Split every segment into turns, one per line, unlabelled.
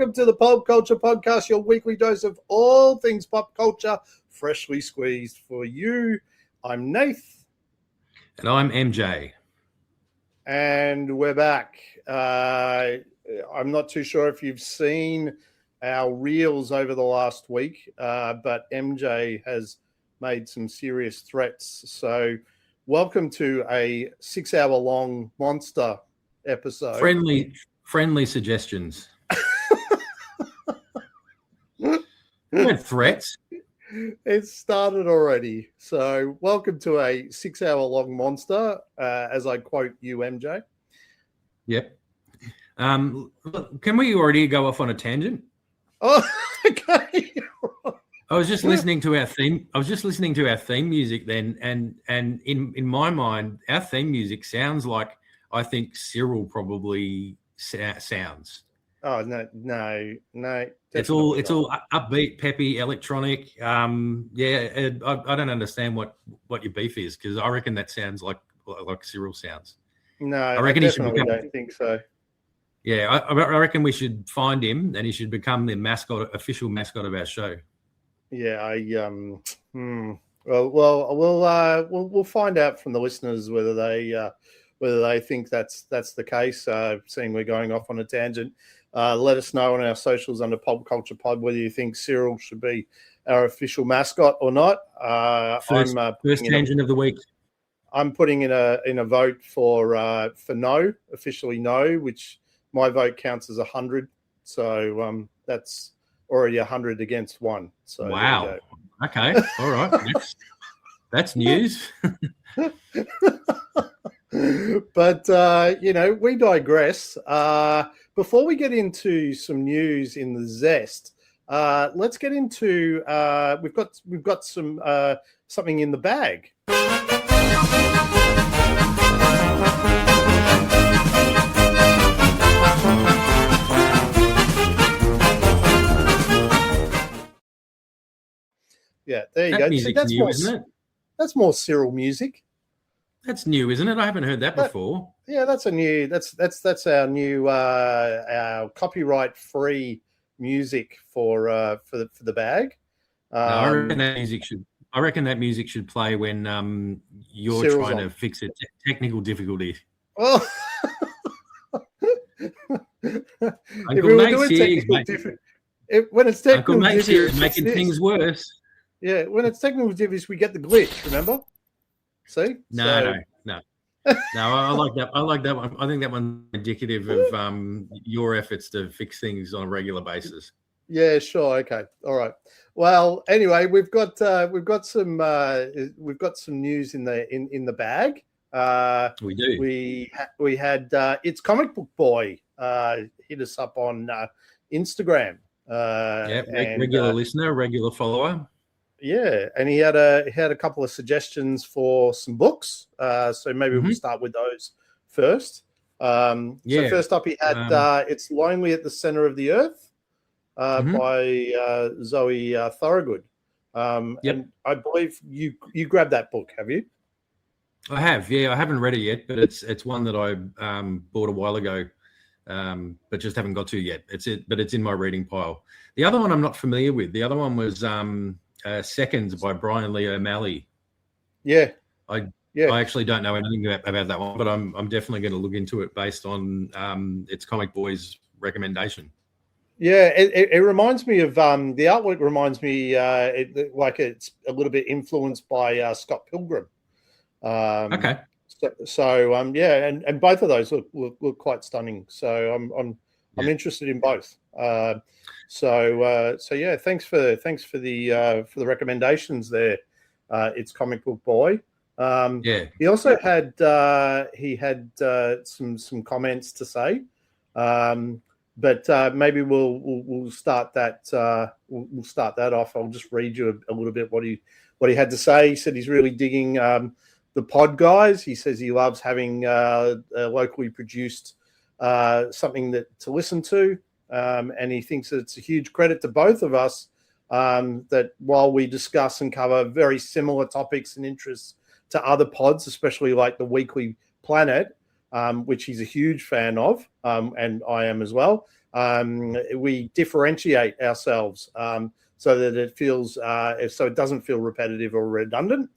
welcome to the Pulp Culture Podcast, your weekly dose of all things pop culture, freshly squeezed for you. I'm Nath.
And I'm MJ.
And we're back. I'm not too sure if you've seen our reels over the last week, but MJ has made some serious threats. So welcome to a 6-hour-long monster episode.
Friendly suggestions. Threats.
It started already. So welcome to a 6-hour-long monster, as I quote you, MJ.
Yep. Can we already go off on a tangent?
Oh, okay.
I was just listening to our theme. I was just listening to our theme music then, and in my mind, our theme music sounds like I think Cyril probably sounds.
Oh no.
It's all upbeat, peppy, electronic. I don't understand what your beef is, because I reckon that sounds like Cyril sounds.
No,
I reckon
I definitely don't think so.
Yeah, I reckon we should find him, and he should become the official mascot of our show.
Yeah, we'll find out from the listeners whether they think that's the case. Seeing we're going off on a tangent, let us know on our socials under Pulp Culture Pod whether you think Cyril should be our official mascot or not.
First tangent of the week.
I'm putting in a vote for no, officially no, which my vote counts as 100. So that's already 100 against 1. So
wow. Okay. All right. That's news.
But we digress. Before we get into some news in the zest, let's get into we've got some something in the bag. Yeah, there you go. See, that's new, isn't it? That's more Cyril music.
That's new, isn't it? I haven't heard that before.
Yeah, that's our new our copyright free music for the bag.
I reckon that music should play when you're
Cyril's
trying
on.
to fix a technical difficulty.
Oh. When it's technical difficulties,
making things worse.
Yeah, when it's technical difficulties, we get the glitch. Remember? See?
No. I like that. I like that one. I think that one's indicative of your efforts to fix things on a regular basis.
Yeah, sure. Okay. All right. Well, anyway, we've got some news in the bag.
We do.
We had It's Comic Book Boy hit us up on Instagram.
Regular listener, regular follower.
Yeah, and he had a couple of suggestions for some books. So maybe we'll start with those first. So first up, he had It's Lonely at the Center of the Earth by Zoe Thorogood. And I believe you grabbed that book, have you?
I have. Yeah, I haven't read it yet, but it's one that I bought a while ago, but just haven't got to yet. But it's in my reading pile. The other one I'm not familiar with. The other one was Seconds by Brian Lee O'Malley.
I
actually don't know anything about that one, but I'm definitely going to look into it based on its Comic Boy's recommendation.
Yeah, it reminds me of the artwork. Reminds me like it's a little bit influenced by Scott Pilgrim.
Okay.
So and both of those look quite stunning. So I'm interested in both. So thanks for the recommendations there. It's Comic Book Boy. He also had some comments to say, but maybe we'll start that we'll start that off. I'll just read you a little bit what he had to say. He said he's really digging the pod guys. He says he loves having a locally produced something to listen to. And he thinks that it's a huge credit to both of us that while we discuss and cover very similar topics and interests to other pods, especially like the Weekly Planet, which he's a huge fan of, and I am as well, we differentiate ourselves so that it feels so it doesn't feel repetitive or redundant.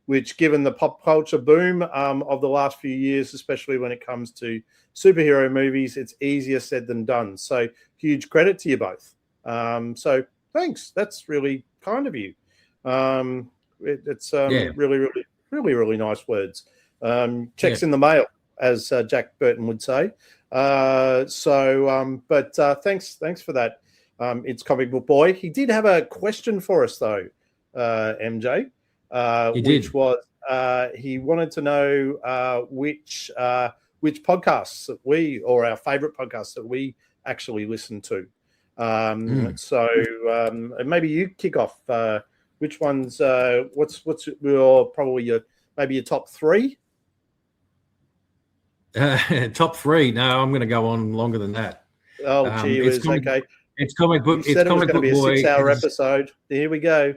Which, given the pop culture boom of the last few years, especially when it comes to superhero movies, it's easier said than done. So huge credit to you both. So thanks. That's really kind of you. It's really nice words. Checks in the mail, as Jack Burton would say. Thanks for that. It's Comic Book Boy. He did have a question for us though, MJ. Which was he wanted to know which podcasts that we, or our favorite podcasts that we actually listen to. So maybe you kick off. Which ones? What's your top three?
Top three? No, I'm going to go on longer than that.
Oh, gee whiz. Okay.
It's Comic Book.
You said it was going to be a 6-hour episode. Here we go.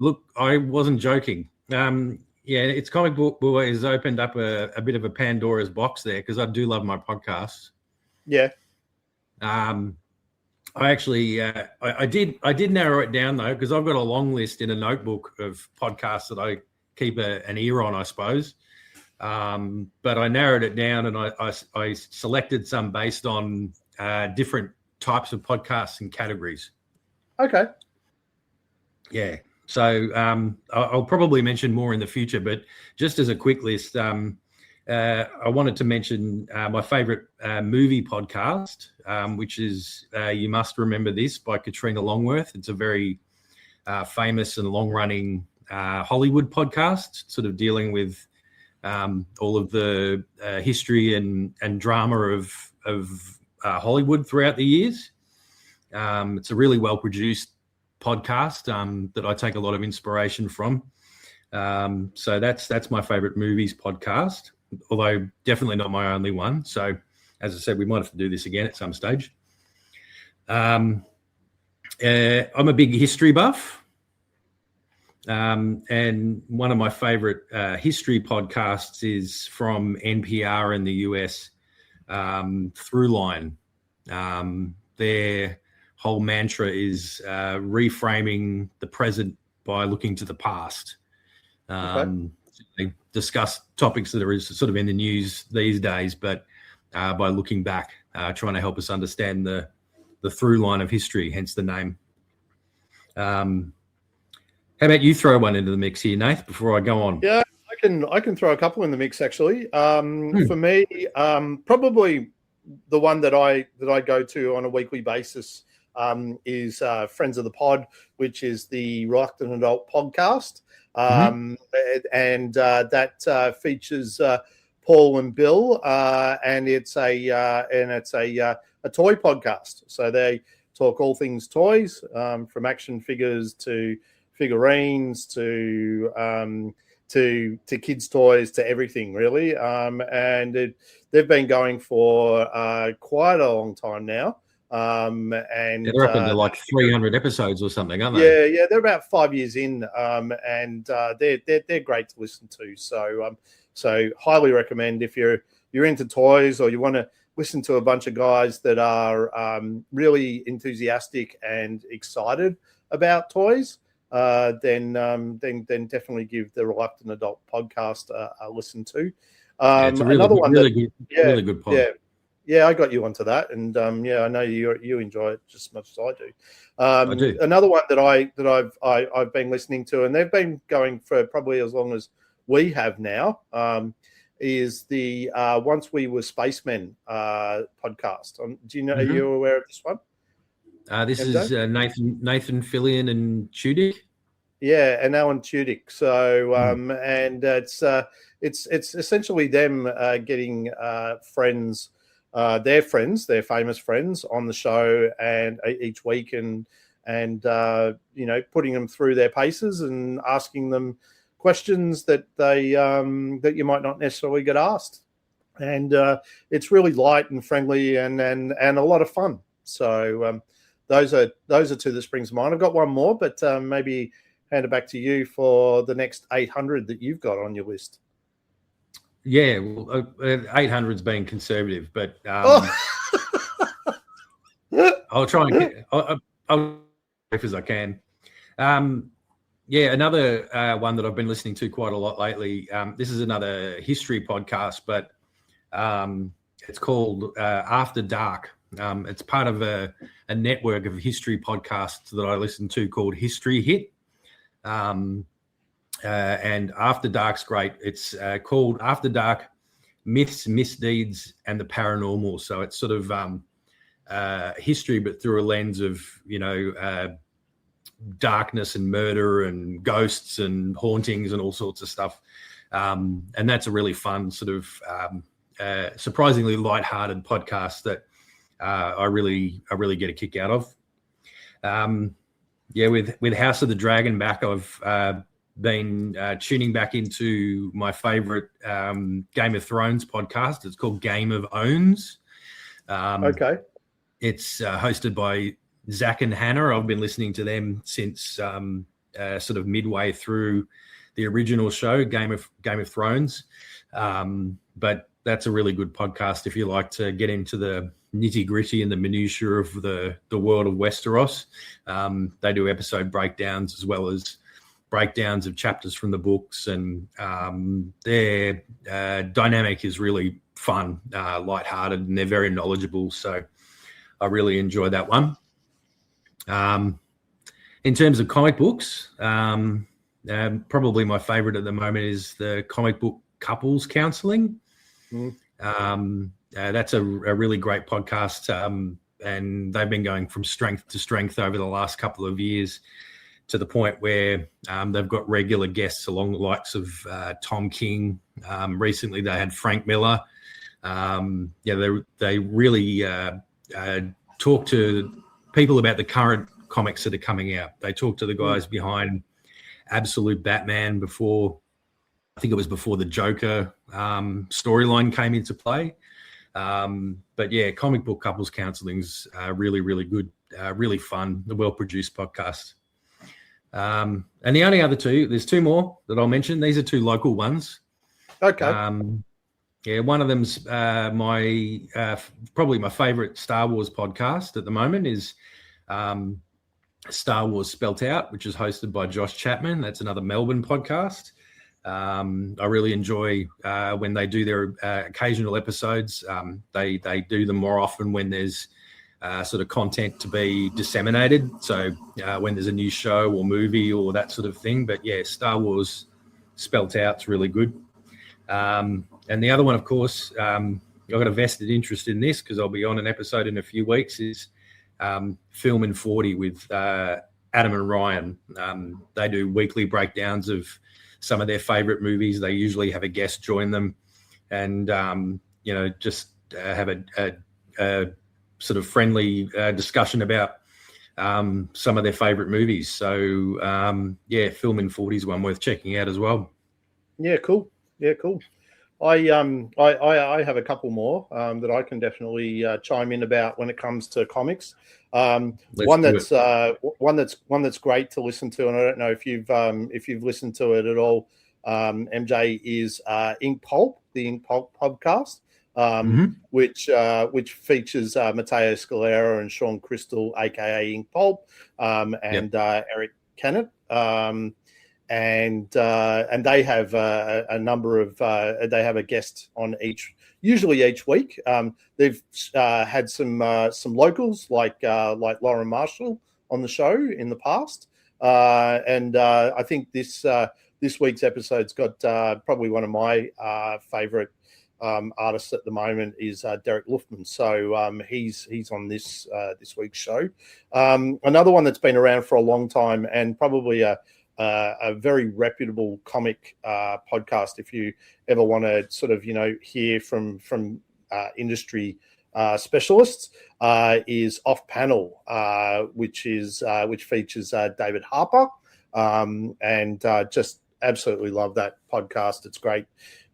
Look, I wasn't joking. It's Comic Book Boy has opened up a bit of a Pandora's box there, because I do love my podcasts.
Yeah.
I actually I did narrow it down though, because I've got a long list in a notebook of podcasts that I keep an ear on, I suppose. But I narrowed it down, and I selected some based on different types of podcasts and categories.
Okay.
Yeah. So I'll probably mention more in the future, but just as a quick list, I wanted to mention my favorite movie podcast, which is You Must Remember This by Katrina Longworth. It's a very famous and long-running Hollywood podcast, sort of dealing with all of the history and drama of Hollywood throughout the years. It's a really well-produced podcast that I take a lot of inspiration from. So that's my favorite movies podcast, although definitely not my only one. So as I said, we might have to do this again at some stage. I'm a big history buff. And one of my favorite history podcasts is from NPR in the US, Throughline. Their whole mantra is reframing the present by looking to the past. They discuss topics that are sort of in the news these days, but by looking back, trying to help us understand the through line of history, hence the name. How about you throw one into the mix here, Nath, before I go on?
Yeah, I can throw a couple in the mix actually. For me, probably the one that I go to on a weekly basis is Friends of the Pod, which is the Reluctant Adult podcast, and that features Paul and Bill, and it's a toy podcast. So they talk all things toys, from action figures to figurines to kids' toys to everything really. And they've been going for quite a long time now. And
they're up into like 300 episodes or something, aren't they?
Yeah, they're about 5 years in, and they're great to listen to. So highly recommend if you're into toys or you want to listen to a bunch of guys that are really enthusiastic and excited about toys. Then definitely give the Reluctant Adult podcast a listen to.
It's a really good pod.
Yeah, I got you onto that, and I know you enjoy it just as much as I do.
I do.
Another one that I've been listening to, and they've been going for probably as long as we have now, is the Once We Were Spacemen podcast. Do you know? Are you aware of this one?
This is Nathan Fillion and Tudyk.
Yeah, and Alan Tudyk. So and it's essentially them getting friends. Their famous friends on the show, and each week, and putting them through their paces and asking them questions that that you might not necessarily get asked. And it's really light and friendly and a lot of fun. So those are two that springs to mind. I've got one more, but maybe hand it back to you for the next 800 that you've got on your list.
Yeah, well, 800's being conservative, but I'll try and get. I'll if as I can. Another one that I've been listening to quite a lot lately. This is another history podcast, but it's called After Dark. It's part of a network of history podcasts that I listen to called History Hit. And After Dark's great. It's called After Dark: Myths, Misdeeds, and the Paranormal. So it's sort of history, but through a lens of, darkness and murder and ghosts and hauntings and all sorts of stuff. And that's a really fun sort of surprisingly lighthearted podcast that I really get a kick out of. With House of the Dragon back, I've been tuning back into my favorite Game of Thrones podcast. It's called Game of Owns.
Okay. It's
hosted by Zach and Hannah. I've been listening to them since sort of midway through the original show, Game of Thrones. But that's a really good podcast if you like to get into the nitty-gritty and the minutiae of the world of Westeros. They do episode breakdowns as well as breakdowns of chapters from the books, and their dynamic is really fun, lighthearted, and they're very knowledgeable. So I really enjoy that one. In terms of comic books, probably my favorite at the moment is the comic book couples counseling. That's a really great podcast, and they've been going from strength to strength over the last couple of years, to the point where they've got regular guests along the likes of Tom King. Recently, they had Frank Miller. They really talk to people about the current comics that are coming out. They talk to the guys behind Absolute Batman before the Joker storyline came into play. But yeah, comic book couples counseling's really, really good, really fun, a well-produced podcast. And the only other two, there's two more that I'll mention. These are two local ones.
Okay.
One of them's probably my favourite Star Wars podcast at the moment is Star Wars Spelt Out, which is hosted by Josh Chapman. That's another Melbourne podcast. I really enjoy when they do their occasional episodes. They do them more often when there's sort of content to be disseminated. So when there's a new show or movie or that sort of thing. But yeah, Star Wars Spelt Out's really good. And the other one, of course, I've got a vested interest in this because I'll be on an episode in a few weeks, is Film in 40 with Adam and Ryan. They do weekly breakdowns of some of their favorite movies. They usually have a guest join them and, just have a sort of friendly discussion about some of their favorite movies. So, Film in 40 is one worth checking out as well.
Yeah, cool. I have a couple more that I can definitely chime in about when it comes to comics. One that's great to listen to, and I don't know if you've listened to it at all. MJ, is Ink Pulp, the Ink Pulp podcast, which features Matteo Scalera and Sean Crystal, aka Ink Pulp, and Eric Kennett. And they have a number of they have a guest on usually each week. They've had some locals like Lauren Marshall on the show in the past, and I think this week's episode's got probably one of my favorite artists at the moment is Derek Luftman. So he's on this week's show. Another one that's been around for a long time and probably a very reputable comic podcast if you ever want to sort of hear from industry specialists, is Off Panel, which features David Harper, and just absolutely love that podcast. It's great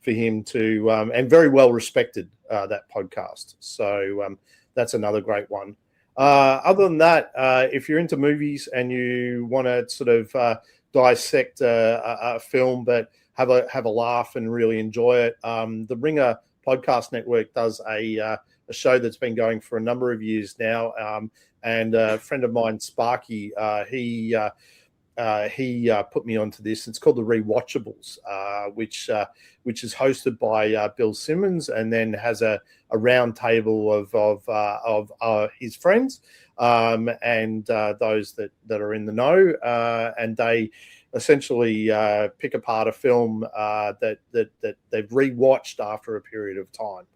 for him to and very well respected, that podcast. So that's another great one. Other than that, if you're into movies and you want to sort of dissect a film but have a laugh and really enjoy it, the Ringer Podcast Network does a show that's been going for a number of years now. And a friend of mine, Sparky, he put me onto this. It's called the Rewatchables, which is hosted by Bill Simmons, and then has a round table of his friends and those that are in the know, and they essentially pick apart a film that they've rewatched after a period of time.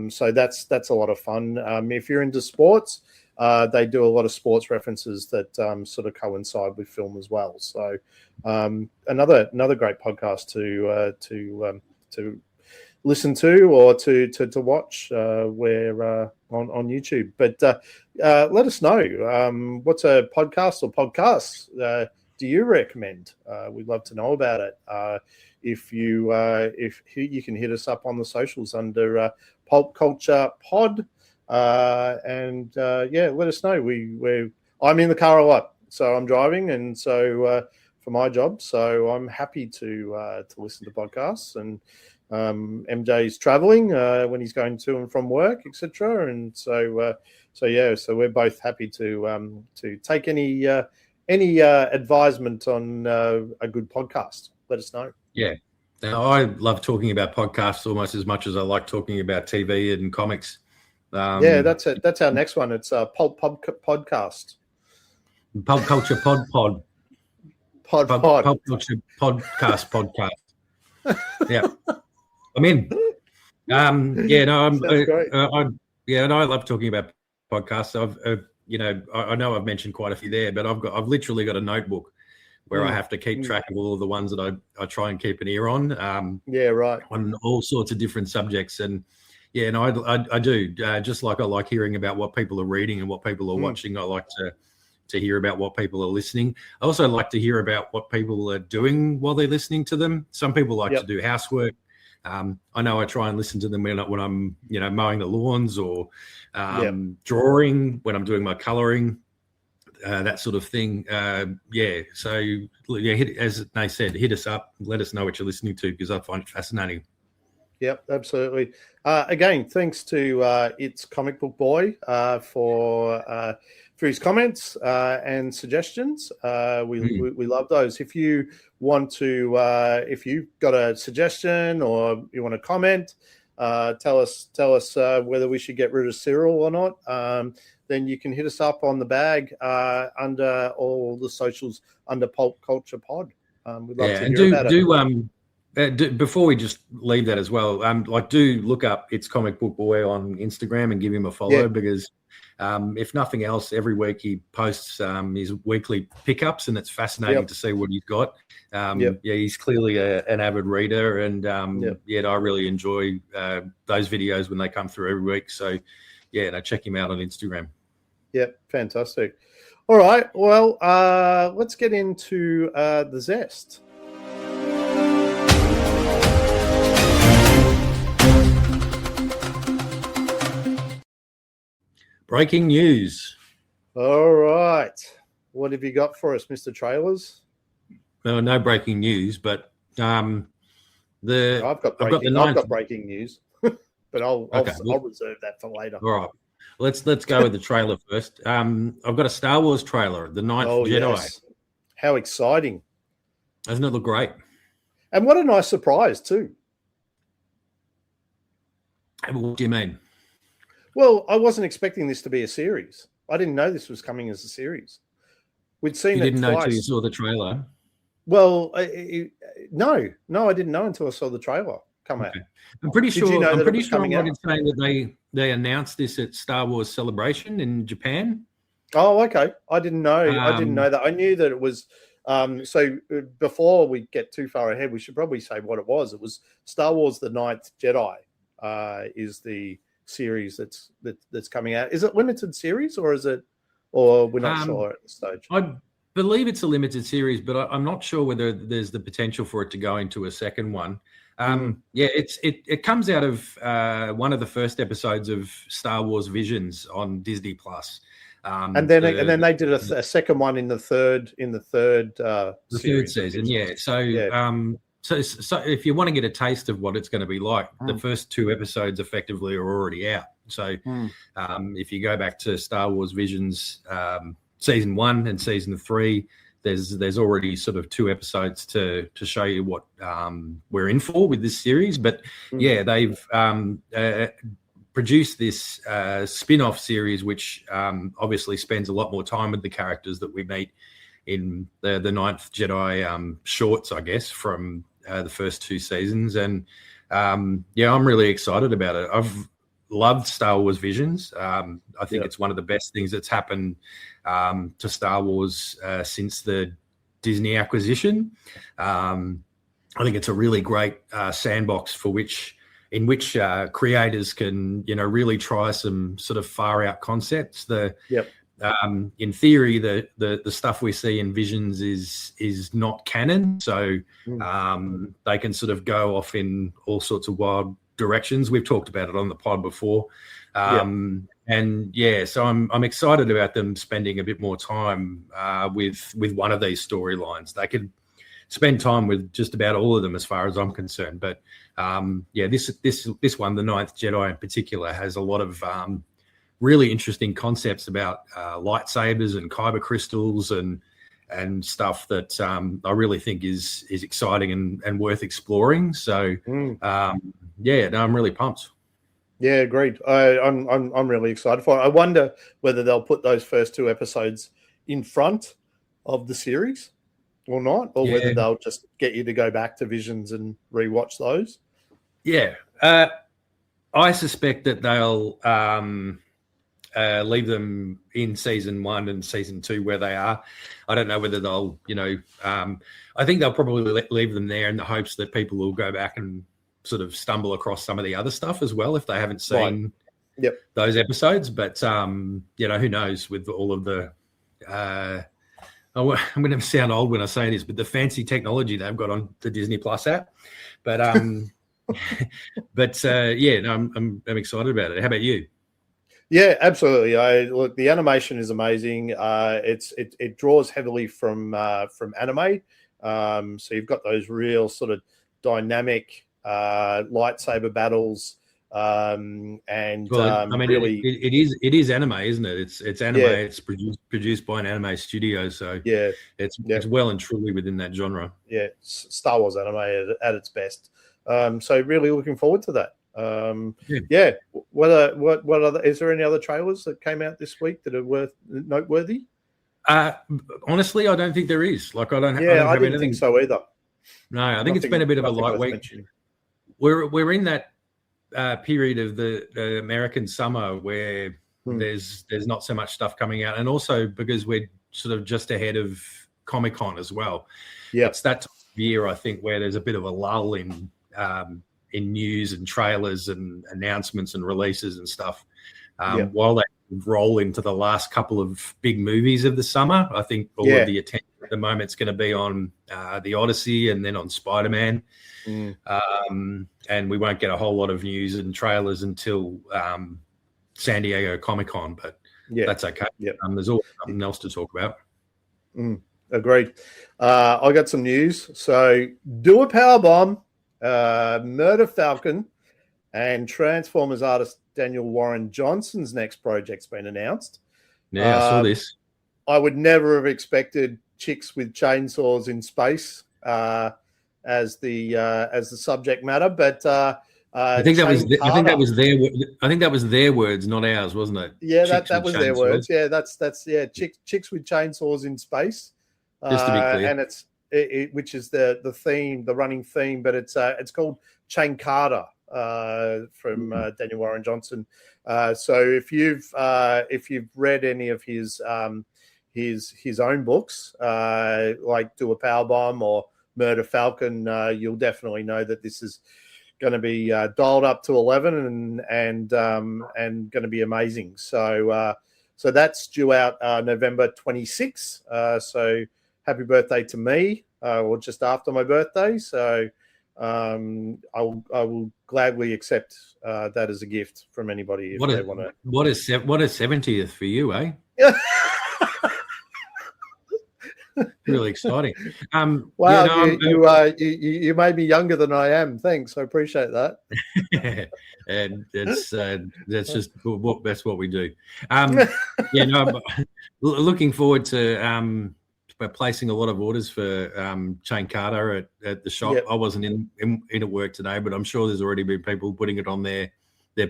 So that's a lot of fun. If you're into sports, they do a lot of sports references that sort of coincide with film as well. So another great podcast to listen to or to watch where on YouTube. But let us know what's a podcast or podcasts do you recommend? We'd love to know about it. If you can hit us up on the socials under Pulp Culture Pod, and let us know. I'm in the car a lot, so I'm driving, and so for my job, so I'm happy to listen to podcasts. And MJ's traveling when he's going to and from work, etc. And so we're both happy to take any advisement on a good podcast. Let us know.
Yeah. Now, I love talking about podcasts almost as much as I like talking about TV and comics.
That's it. That's our next one. It's a Pulp Podcast.
Pulp Culture Pulp Culture Podcast. Yeah. I'm in. I'm great. And I love talking about podcasts. I know I've mentioned quite a few there, but I've literally got a notebook where I have to keep track of all of the ones that I try and keep an ear on.
Right.
On all sorts of different subjects. And I do. Just like I like hearing about what people are reading and what people are watching, I like to hear about what people are listening. I also like to hear about what people are doing while they're listening to them. Some people like to do housework. I know I try and listen to them when I'm mowing the lawns or drawing, when I'm doing my colouring. That sort of thing. So as Nath said, hit us up, let us know what you're listening to, because I find it fascinating.
Yep, absolutely. Again, thanks to It's Comic Book Boy for his comments and suggestions. We love those. If you want to, if you've got a suggestion or you want to comment, tell us whether we should get rid of Cyril or not. Then you can hit us up on the bag under all the socials under Pulp Culture Pod. We'd love to hear about it.
Before we just leave that as well, do look up It's Comic Book Boy on Instagram and give him a follow, because if nothing else, every week he posts his weekly pickups, and it's fascinating to see what he's got. He's clearly an avid reader, and I really enjoy those videos when they come through every week. So check him out on Instagram.
Yep, fantastic. All right, well, let's get into the zest.
Breaking news.
All right. What have you got for us, Mr. Trailers?
No breaking news, but
I've got breaking news, but I'll reserve that for later.
All right. Let's go with the trailer first. I've got a Star Wars trailer, The Ninth Jedi. Yes.
How exciting.
Doesn't it look great?
And what a nice surprise, too.
What do you mean?
Well, I wasn't expecting this to be a series. I didn't know this was coming as a series. We'd seen it twice. You didn't know until
you saw the trailer?
Well, no, I didn't know until I saw the trailer come out.
I'm pretty sure I'm right in saying that they announced this at Star Wars Celebration in Japan.
Oh, okay. I didn't know. I didn't know that. I knew that it was. So before we get too far ahead, we should probably say what it was. It was Star Wars: The Ninth Jedi. Is the series that's coming out. Is it limited series or is it? Or we're not sure at this stage.
I believe it's a limited series, but I'm not sure whether there's the potential for it to go into a second one. It comes out of one of the first episodes of Star Wars Visions on Disney Plus,
and then they did a second one in the third
series, third season. So if you want to get a taste of what it's going to be like, the first 2 episodes effectively are already out. So if you go back to Star Wars Visions season 1 and season 3, there's already sort of 2 episodes to show you what we're in for with this series. But yeah, they've produced this spin-off series, which obviously spends a lot more time with the characters that we meet in the Ninth Jedi shorts, I guess, from the first 2 seasons. And yeah, I'm really excited about it. I've loved Star Wars Visions. I think it's one of the best things that's happened to Star Wars since the Disney acquisition. I think it's a really great sandbox in which creators can, really try some sort of far out concepts. In theory, the stuff we see in Visions is not canon, so they can sort of go off in all sorts of wild directions. We've talked about it on the pod before, and so I'm excited about them spending a bit more time with one of these storylines. They could spend time with just about all of them, as far as I'm concerned. But this one, the Ninth Jedi in particular, has a lot of really interesting concepts about lightsabers and kyber crystals and stuff that I really think is exciting and worth exploring. So I'm really pumped.
Yeah, agreed. I'm really excited for it. I wonder whether they'll put those first 2 episodes in front of the series or not, or whether they'll just get you to go back to Visions and rewatch those. Yeah,
I suspect that they'll leave them in season 1 and season 2 where they are. I don't know whether they'll, I think they'll probably leave them there in the hopes that people will go back and sort of stumble across some of the other stuff as well if they haven't seen those episodes. But, who knows with all of the I'm going to sound old when I say this, but the fancy technology they've got on the Disney Plus app. But, I'm excited about it. How about you?
Yeah, absolutely. Look, the animation is amazing. It draws heavily from anime. So you've got those real sort of dynamic lightsaber battles. Really,
it is anime, isn't it? It's anime. Yeah. It's produced by an anime studio, so it's well and truly within that genre.
Yeah, Star Wars anime at its best. So really looking forward to that. What other? Is there any other trailers that came out this week that are noteworthy?
Honestly, I don't think there is. Like, I don't have
didn't
anything.
think so either.
No, I think it's been a bit of a light week. We're in that period of the American summer where there's not so much stuff coming out, and also because we're sort of just ahead of Comic-Con as well. Yeah, it's that time of year, I think, where there's a bit of a lull in news and trailers and announcements and releases and stuff. While they roll into the last couple of big movies of the summer, I think all of the attention at the moment is going to be on the Odyssey and then on Spider-Man. And we won't get a whole lot of news and trailers until San Diego Comic-Con, but that's okay. There's always something else to talk about.
Agreed. I got some news. So do a powerbomb. Murder Falcon and Transformers artist Daniel Warren Johnson's next project's been announced.
Yeah, I saw this.
I would never have expected chicks with chainsaws in space as the subject matter, but
I think that was their words, not ours, wasn't it?
Yeah, that was their words. Yeah, that's chicks with chainsaws in space.
Just to be clear,
and it's. Which is the theme, the running theme, but it's called Chain Carter from Daniel Warren Johnson. So if you've read any of his own books, like Do a Powerbomb or Murder Falcon, you'll definitely know that this is going to be dialed up to 11 and going to be amazing. So that's due out November 26th. So happy birthday to me, or just after my birthday. So I will gladly accept that as a gift from anybody if they want to.
What is 70th for you, eh? Really exciting.
Wow, you made me younger than I am. Thanks, I appreciate that.
And that's just that's what we do. I'm looking forward to placing a lot of orders for Chain Carter at the shop. Yep. I wasn't in at work today, but I'm sure there's already been people putting it on their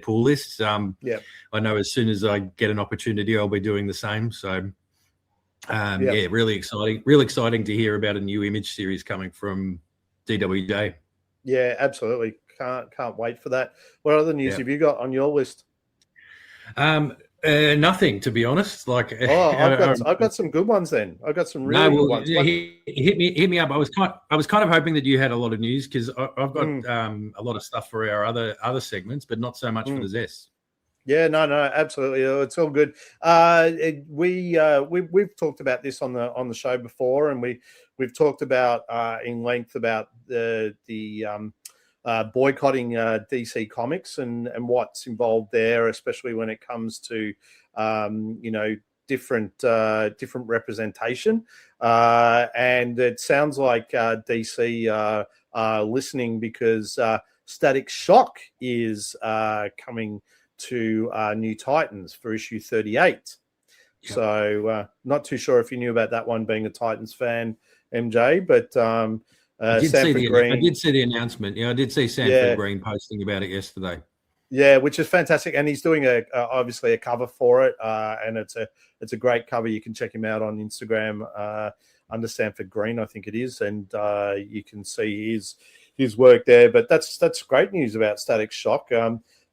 pull lists. I know as soon as I get an opportunity, I'll be doing the same. So. Really exciting to hear about a new image series coming from DWJ.
Yeah, absolutely. Can't wait for that. What other news have you got on your list?
Nothing, to be honest.
I've got some good ones. Then I've got some really good ones.
Hit me up. I was kind of hoping that you had a lot of news because I've got a lot of stuff for our other segments, but not so much for the Zest.
Yeah, no, absolutely. It's all good. We've talked about this on the show before, and we've talked about in length about the boycotting DC Comics and what's involved there, especially when it comes to different representation. And it sounds like DC are listening because Static Shock is coming to New Titans for issue 38. Yep. So not too sure if you knew about that one, being a Titans fan, MJ, but
I did see the announcement. Yeah, I did see Sanford Green posting about it yesterday.
Yeah, which is fantastic, and he's doing obviously a cover for it, and it's a great cover. You can check him out on Instagram under Sanford Green, I think it is, and you can see his work there. But that's great news about Static Shock.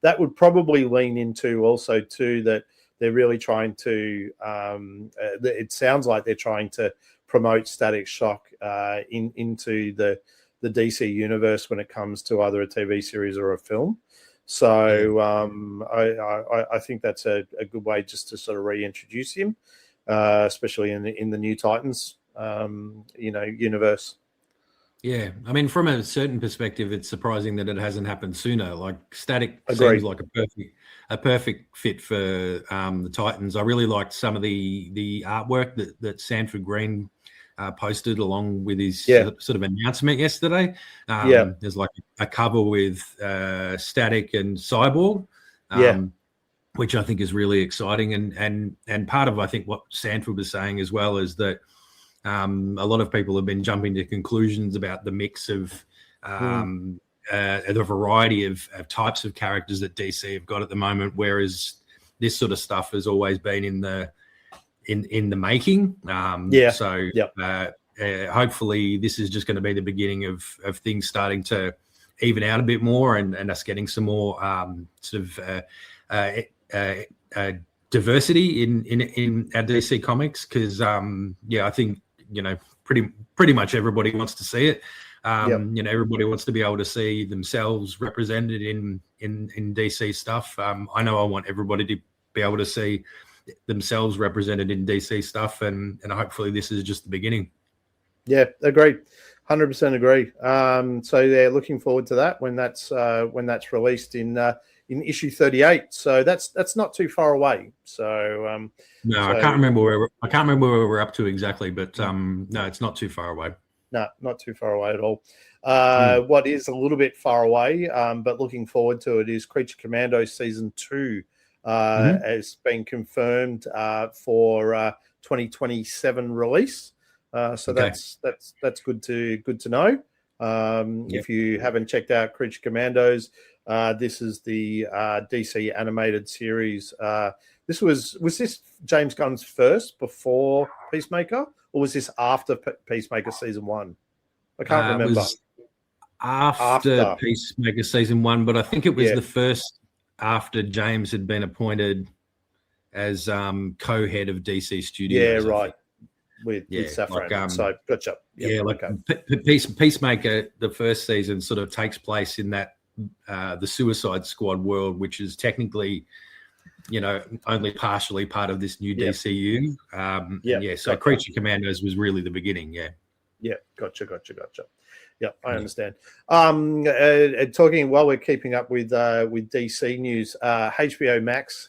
That would probably lean into also too that they're really trying to. It sounds like they're trying to promote Static Shock into the DC universe when it comes to either a TV series or a film. So I think that's a good way just to sort of reintroduce him, especially in the New Titans universe.
Yeah, I mean, from a certain perspective, it's surprising that it hasn't happened sooner. Like Static
Agreed.
Seems like a perfect fit for the Titans. I really liked some of the artwork that Sanford Green posted along with his sort of announcement yesterday. There's like a cover with Static and Cyborg, which I think is really exciting. And part of I think what Sanford was saying as well is that. A lot of people have been jumping to conclusions about the mix of the variety of types of characters that DC have got at the moment, whereas this sort of stuff has always been in the making. Hopefully this is just going to be the beginning of things starting to even out a bit more and us getting some more diversity in our DC comics because I think pretty much everybody wants to see it. Everybody wants to be able to see themselves represented in DC stuff. I know I want everybody to be able to see themselves represented in DC stuff, and hopefully this is just the beginning.
Yeah, agree, 100% agree. So they're looking forward to that when that's released in issue 38. So that's not too far away. So
I can't remember where we're up to exactly, but no, it's not too far away.
No, not too far away at all. What is a little bit far away, but looking forward to it, is Creature Commandos season 2 has been confirmed for 2027 release. So that's good to know. If you haven't checked out Creature Commandos, this is the DC animated series. Was this James Gunn's first before Peacemaker, or was this after Peacemaker season 1? I can't remember.
It was after Peacemaker season 1, but I think it was the first after James had been appointed as co-head of DC Studios.
Yeah, right. With Safran. So gotcha.
Peacemaker, the first season sort of takes place in that the Suicide Squad world, which is technically, only partially part of this new DCU. So Creature Commandos was really the beginning.
Yeah, gotcha. Yeah, I understand. Talking while we're keeping up with DC news, HBO Max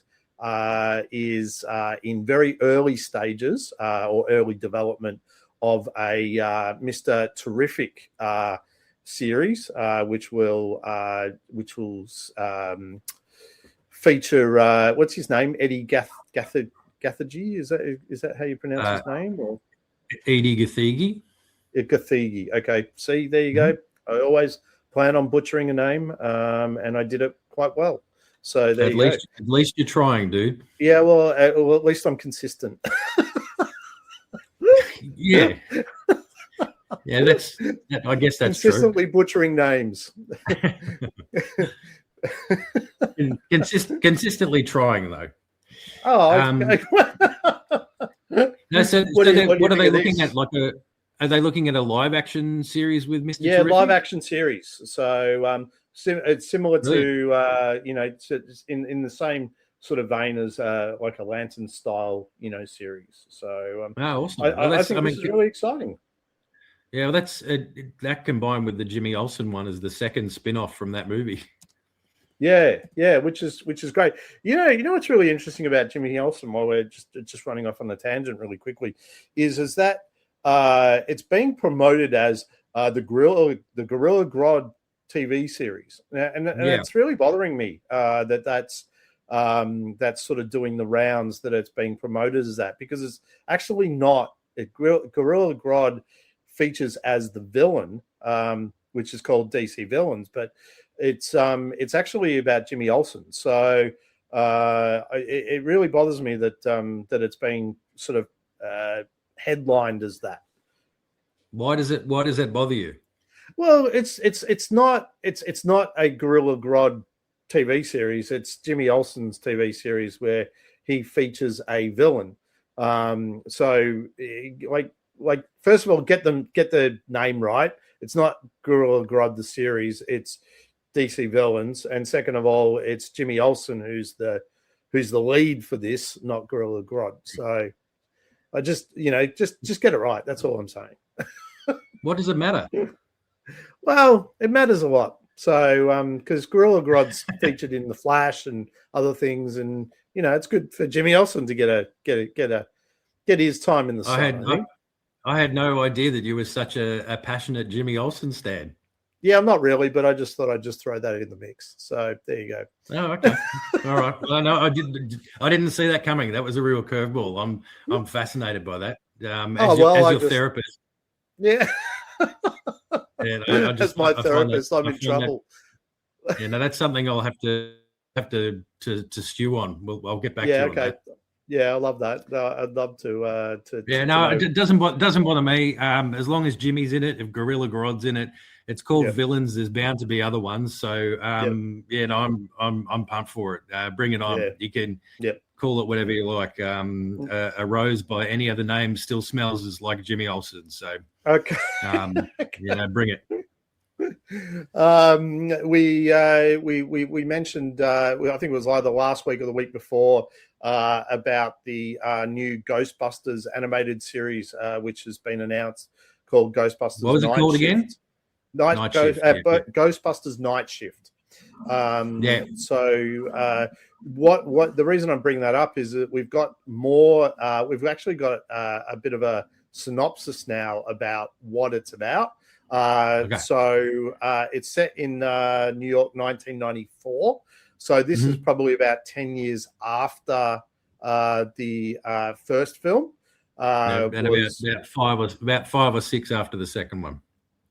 is in very early stages or early development of a Mr. Terrific series, which will feature what's his name? Eddie Gathegi. Is that how you pronounce his name? Or
Edie Gathegi.
Gathegi. Okay. See, there you go. I always plan on butchering a name, and I did it quite well. So there you go.
At least you're trying, dude.
Yeah. Well, at least I'm consistent.
Yeah. Yeah, I guess that's
consistently true. Butchering names.
Consistently trying, though.
Oh, okay.
No, so what are they looking at? Are they looking at a live action series with Mr.
Yeah,
Terrific?
live action series. So it's similar to in the same sort of vein as like a Lantern style series. So
awesome.
I think this is really exciting.
Yeah, well, that's that combined with the Jimmy Olsen one as the second spin-off from that movie.
Yeah, which is great. You know what's really interesting about Jimmy Olsen, while we're just running off on the tangent really quickly, is that it's being promoted as the Gorilla Grodd TV series, and it's really bothering me that's sort of doing the rounds, that it's being promoted as that, because it's actually not. Gorilla Grodd features as the villain, which is called DC Villains, but it's actually about Jimmy Olsen. So it really bothers me that it's being sort of headlined as that.
Why does it bother you?
Well, it's not a Gorilla Grodd TV series. It's Jimmy Olsen's TV series where he features a villain. So like first of all, get the name right. It's not Gorilla Grodd the series. It's DC Villains, and second of all, it's Jimmy Olsen who's the lead for this, not Gorilla Grodd. So I just get it right. That's all I'm saying.
What does it matter?
Well, it matters a lot. So because Gorilla Grodd's featured in The Flash and other things, and it's good for Jimmy Olsen to get his time in the sun.
I had no idea that you were such a passionate Jimmy Olsen stan.
Yeah, I'm not really, but I just thought I'd just throw that in the mix. So there you go.
Oh, okay. All right. Well, no, I didn't see that coming. That was a real curveball. I'm fascinated by that. As your therapist.
Yeah. As my therapist, I'm in trouble.
That's something I'll have to stew on. I'll get back to you.
Okay. Yeah, I love that. I'd love to.
It doesn't bother me. As long as Jimmy's in it, if Gorilla Grodd's in it, it's called Villains. There's bound to be other ones. So I'm pumped for it. Bring it on.
Yeah.
You can call it whatever you like. A rose by any other name still smells as like Jimmy Olsen. So
okay,
bring it.
We mentioned I think it was either last week or the week before about the new Ghostbusters animated series, which has been announced, called Ghostbusters.
What was it called again?
Night Shift. Ghostbusters Night Shift. So what the reason I'm bringing that up is that we've got more. We've actually got a bit of a synopsis now about what it's about. So it's set in New York, 1994. So this is probably about 10 years after the first film.
And about 5 or 6 after the second one.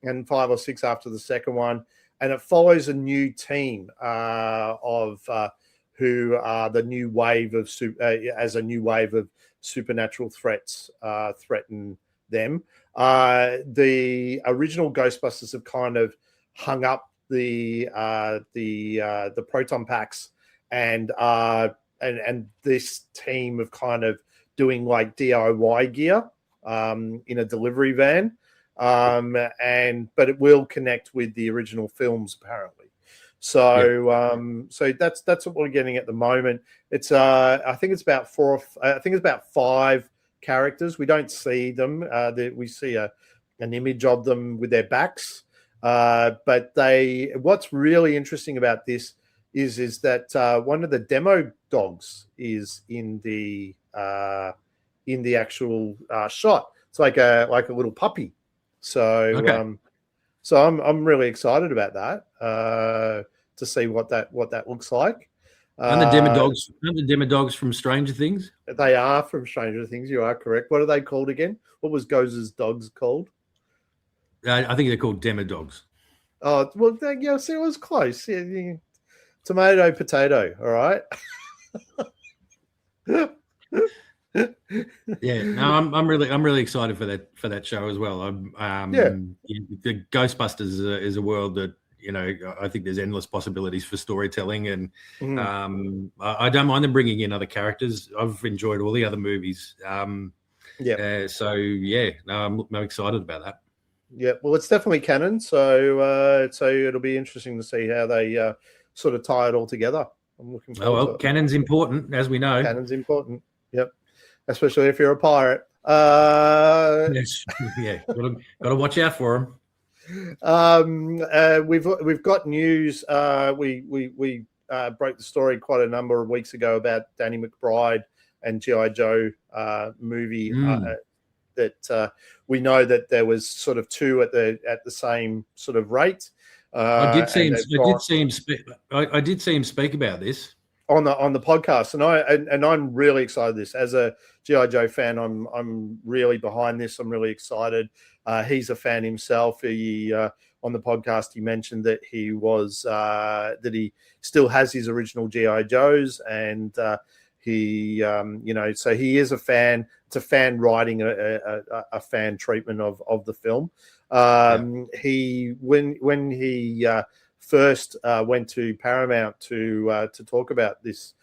And 5 or 6 after the second one. And it follows a new team of who are the new wave of supernatural threats threaten them. The original Ghostbusters have kind of hung up the proton packs, and this team of kind of doing like DIY gear in a delivery van, but it will connect with the original films apparently. So so that's what we're getting at the moment. It's I think it's about 5 characters. We don't see them. We see an image of them with their backs. But what's really interesting about this is that one of the demo dogs is in the actual shot. a little puppy. So
Okay.
so I'm really excited about that to see what that looks like.
And the Demodogs, aren't the Demodogs from Stranger Things?
They are from Stranger Things. You are correct. What are they called again? What was Goz's dogs called?
I think they're called Demodogs.
Oh, well, yeah, see, it was close. Yeah, tomato, potato. All right.
Yeah, no, I'm really excited for that show as well.
Yeah.
The Ghostbusters is a world that I think there's endless possibilities for storytelling, and I don't mind them bringing in other characters. I've enjoyed all the other movies. So yeah, no, I'm excited about that.
Yeah, well, it's definitely canon, so it'll be interesting to see how they sort of tie it all together. I'm looking forward to it.
Canon's important, as we know.
Canon's important. Yep, especially if you're a pirate.
Yes, yeah, got to watch out for them.
We've got news. We broke the story quite a number of weeks ago about Danny McBride and G.I. Joe movie. That we know that there was sort of two at the same sort of rate.
I did see him speak about this
on the podcast, and I'm really excited. This as a G.I. Joe fan, I'm really behind this. I'm really excited. He's a fan himself. He on the podcast he mentioned that he was that he still has his original G.I. Joes, and he so he is a fan. It's a fan writing a fan treatment of the film. He when he first went to Paramount to talk about this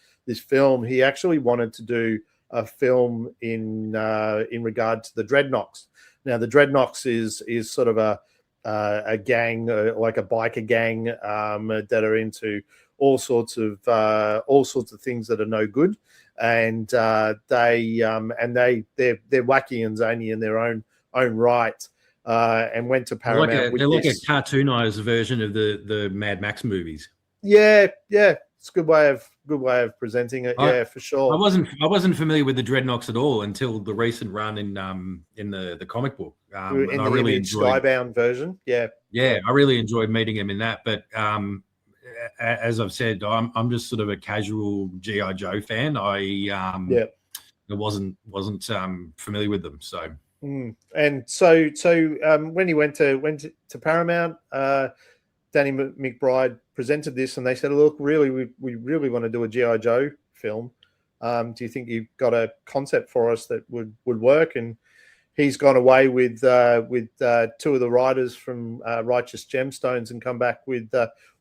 film, he actually wanted to do a film in regard to the Dreadnoks. Now, the Dreadnoks is sort of a gang, like a biker gang that are into all sorts of things that are no good, and they're wacky and zany in their own right. And went to Paramount.
They're like a cartoonized version of the Mad Max movies.
Yeah, it's a good way of presenting it. Yeah, for sure.
I wasn't familiar with the Dreadnoks at all until the recent run in the comic book.
In the really Skybound version. Yeah,
I really enjoyed meeting him in that. But as I've said, I'm just sort of a casual G.I. Joe fan. I wasn't familiar with them, so.
And so when he went to Paramount, Danny McBride presented this, and they said, "Look, really, we really want to do a G.I. Joe film. Do you think you've got a concept for us that would work?" And he's gone away with two of the writers from Righteous Gemstones and come back with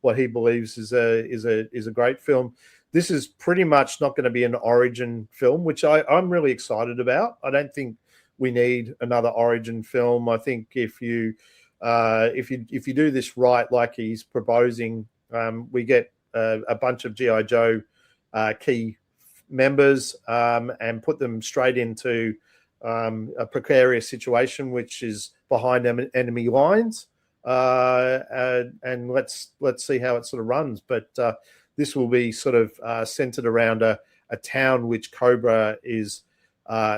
what he believes is a great film. This is pretty much not going to be an origin film, which I'm really excited about. I don't think we need another origin film. I think if you do this right, like he's proposing, we get a bunch of G.I. Joe key members and put them straight into a precarious situation, which is behind enemy lines, and let's see how it sort of runs. But this will be sort of centered around a town which Cobra is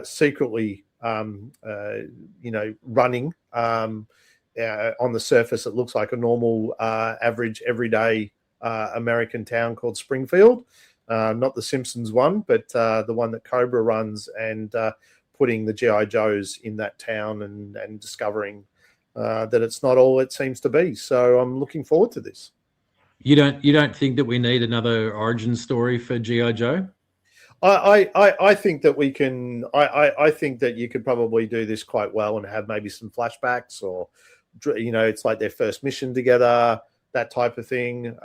secretly running. On the surface, it looks like a normal, average, everyday American town called Springfield. Not the Simpsons one, but the one that Cobra runs, and putting the G.I. Joes in that town and discovering that it's not all it seems to be. So I'm looking forward to this.
You don't think that we need another origin story for G.I. Joe?
I think that we can. I think that you could probably do this quite well and have maybe some flashbacks, or it's like their first mission together, that type of thing.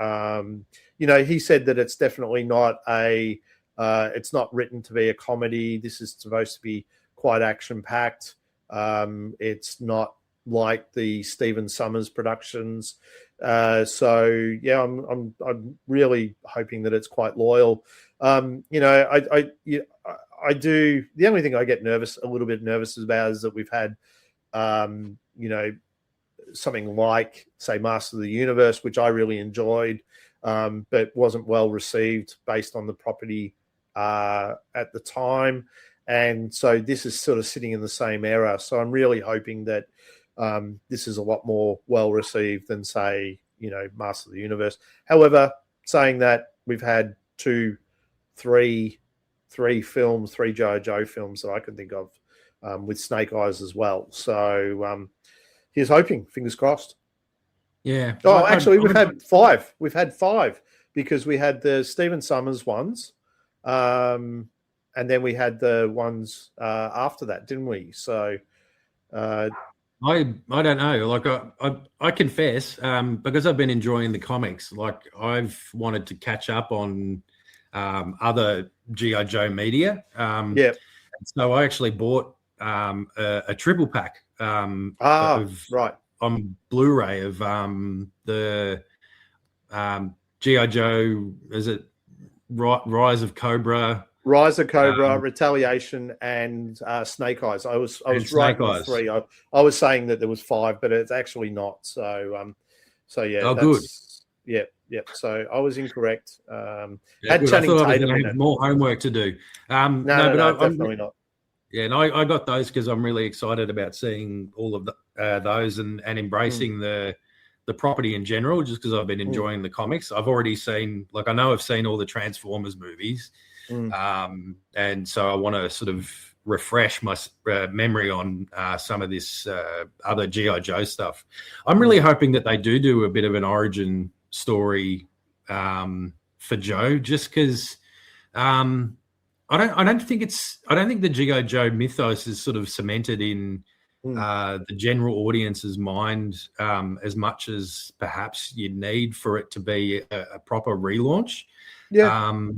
He said that it's definitely not it's not written to be a comedy. This is supposed to be quite action packed. It's not like the Stephen Sommers productions. So yeah, I'm really hoping that it's quite loyal. I do. The only thing I get a little bit nervous about is that we've had, something like, say, Master of the Universe, which I really enjoyed, but wasn't well received based on the property at the time. And so this is sort of sitting in the same era. So I'm really hoping that this is a lot more well received than, say, Master of the Universe. However, saying that, we've had three films, three G.I. Joe films that I can think of with Snake Eyes as well. So here's hoping, fingers crossed.
Yeah.
Oh, actually, we've had five. We've had five because we had the Stephen Summers ones, and then we had the ones after that, didn't we? So
I don't know. Like I confess, because I've been enjoying the comics. Like I've wanted to catch up on other G.I. Joe media.
Yeah.
So I actually bought a triple pack
right.
on Blu-ray of the G.I. Joe. Is it Rise of Cobra?
Rise of Cobra, Retaliation, and Snake Eyes. I was right with three. I was saying that there was five, but it's actually not. So yeah.
Oh, good.
Yeah. So I was incorrect.
Had Channing Tatum in it. More homework to do.
No, definitely not.
Yeah, and I got those because I'm really excited about seeing all of those and embracing the property in general, just because I've been enjoying the comics. I've already seen, I know I've seen all the Transformers movies, and so I want to sort of refresh my memory on some of this other G.I. Joe stuff. I'm really hoping that they do a bit of an origin story for Joe, just because I don't think the G.I. Joe mythos is sort of cemented in the general audience's mind as much as perhaps you'd need for it to be a proper relaunch.
Yeah.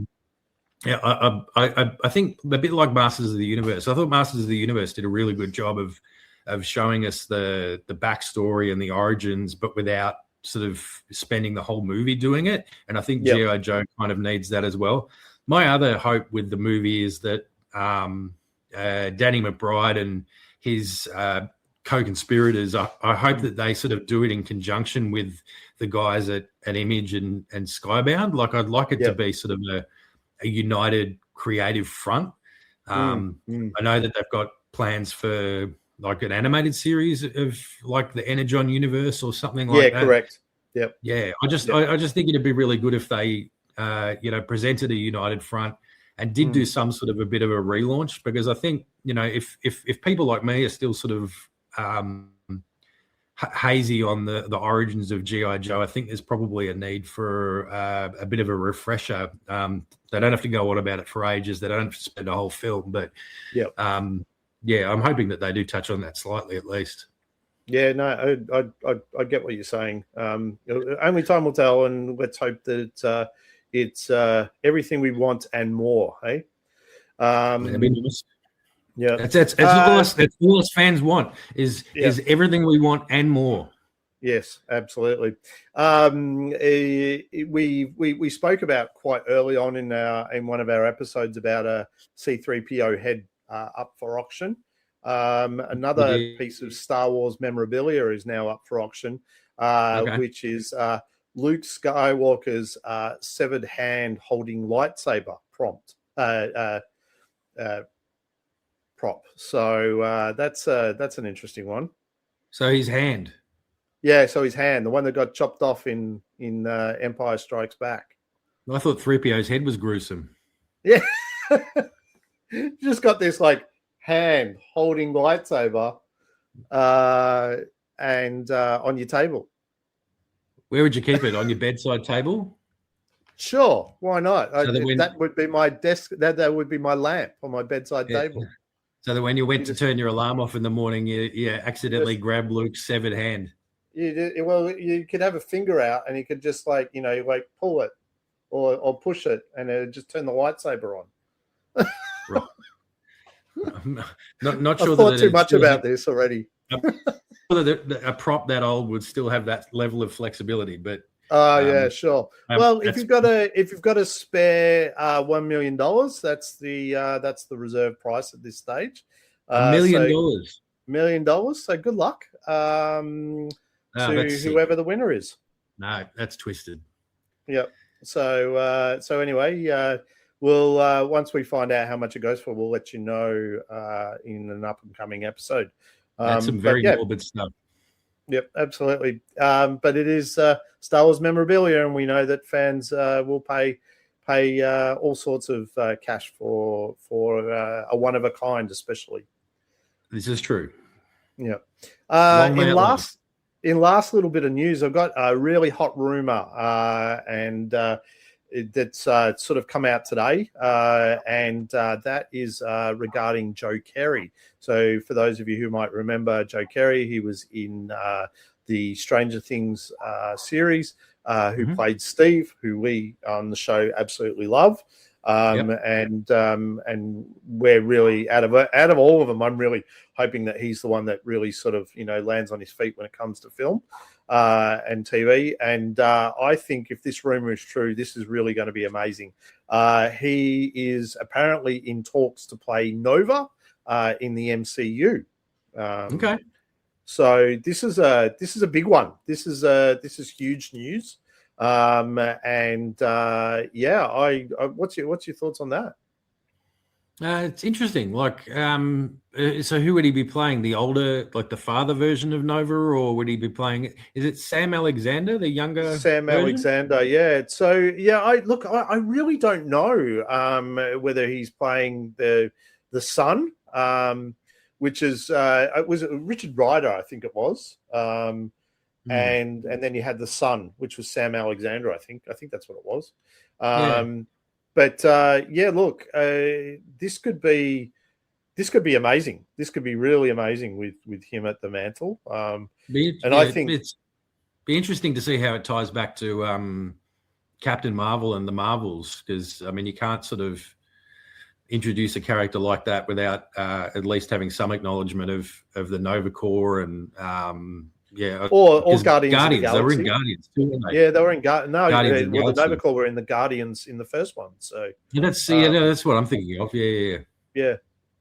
I think a bit like Masters of the Universe. I thought Masters of the Universe did a really good job of showing us the backstory and the origins, but without sort of spending the whole movie doing it. And I think G.I. Joe kind of needs that as well. My other hope with the movie is that Danny McBride and his co-conspirators, I hope that they sort of do it in conjunction with the guys at Image and Skybound. Like I'd like it to be sort of a united creative front. I know that they've got plans for like an animated series of like the Energon universe or something like that.
Yeah, correct. Yep.
Yeah, I just think it'd be really good if they presented a united front and did do some sort of a bit of a relaunch, because I think, if people like me are still sort of hazy on the origins of G.I. Joe, I think there's probably a need for a bit of a refresher. They don't have to go on about it for ages. They don't have to spend a whole film, but I'm hoping that they do touch on that slightly at least.
Yeah, no, I get what you're saying. Only time will tell, and let's hope that it's everything we want and more. Hey,
that's all us fans want is everything we want and more.
Yes, absolutely. We spoke about quite early on in one of our episodes about a C-3PO head up for auction. Another piece of Star Wars memorabilia is now up for auction, which is Luke Skywalker's severed hand holding lightsaber prop. So that's an interesting one.
So his hand.
Yeah, so his hand, the one that got chopped off in Empire Strikes Back.
I thought 3PO's head was gruesome.
Yeah. Just got this like hand holding lightsaber and on your table.
Where would you keep it? On your bedside table?
Sure, why not? That would be my desk. That would be my lamp on my bedside table.
So that when you went to turn your alarm off in the morning, you accidentally grab Luke's severed hand.
You could have a finger out and you could just pull it or push it and it just turn the lightsaber on.
Right. Not sure.
I've thought too much about this already.
A prop that old would still have that level of flexibility, but
yeah, sure. Well, if you've got a spare $1 million, that's the reserve price at this stage.
$1 million.
$1 million. So good luck to whoever the winner is.
No, that's twisted.
Yep. So anyway, we'll once we find out how much it goes for, we'll let you know in an up and coming episode.
That's some very morbid stuff.
Yep, absolutely. But it is Star Wars memorabilia, and we know that fans will pay all sorts of cash for a one of a kind, especially.
This is true.
Yeah. In last little bit of news, I've got a really hot rumor, and that's sort of come out today, and that is regarding Joe Carey. So for those of you who might remember Joe Carey, he was in the Stranger Things series, who played Steve, who we on the show absolutely love. And we're really out of all of them, I'm really hoping that he's the one that really sort of, lands on his feet when it comes to film and TV. And I think if this rumor is true, this is really going to be amazing. He is apparently in talks to play Nova in the MCU.
Okay.
So this is a big one. This is huge news. What's your thoughts on that?
It's interesting. Like, so who would he be playing? The older, like the father version of Nova, or would he be playing? Is it Sam Alexander, the younger
Sam
version?
Alexander? Yeah. So yeah, I really don't know whether he's playing the son, which is was it Richard Rider, I think it was. And then you had the son, which was Sam Alexander, I think that's what it was. But look, this could be amazing. This could be really amazing with him at the mantle. I think
it's be interesting to see how it ties back to Captain Marvel and the Marvels, because I mean you can't sort of introduce a character like that without at least having some acknowledgement of the Nova Corps and
or Guardians of the Galaxy.
They were in Guardians too, weren't they?
Yeah, they were in Guardians. The Nova Corps were in the Guardians in the first one. So
that's what I'm thinking of. Yeah.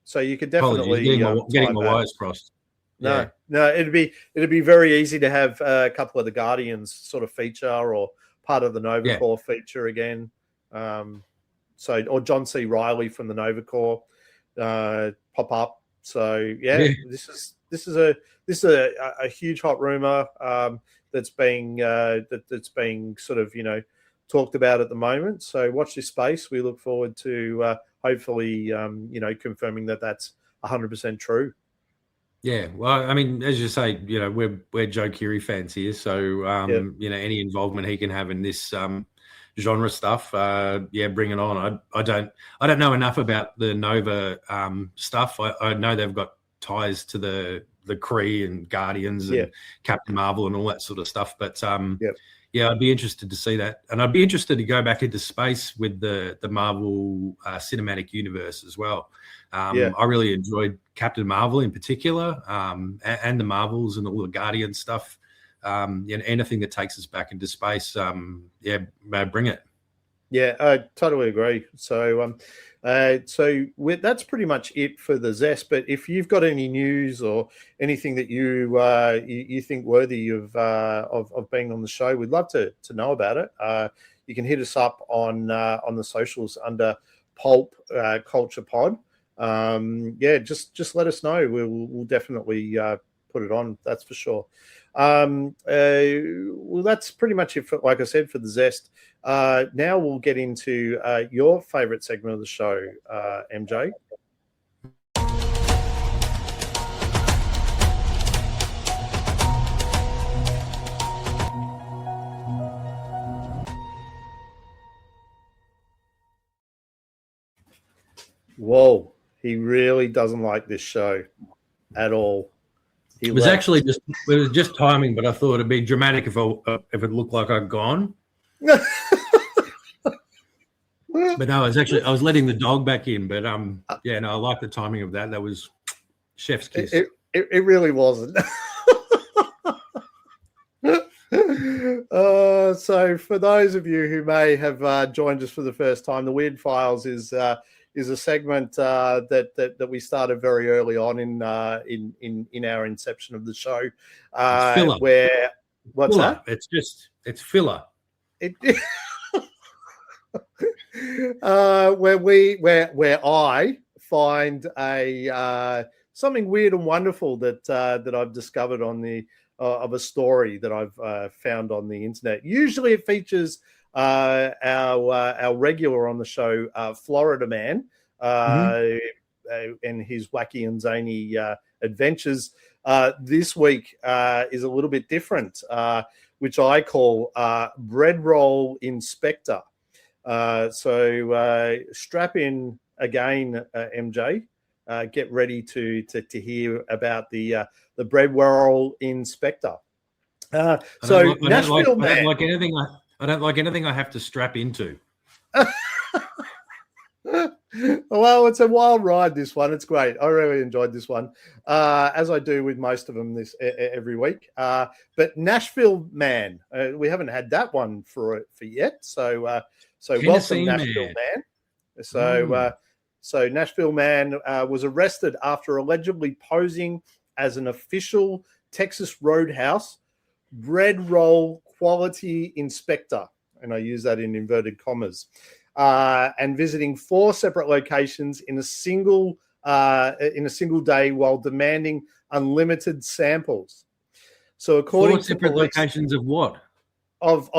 So you could definitely
getting my wires crossed.
No, it'd be very easy to have a couple of the Guardians sort of feature or part of the Nova Corps feature again. Or John C. Reilly from the Nova Corps pop up. So this is a huge hot rumor that's being sort of talked about at the moment. So watch this space. We look forward to hopefully confirming that that's 100% true.
Yeah, well, I mean, as you say, we're Joe Keery fans here, so any involvement he can have in this genre stuff, bring it on. I don't know enough about the Nova stuff. I know they've got ties to the Kree and Guardians and Captain Marvel and all that sort of stuff. But I'd be interested to see that, and I'd be interested to go back into space with the Marvel cinematic universe as well. I really enjoyed Captain Marvel in particular, and the Marvels and all the Guardian stuff. Anything that takes us back into space, bring it.
Yeah, I totally agree. So, that's pretty much it for the Zest. But if you've got any news or anything that you think worthy of being on the show, we'd love to know about it. You can hit us up on the socials under Pulp Culture Pod. Just let us know. We'll definitely put it on. That's for sure. Well, that's pretty much it. Like I said, for the Zest. Now we'll get into your favorite segment of the show, MJ. Whoa, he really doesn't like this show at all.
It was just timing, but I thought it'd be dramatic if it looked like I'd gone. But no, I was letting the dog back in. But I like the timing of that. That was chef's kiss.
It really wasn't. So for those of you who may have joined us for the first time, the Weird Files is a segment that we started very early on in our inception of the show.
It's filler.
Where what's
filler.
that?
It's filler.
where I find a something weird and wonderful that I've discovered on the of a story that I've found on the internet. Usually, it features our regular on the show, Florida Man, and his wacky and zany adventures. This week is a little bit different, which I call Bread Roll Inspector. So strap in again, MJ. Get ready to hear about the Bread Roll Inspector. Nashville Man.
I don't like anything I have to strap into.
Well, it's a wild ride, this one. It's great. I really enjoyed this one, as I do with most of them every week. But Nashville Man, we haven't had that one for yet. So welcome, Nashville Man. So Nashville Man was arrested after allegedly posing as an official Texas Roadhouse bread roll quality inspector, and I use that in inverted commas. And visiting 4 separate locations in a single day while demanding unlimited samples. So, according
4 separate
to police,
locations of what?
Of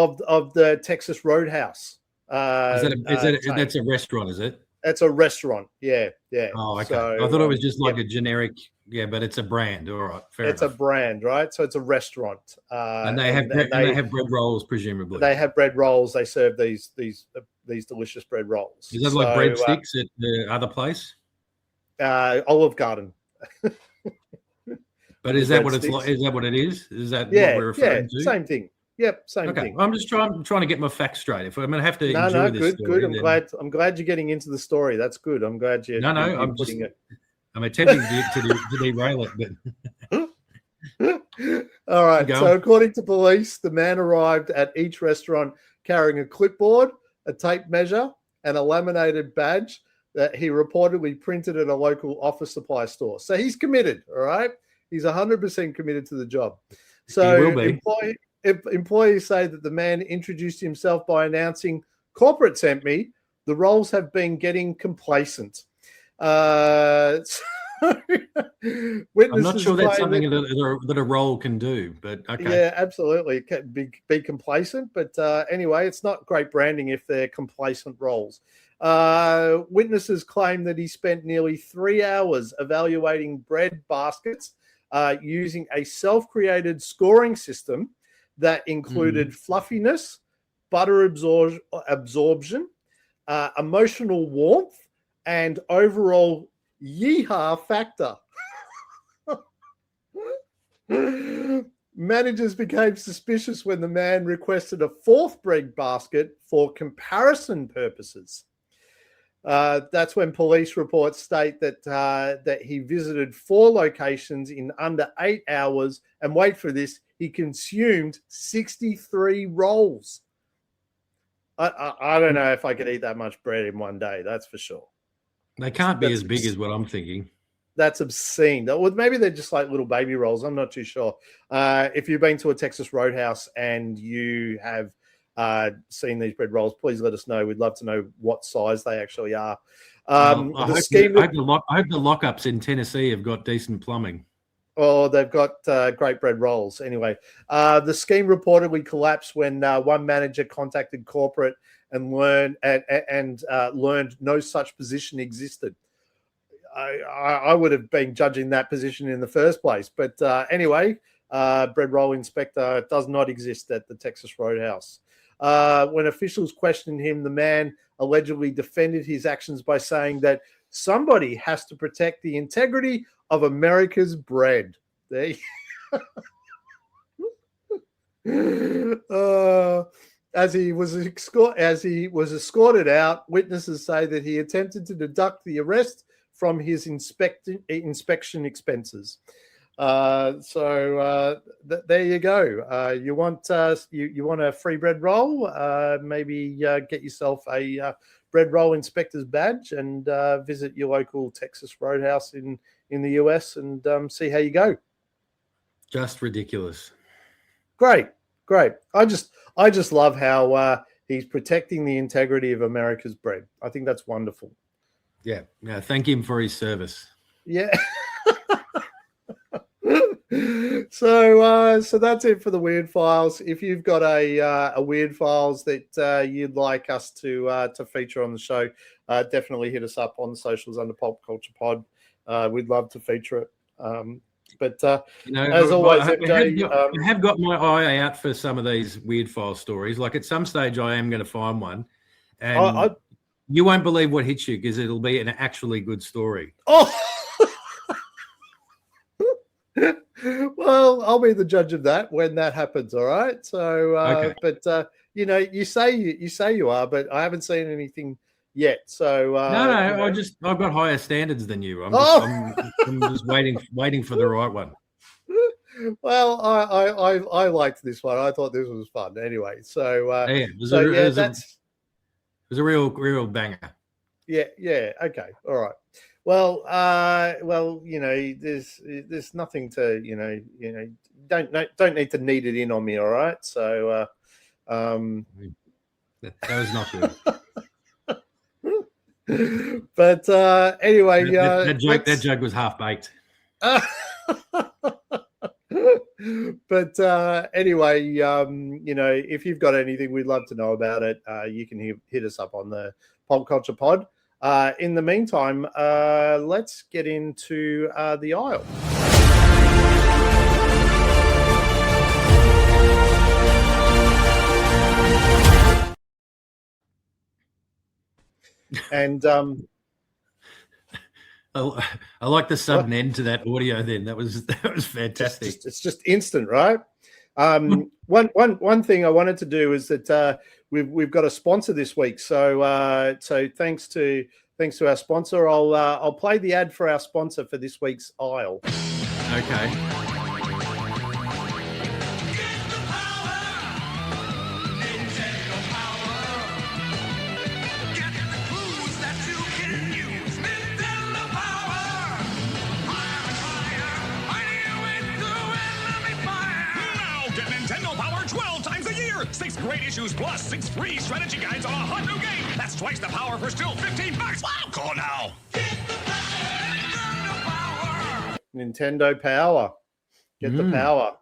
the Texas Roadhouse.
That's a restaurant, is it?
That's a restaurant. Yeah.
Oh, okay. So, I thought it was just like a generic. Yeah, but it's a brand. All right, fair enough.
It's a brand, right? So it's a restaurant.
And they have bread rolls, presumably.
They have bread rolls. They serve these delicious bread rolls.
Is that like breadsticks at the other place?
Olive Garden.
But is that what it's like? Is that what it is? Is that what we're referring to?
Same thing. Yep, same thing.
I'm just trying to get my facts straight. If I'm going to have to
enjoy this story, good. I'm glad you're getting into the story. That's good. I'm glad you're.
I'm putting it. I'm attempting to derail it, but
all right. So, according to police, the man arrived at each restaurant carrying a clipboard, a tape measure, and a laminated badge that he reportedly printed at a local office supply store. So he's committed. All right, he's 100% committed to the job. So employees say that the man introduced himself by announcing, "Corporate sent me. The roles have been getting complacent." I'm
not sure that's something that a role can do, but okay.
Yeah, absolutely. It can be complacent, but anyway, it's not great branding if they're complacent roles. Witnesses claim that he spent nearly 3 hours evaluating bread baskets using a self-created scoring system that included fluffiness, butter absorption, emotional warmth, and overall yeehaw factor. Managers became suspicious when the man requested a 4th bread basket for comparison purposes. That's when police reports state that he visited 4 locations in under 8 hours, and wait for this, he consumed 63 rolls. I don't know if I could eat that much bread in one day, that's for sure.
They can't be as big as what I'm thinking.
That's obscene. Or maybe they're just like little baby rolls. I'm not too sure. If you've been to a Texas Roadhouse and you have seen these bread rolls, please let us know. We'd love to know what size they actually are.
I hope the lockups in Tennessee have got decent plumbing.
Oh, they've got great bread rolls. Anyway, the scheme reportedly collapsed when one manager contacted corporate and learned no such position existed. I would have been judging that position in the first place. But anyway, bread roll inspector does not exist at the Texas Roadhouse. When officials questioned him, the man allegedly defended his actions by saying that somebody has to protect the integrity of America's bread. There As he was escorted out, witnesses say that he attempted to deduct the arrest from his inspection expenses. There you go. You want a free bread roll? Maybe get yourself a bread roll inspector's badge and visit your local Texas Roadhouse in the US and see how you go.
Just ridiculous.
Great. I just love how He's protecting the integrity of America's bread. I think that's wonderful.
Yeah. Thank him for his service.
Yeah. So that's it for the Weird Files. If you've got a Weird Files that you'd like us to feature on the show, definitely hit us up on the socials under Pulp Culture Pod. We'd love to feature it. But as always,
I have got my eye out for some of these Weird File stories. Like at some stage, I am going to find one, and you won't believe what hits you because it'll be an actually good story.
Oh. Well, I'll be the judge of that when that happens. All right. So,
okay.
But you say you are, but I haven't seen anything yet. So
no, I've got higher standards than you. I'm just waiting for the right one.
Well, I liked this one. I thought this was fun. Anyway, so
it was a real banger.
Yeah. Okay. All right. Well, there's nothing to, don't need to knead it in on me. All right. So,
that was not good.
But anyway,
that joke was half baked.
But anyway, if you've got anything, we'd love to know about it. You can hit us up on the Pulp Culture Pod. In the meantime, let's get into the aisle. And
I like the sudden end to that audio. Then that was fantastic.
It's just instant, right? One thing I wanted to do is that we've got a sponsor this week. So thanks to our sponsor, I'll play the ad for our sponsor for this week's aisle.
Okay.
Six great issues plus 6 free strategy guides on a hot new game. That's twice the power for still $15. Wow, call now.
Nintendo Power. Get the power.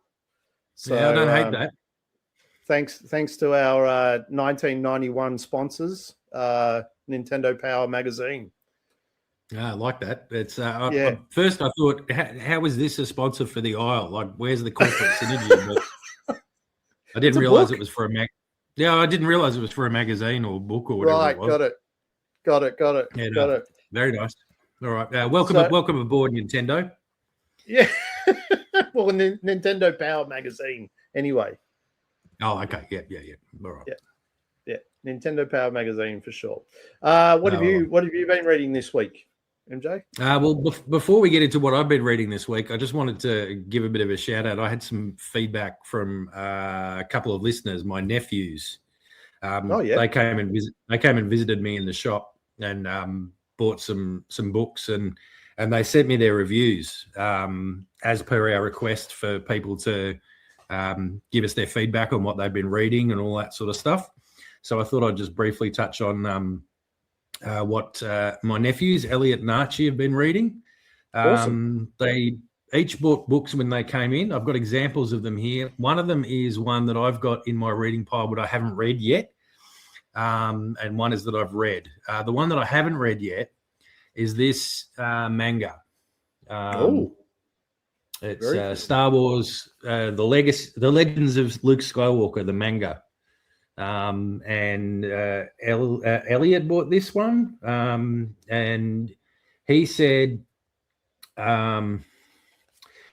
So,
yeah, I don't hate that.
Thanks to our 1991 sponsors, Nintendo Power magazine.
Yeah, I like that. It's first I thought, how is this a sponsor for the aisle? Like, where's the corporate synergy? But I didn't realize it was for a mag. Yeah, I didn't realize it was for a magazine or book or whatever. Right, it was.
Got it.
Yeah,
got it.
Very nice. All right, welcome aboard, Nintendo.
Yeah, well, Nintendo Power magazine. Anyway.
Oh, okay. Yeah. All right.
Yeah. Nintendo Power magazine for sure. What have you been reading this week, MJ?
Well, before we get into what I've been reading this week, I just wanted to give a bit of a shout out. I had some feedback from a couple of listeners, my nephews. They came and visited me in the shop and bought some books and they sent me their reviews as per our request for people to give us their feedback on what they've been reading and all that sort of stuff. So I thought I'd just briefly touch on what my nephews, Elliot and Archie, have been reading.
Awesome.
They each bought books when they came in. I've got examples of them here. One of them is one that I've got in my reading pile, but I haven't read yet. And one is that I've read. The one that I haven't read yet is this manga. It's Star Wars, the Legends of Luke Skywalker, the manga. And Elliot bought this one, and he said,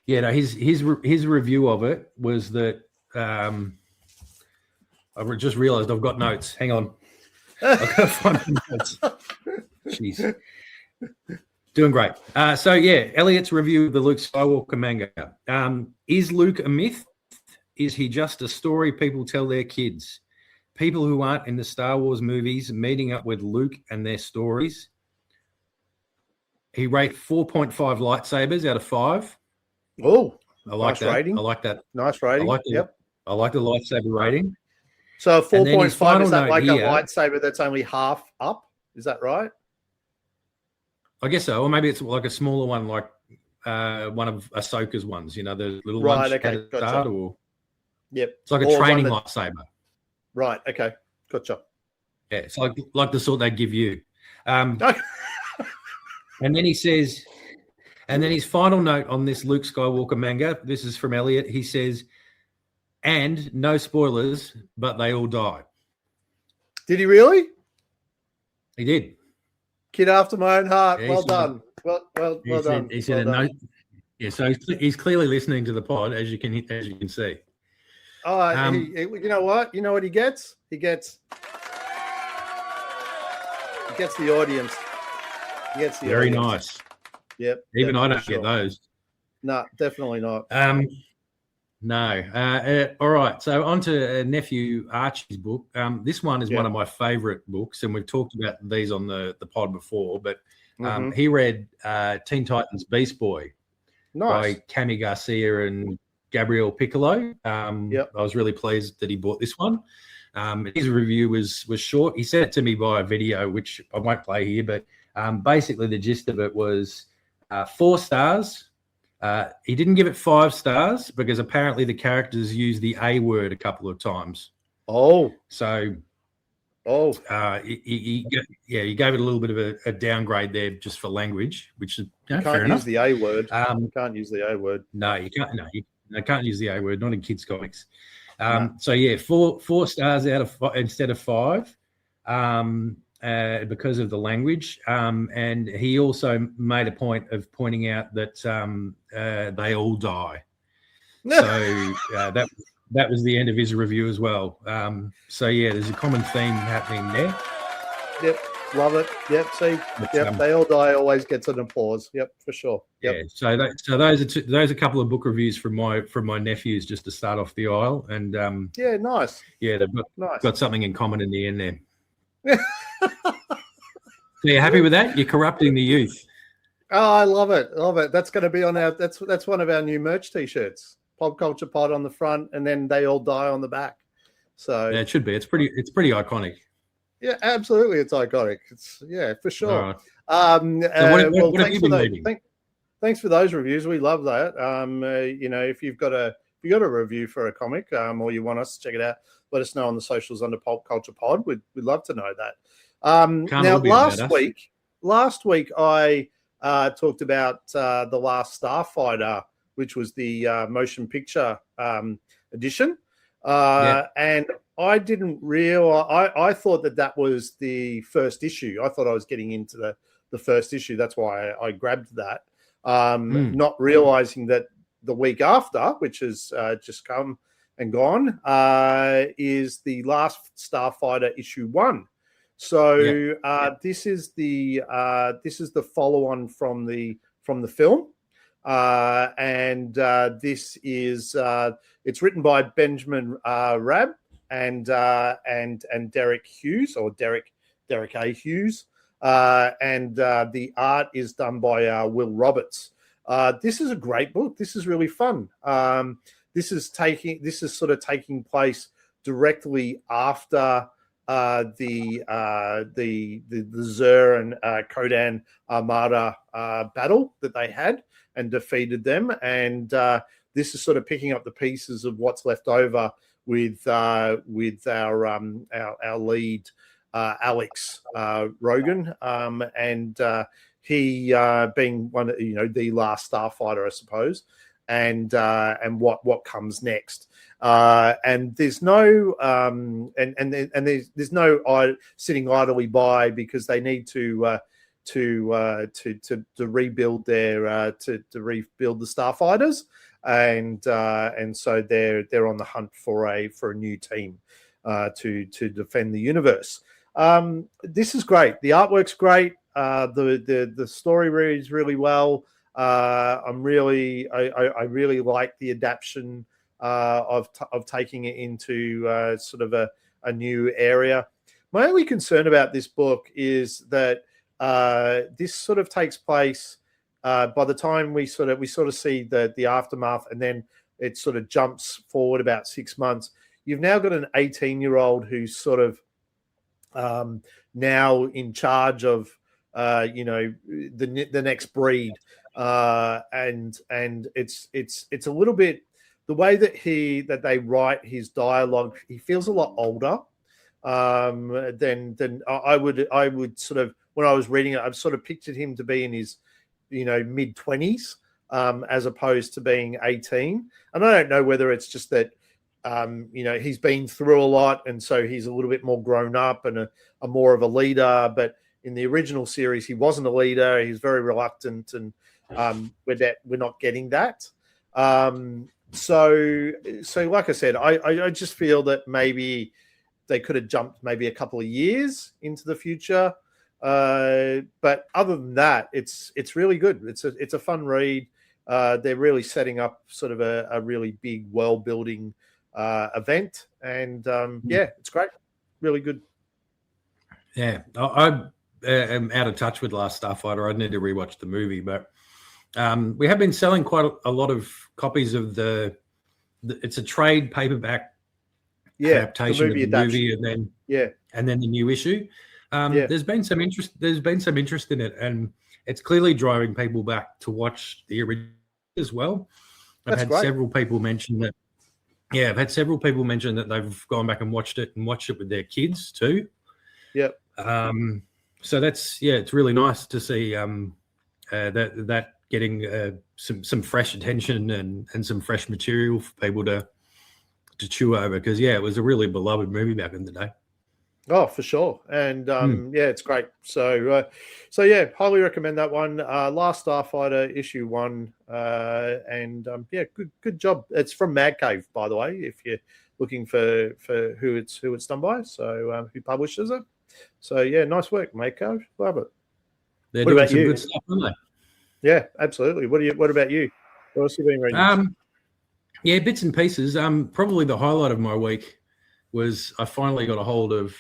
his review of it was that I've just realised I've got notes. Hang on, I've got to find the notes. Jeez, doing great. Elliot's review of the Luke Skywalker manga. Is Luke a myth? Is he just a story people tell their kids? People who aren't in the Star Wars movies meeting up with Luke and their stories. He rated 4.5 lightsabers out of 5.
Oh,
I like
nice
that.
Rating.
I like that.
Nice rating.
I like the lightsaber rating.
So a
And then his
4.5,
final
is that
note
like
here-
a lightsaber that's only half up? Is that right?
I guess so, or maybe it's like a smaller one, like one of Ahsoka's ones. You know, the little
Right,
lunch
okay,
at the
gotcha.
start, or
Yep.
it's like a
Or one
training
that-
lightsaber.
Right, okay, gotcha.
Yeah, it's like the sort they give you. And then he says, and then his final note on this Luke Skywalker manga, this is from Elliot. He says, and no spoilers, but they all die.
Did he really?
He did.
Kid after my own heart.
Yeah,
Well done. Well done.
He said,
well done.
no. Yeah, so he's clearly listening to the pod, as you can see.
Oh, you know what? You know what he gets? He gets the audience. He gets the
Very
audience.
nice.
Yep.
Even I
for
don't
sure.
get those.
No, definitely not.
No. All right. So on to nephew Archie's book. This one is one of my favorite books, and we've talked about these on the pod before. But he read Teen Titans Beast Boy by Cami Garcia and Gabriel Piccolo. I was really pleased that he bought this one. His review was short. He sent it to me via video, which I won't play here, but basically the gist of it was 4 stars. He didn't give it 5 stars because apparently the characters used the A word a couple of times.
Oh.
So he gave it a little bit of a downgrade there just for language, which is fair
Can't
enough.
use the A word. Can't use the A word.
No, you can't. No, you can't use the A word. Not in kids' comics. So yeah, 4 stars out of instead of 5, because of the language. And he also made a point of pointing out that they all die. So that was the end of his review as well. So yeah, there's a common theme happening there.
Yep, love it. Yep, see, they all die always gets an applause. Yep, for sure. Yep.
Yeah. So those are a couple of book reviews from my nephews just to start off the aisle, and
yeah, nice.
Yeah, they've got something in common in the end there. So you're happy with that? You're corrupting the youth.
Oh, I love it. Love it. That's going to be on our. That's one of our new merch T-shirts. Pulp Culture Pod on the front, and then they all die on the back. So
yeah, it should be. It's pretty iconic.
Yeah, absolutely. It's iconic. It's for sure.
Right. So what have you been reading?
Thanks for those reviews. We love that. If you've got a review for a comic, or you want us to check it out, let us know on the socials under Pulp Culture Pod. We'd love to know that. Now, last week I talked about The Last Starfighter, which was the motion picture edition. And I didn't realize, I thought that was the first issue. I thought I was getting into the first issue. That's why I grabbed that. Not realizing that the week after, which has just come and gone, is The Last Starfighter issue 1. So this is the follow-on from the film. And this is it's written by Benjamin Rabb and Derek Hughes, or Derek A. Hughes, and the art is done by Will Roberts. This is a great book. This is really fun. This is sort of taking place directly after the Zur and Kodan Armada battle that they had and defeated them, and this is sort of picking up the pieces of what's left over with our lead Alex Rogan, and he being one of the last Starfighter, I suppose, and what comes next. And there's no there's no sitting idly by, because they need to rebuild their to rebuild the Starfighters, and so they're on the hunt for a new team to defend the universe. This is great. The artwork's great. The story reads really well. I really like the adaptation of taking it into sort of a new area. My only concern about this book is that this sort of takes place by the time we sort of see the aftermath, and then it sort of jumps forward about 6 months. you've now got an 18-year-old who's sort of now in charge of the next breed, and it's a little bit the way that they write his dialogue. He feels a lot older than I would sort of, when I was reading it, I've sort of pictured him to be in his mid-20s as opposed to being 18. And I don't know whether it's just that he's been through a lot, and so he's a little bit more grown up and a more of a leader. But in the original series, he wasn't a leader. He's very reluctant, and we're not getting that. So like I said, I just feel that maybe they could have jumped maybe a couple of years into the future. But other than that, it's really good. It's a fun read. They're really setting up sort of a really big world building event, and it's great, really good.
Yeah, I am out of touch with Last Starfighter. I need to rewatch the movie, but we have been selling quite a lot of copies of the it's a trade paperback adaptation of the movie, and then the new issue. There's been some interest. There's been some interest in it, and it's clearly driving people back to watch the original as well. I've had several people mention that. Yeah, I've had several people mention that they've gone back and watched it with their kids too.
Yep.
So it's really nice to see that getting some fresh attention and some fresh material for people to chew over, because it was a really beloved movie back in the day.
Oh, for sure. And it's great. So highly recommend that one. Last Starfighter issue 1. Good job. It's from Mad Cave, by the way, if you're looking for who it's done by. So who publishes it. So nice work, Mad Cave. Love it.
They're doing some good stuff, aren't they?
Yeah, absolutely. What about you? What else have you been reading?
Bits and pieces. Probably the highlight of my week was I finally got a hold of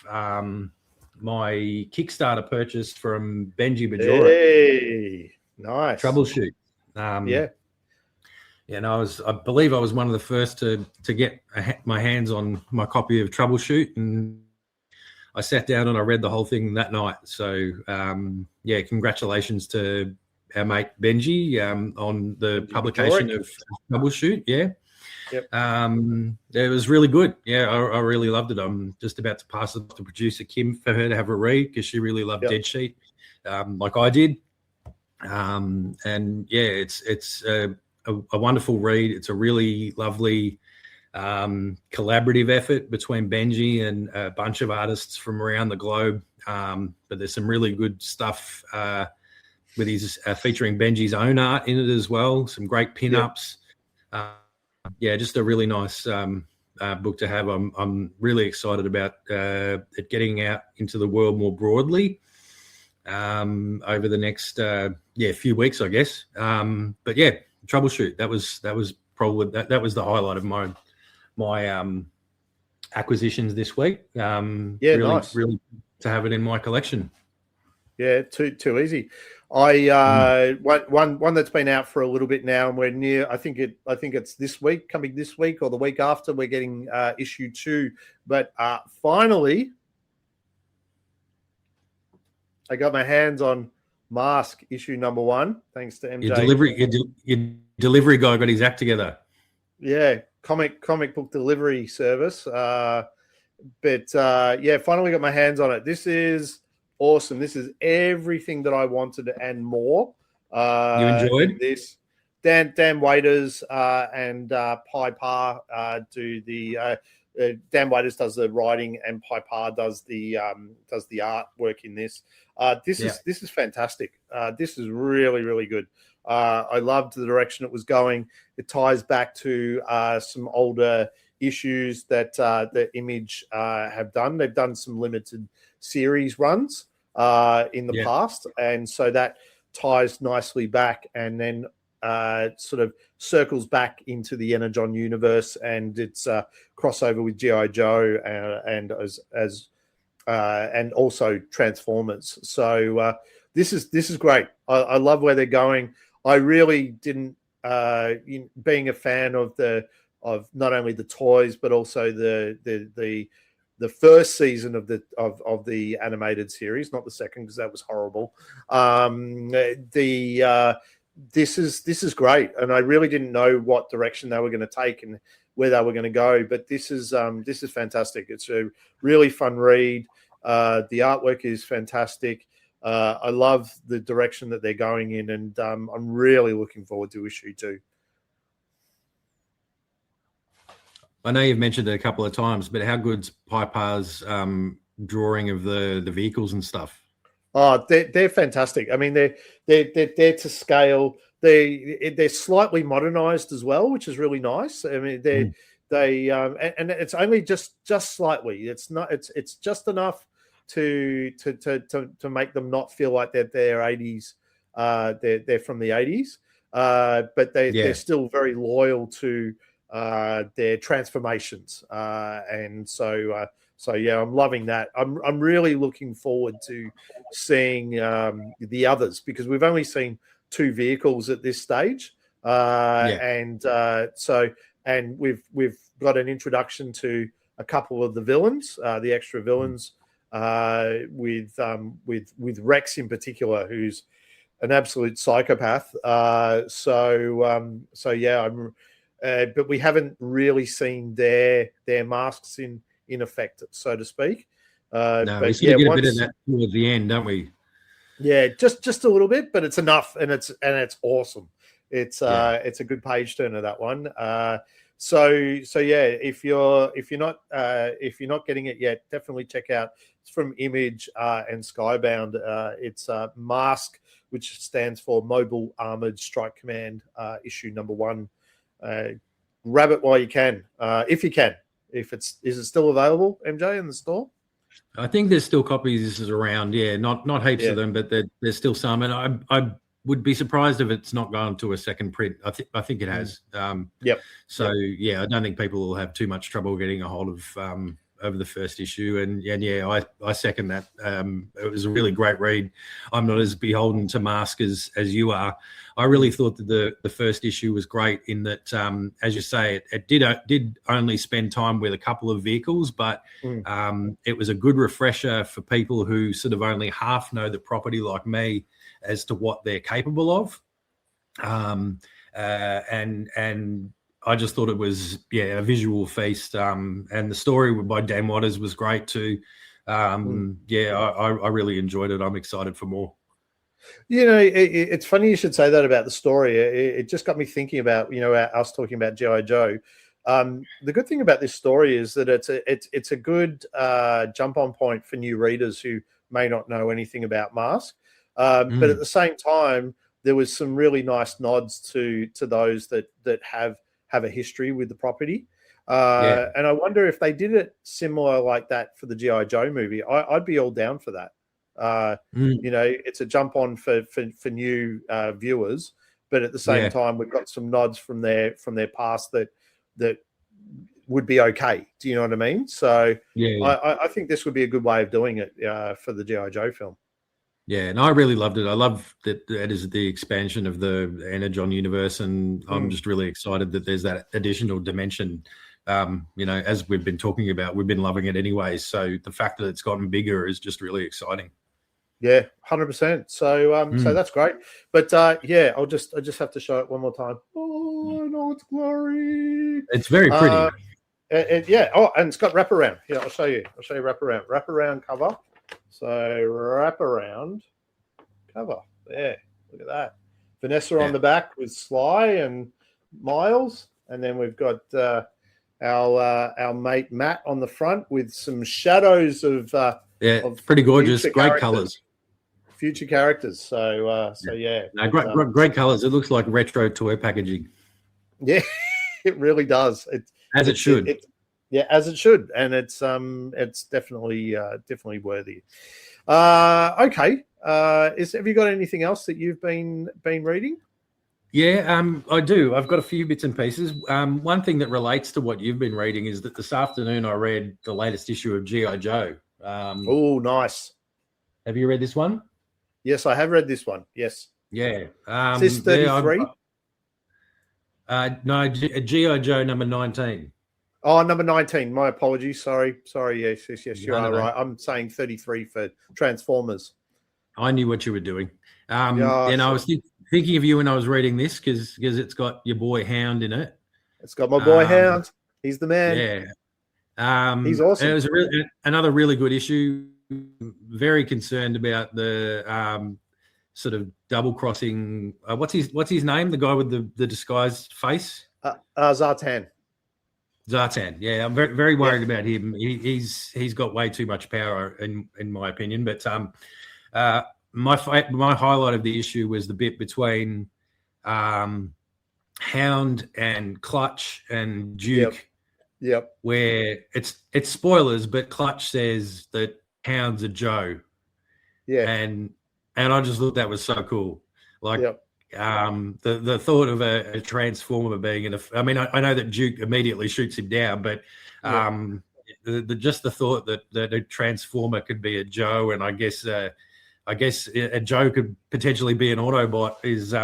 my Kickstarter purchase from Benji Bajora.
Hey, nice.
Troubleshoot. I believe I was one of the first to get my hands on my copy of Troubleshoot, and I sat down and I read the whole thing that night. So, congratulations to our mate Benji on the publication of Troubleshoot. Yeah.
Yep.
It was really good. Yeah, I really loved it. I'm just about to pass it to producer Kim for her to have a read, because she really loved Dead Sheet, like I did. It's a wonderful read. It's a really lovely collaborative effort between Benji and a bunch of artists from around the globe. But there's some really good stuff with his featuring Benji's own art in it as well. Some great pin-ups. Just a really nice book to have. I'm really excited about it getting out into the world more broadly over the next few weeks, I guess. Troubleshoot. That was probably that was the highlight of my acquisitions this week.
Nice.
Really to have it in my collection.
Yeah, too easy. One that's been out for a little bit now, and we're near. I think it's coming this week or the week after. We're getting issue 2, but finally, I got my hands on Mask issue number 1. Thanks to MJ.
Your delivery guy got his act together.
Yeah, comic book delivery service. Finally got my hands on it. This is awesome. This is everything that I wanted and more.
You enjoyed
this? Dan Waiters and Piper do the. Dan Waiters does the writing, and Piper does the artwork in this. This is fantastic. This is really, really good. I loved the direction it was going. It ties back to some older issues that the Image have done. They've done some limited series runs in the past, and so that ties nicely back, and then sort of circles back into the Energon universe, and it's crossover with G.I. Joe and also Transformers. So this is great. I love where they're going. I really didn't, being a fan of the not only the toys but also the first season of the animated series, not the second because that was horrible. This is great, and I really didn't know what direction they were going to take and where they were going to go. But this is fantastic. It's a really fun read. The artwork is fantastic. I love the direction that they're going in, and I'm really looking forward to issue 2.
I know you've mentioned it a couple of times, but how good's Piper's drawing of the vehicles and stuff?
Oh, they're fantastic. I mean, they're to scale. They're slightly modernized as well, which is really nice. I mean, and it's only just slightly. It's not. It's just enough to make them not feel like they're 80s. They're from the 80s, but they're still very loyal to their transformations, and so yeah, I'm loving that. I'm really looking forward to seeing the others, because we've only seen 2 vehicles at this stage, and we've got an introduction to a couple of the villains, the extra villains, with Rex in particular, who's an absolute psychopath. So yeah, but we haven't really seen their masks in effect, so to speak.
No,
but
we get a bit of that towards the end, don't we?
Yeah, just a little bit, but it's enough, and it's awesome. It's a good page turner, that one. So yeah, if you're not getting it yet, definitely check out. It's from Image and Skybound. It's Mask, which stands for Mobile Armored Strike Command, issue number 1. Grab it while you can, if you can. Is it still available, MJ, in the store?
I think there's still copies around. Yeah, not heaps of them, but there's still some. And I would be surprised if it's not gone to a second print. I think it has. So yeah, I don't think people will have too much trouble getting a hold of over the first issue. And yeah, I second that. It was a really great read. I'm not as beholden to Mask as you are. I really thought that the first issue was great in that, as you say, it did only spend time with a couple of vehicles, but it was a good refresher for people who sort of only half know the property, like me, as to what they're capable of. And I just thought it was a visual feast, and the story by Dan Waters was great too. I really enjoyed it. I'm excited for more.
You know, it's funny you should say that about the story. It just got me thinking about, us talking about G.I. Joe. The good thing about this story is that it's a good jump on point for new readers who may not know anything about Mask. But at the same time, there was some really nice nods to those that have a history with the property. And I wonder if they did it similar like that for the G.I. Joe movie. I'd be all down for that. It's a jump on for new viewers, but at the same time, we've got some nods from their past that would be okay. Do you know what I mean? So I think this would be a good way of doing it for the G.I. Joe film.
Yeah, and I really loved it. I love that it is the expansion of the Energon universe, and I'm just really excited that there's that additional dimension. As we've been talking about, we've been loving it anyway. So the fact that it's gotten bigger is just really exciting.
Yeah, 100%. So so that's great. But I just have to show it one more time. Oh, no, it's glory.
It's very pretty.
Oh, and it's got wraparound. Yeah, I'll show you wraparound. Wraparound cover. So wraparound cover. There. Look at that. Vanessa on the back with Sly and Miles. And then we've got our mate Matt on the front with some shadows of
of pretty gorgeous, great colours.
Future characters. So yeah.
No, great colours. It looks like retro toy packaging.
Yeah, it really does.
It should.
As it should, and it's definitely worthy. Okay. Have you got anything else that you've been reading?
Yeah, I do. I've got a few bits and pieces. One thing that relates to what you've been reading is that this afternoon I read the latest issue of G.I. Joe.
Oh, nice.
Have you read this one?
Yes, I have read this one. Yes.
Yeah.
Is this 33?
No, G.I. Joe number 19.
Oh, number 19. My apologies. Sorry. Yes. You are
No.
right. I'm saying 33 for Transformers.
I knew what you were doing.
Yeah,
and I was thinking of you when I was reading this because it's got your boy Hound in it.
It's got my boy Hound. He's the man.
Yeah.
He's awesome.
It was another really good issue. Very concerned about the sort of double crossing. What's his name? The guy with the disguised face.
Zartan.
Zartan. Yeah, I'm very very worried about him. He's got way too much power in my opinion. But my highlight of the issue was the bit between Hound and Clutch and Duke.
Yep.
Where it's spoilers, but Clutch says that Hound's a Joe.
Yeah.
And I just thought that was so cool. Like the thought of a Transformer being in I mean, I know that Duke immediately shoots him down, but just the thought that a Transformer could be a Joe, and I guess a Joe could potentially be an Autobot is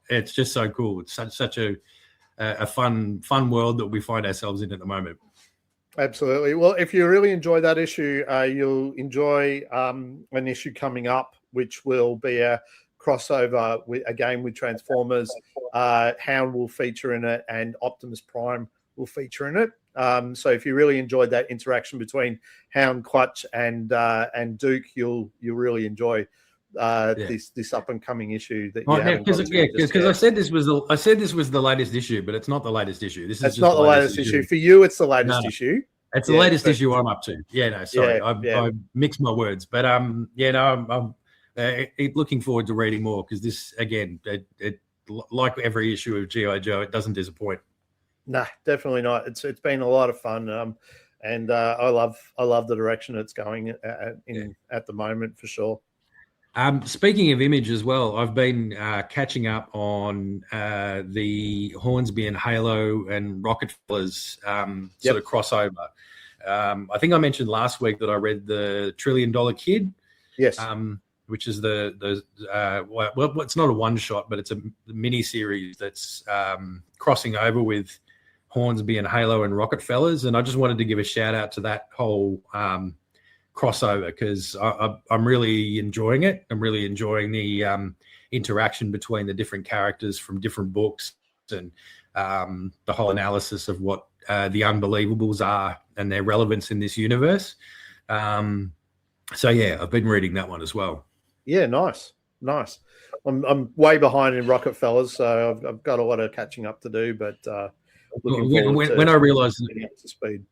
it's just so cool. It's such a fun world that we find ourselves in at the moment.
Absolutely. Well, if you really enjoy that issue, you'll enjoy an issue coming up, which will be a crossover with Transformers. Hound will feature in it, and Optimus Prime will feature in it. So if you really enjoyed that interaction between Hound, Clutch, and Duke, you'll really enjoy this up and coming issue that
because I said this was the latest issue, but it's not the latest issue. It's
not the latest issue for you. It's the latest issue.
It's the latest issue I'm up to. Yeah, no, sorry, I mixed my words, but I'm looking forward to reading more because this again, it like every issue of G.I. Joe, it doesn't disappoint.
Nah, definitely not. It's been a lot of fun, and I love the direction it's going at the moment for sure.
Speaking of Image as well, I've been catching up on the Hornsby and Halo and Rocketfellas sort of crossover. I think I mentioned last week that I read the $1 Trillion Kid.
Yes.
Which is well, it's not a one shot, but it's a mini series that's crossing over with Hornsby and Halo and Rocketfellas. And I just wanted to give a shout out to that whole crossover because I'm really enjoying it. I'm really enjoying the interaction between the different characters from different books and the whole analysis of what the Unbelievables are and their relevance in this universe. So yeah, I've been reading that one as well.
Yeah, nice. I'm way behind in Rocketfellas, so I've got a lot of catching up to do. But
when I realised
getting up to speed,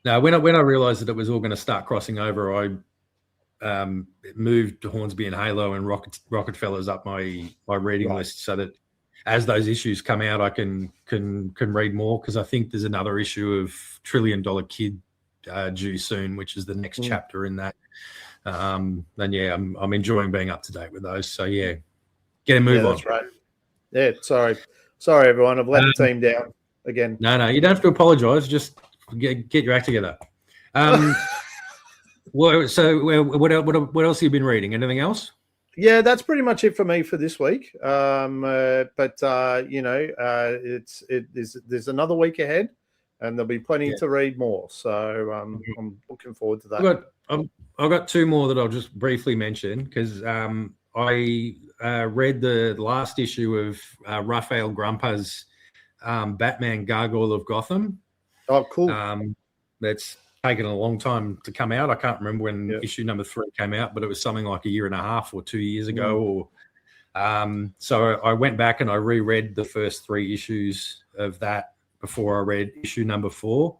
now when I realised that it was all going to start crossing over, I moved to Hornsby and Halo and Rocketfellas up my reading list so that as those issues come out, I can read more because I think there's another issue of $1 Trillion Kid due soon, which is the next chapter in that. And yeah, I'm enjoying being up to date with those. So yeah, get a move on.
That's right. Yeah, sorry everyone, I've let the team down again.
No, you don't have to apologise. Just get your act together. What else have you been reading? Anything else?
Yeah, that's pretty much it for me for this week. There's there's another week ahead, and there'll be plenty to read more. So I'm looking forward to that.
I've got two more that I'll just briefly mention because I read the last issue of Raphael Grumpa's Batman Gargoyle of Gotham.
Oh, cool.
That's taken a long time to come out. I can't remember when issue number 3 came out, but it was something like 1.5 years or 2 years ago. So I went back and I reread the first 3 issues of that before I read issue number 4.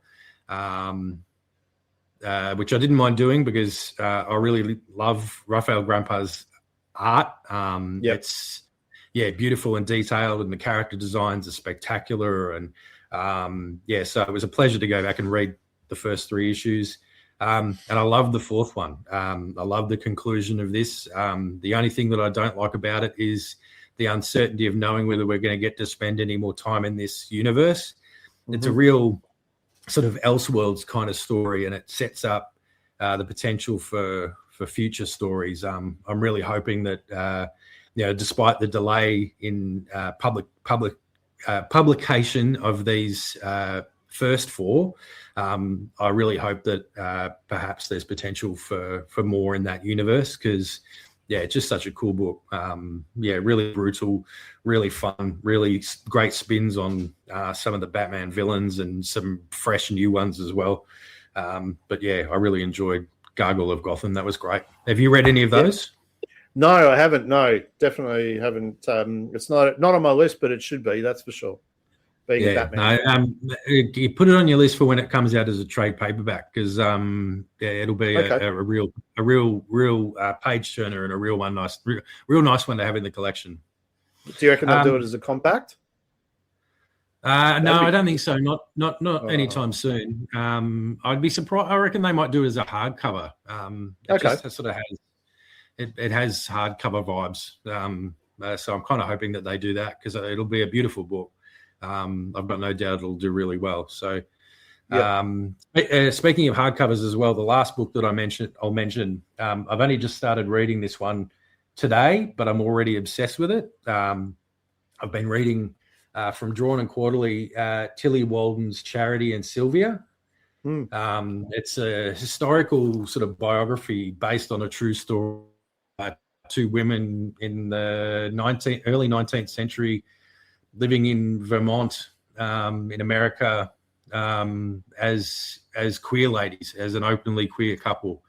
Which I didn't mind doing because I really love Raphael Grumpa's art. It's beautiful and detailed, and the character designs are spectacular. And so it was a pleasure to go back and read the first 3 issues. And I love the 4th one. I love the conclusion of this. The only thing that I don't like about it is the uncertainty of knowing whether we're going to get to spend any more time in this universe. It's a real sort of Elseworlds kind of story, and it sets up the potential for future stories. I'm really hoping that despite the delay in public publication of these first four, I really hope that perhaps there's potential for more in that universe, because it's just such a cool book. Really brutal, really fun, really great spins on some of the Batman villains and some fresh new ones as well. I really enjoyed Gargoyle of Gotham. That was great. Have you read any of those?
No, I haven't. No, definitely haven't. It's not on my list, but it should be. That's for sure. Being a Batman.
No, you put it on your list for when it comes out as a trade paperback, because it'll be a real page turner and a real nice one to have in the collection.
Do you reckon they'll do it as a compact?
No, I don't think so. Not anytime soon. I'd be surprised. I reckon they might do it as a hardcover. It has hardcover vibes. So I'm kind of hoping that they do that, because it'll be a beautiful book. I've got no doubt it'll do really well. So, speaking of hardcovers as well, the last book that I'll mention. I've only just started reading this one today, but I'm already obsessed with it. I've been reading from Drawn and Quarterly, Tilly Walden's Charity and Sylvia. It's a historical sort of biography based on a true story. Two women in the early 19th century living in Vermont, in America, as queer ladies, as an openly queer couple.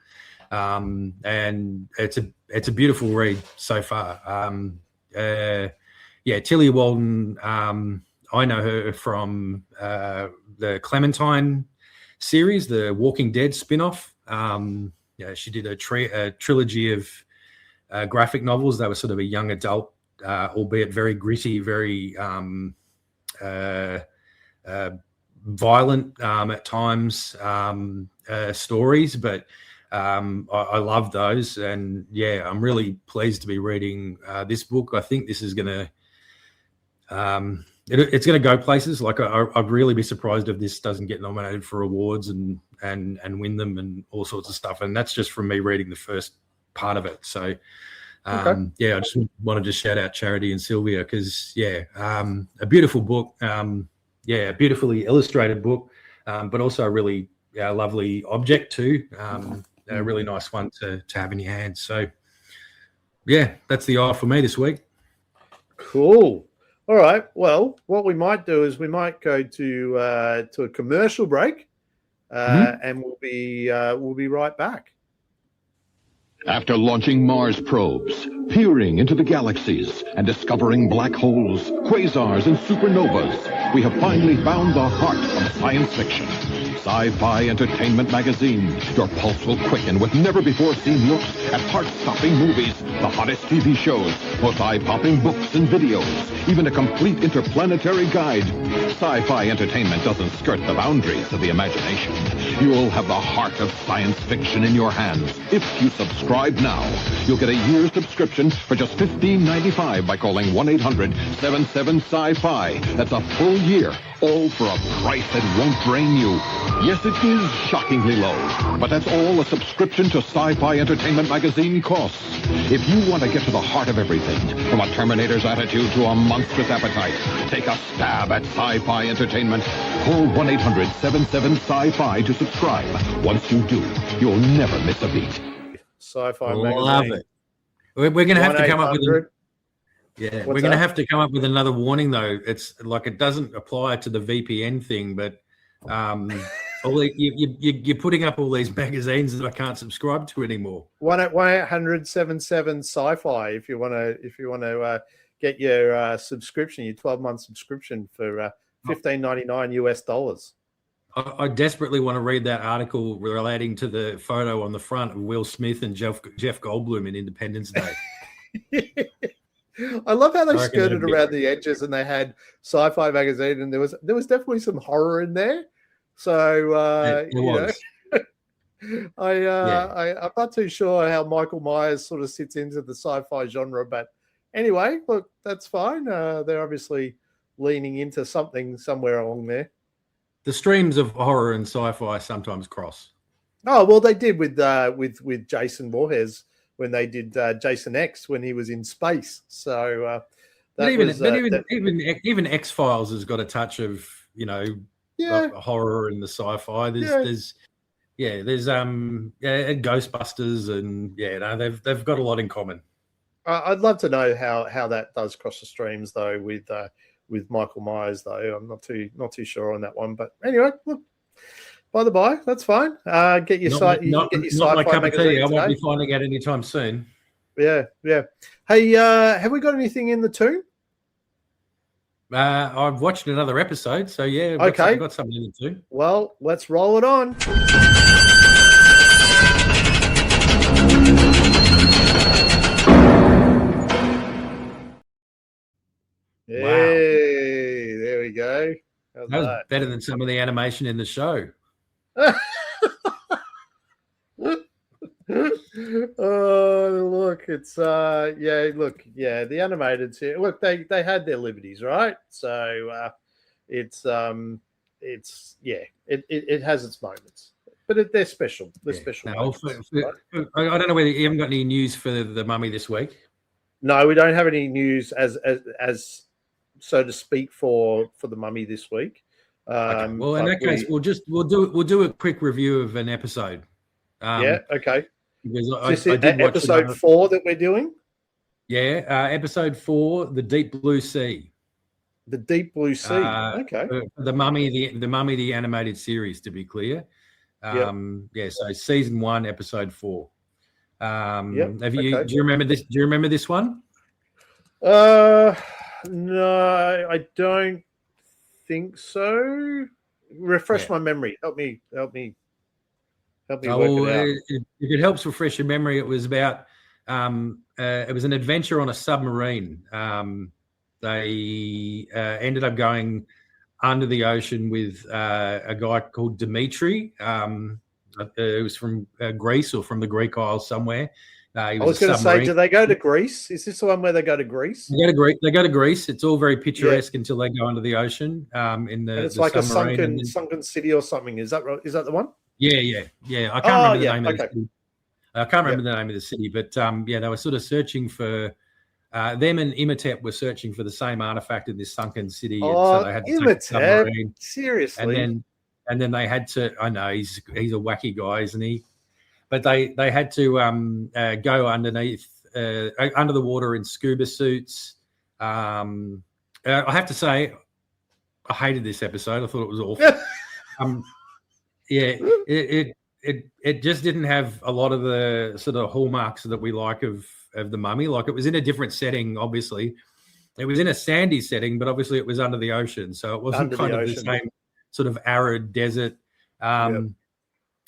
And it's a beautiful read so far. Tilly Walden, I know her from the Clementine series, the Walking Dead spin-off. She did a trilogy of graphic novels. They were sort of a young adult, albeit very gritty, very violent at times stories. But I love those. And, I'm really pleased to be reading this book. I think this is going to it's going to go places. Like I'd really be surprised if this doesn't get nominated for awards and win them and all sorts of stuff. And that's just from me reading the first part of it. So I just wanted to shout out Charity and Sylvia, because a beautiful book, a beautifully illustrated book, but also a really lovely object too. A really nice one to have in your hands. So that's the eye for me this week.
Cool. All right. Well, what we might do is we might go to a commercial break, and we'll be right back.
After launching Mars probes, peering into the galaxies, and discovering black holes, quasars, and supernovas, we have finally found the heart of science fiction. Sci-Fi Entertainment Magazine. Your pulse will quicken with never-before-seen looks at heart-stopping movies, the hottest TV shows, most eye-popping books and videos, even a complete interplanetary guide. Sci-Fi Entertainment doesn't skirt the boundaries of the imagination. You'll have the heart of science fiction in your hands. If you subscribe now, you'll get a year's subscription for just $15.95 by calling 1-800-77-SCI-FI. That's a full year, all for a price that won't drain you. Yes, it is shockingly low, but that's all a subscription to Sci-Fi Entertainment Magazine costs. If you want to get to the heart of everything, from a Terminator's attitude to a monstrous appetite, take a stab at Sci-Fi Entertainment. Call 1-800-77-SCI-FI to subscribe. Once you do, you'll never miss a beat.
Sci-Fi Magazine.
Love it. We're going to have to come up with we're going to have to come up with another warning, though. It's like it doesn't apply to the VPN thing, but you're putting up all these magazines that I can't subscribe to anymore.
1-800-77-SCI-FI if you want to get your subscription, your 12-month subscription for $15.99 US.
I desperately want to read that article relating to the photo on the front of Will Smith and Jeff Goldblum in Independence Day.
I love how they skirted around the edges, and they had Sci-Fi Magazine, and there was definitely some horror in there. So I'm not too sure how Michael Myers sort of sits into the sci-fi genre, but anyway, look, that's fine. They're obviously leaning into something somewhere along there.
The streams of horror and sci-fi sometimes cross.
Oh well, they did with Jason Voorhees when they did Jason X when he was in space. So
But even X-Files has got a touch of, you know, the horror and the sci-fi. There's Ghostbusters, and they've got a lot in common.
I'd love to know how that does cross the streams though with Michael Myers though. I'm not too sure on that one, but anyway, look, by the by, that's fine. Get your
not my cup of tea. I won't be finding out anytime soon.
Yeah. Hey, have we got anything in the tomb?
I've watched another episode, so yeah. I've got something in the tomb.
Well, let's roll it on. Wow. Hey, there we go.
That was better than some of the animation in the show.
Oh, look, it's the animated series. Look, they had their liberties, right? So it has its moments, but they're special. They're special.
No, I don't know whether you haven't got any news for the Mummy this week.
No, we don't have any news as so to speak for the Mummy this week.
Okay. Well, in that case, we'll do a quick review of an episode.
Okay.
Because
I did episode 4 that we're doing.
Yeah, episode 4, the Deep Blue Sea.
The Deep Blue Sea. Okay.
The Mummy, the animated series, to be clear. So season 1, episode 4. Do you remember this? Do you remember this one?
No, I don't think so. Refresh my memory. Help me work it out.
If it helps refresh your memory, it was about it was an adventure on a submarine. They ended up going under the ocean with a guy called Dimitri. It was from Greece or from the Greek Isles somewhere.
I was going to say, do they go to Greece? Is this the one where they go to Greece?
They go to Greece. It's all very picturesque until they go under the ocean. It's
like a sunken city or something. Is that right? Is that the one?
Yeah. I can't remember the name of the city. I can't remember the name of the city, but they were sort of searching for them, and Imhotep were searching for the same artifact in this sunken city.
Oh,
and so they had to
Imhotep! Seriously?
And then they had to. I know he's a wacky guy, isn't he? But they had to go underneath under the water in scuba suits. I have to say, I hated this episode. I thought it was awful. It just didn't have a lot of the sort of hallmarks that we like of the Mummy. Like, it was in a different setting, obviously. It was in a sandy setting, but obviously it was under the ocean, so it wasn't the same sort of arid desert.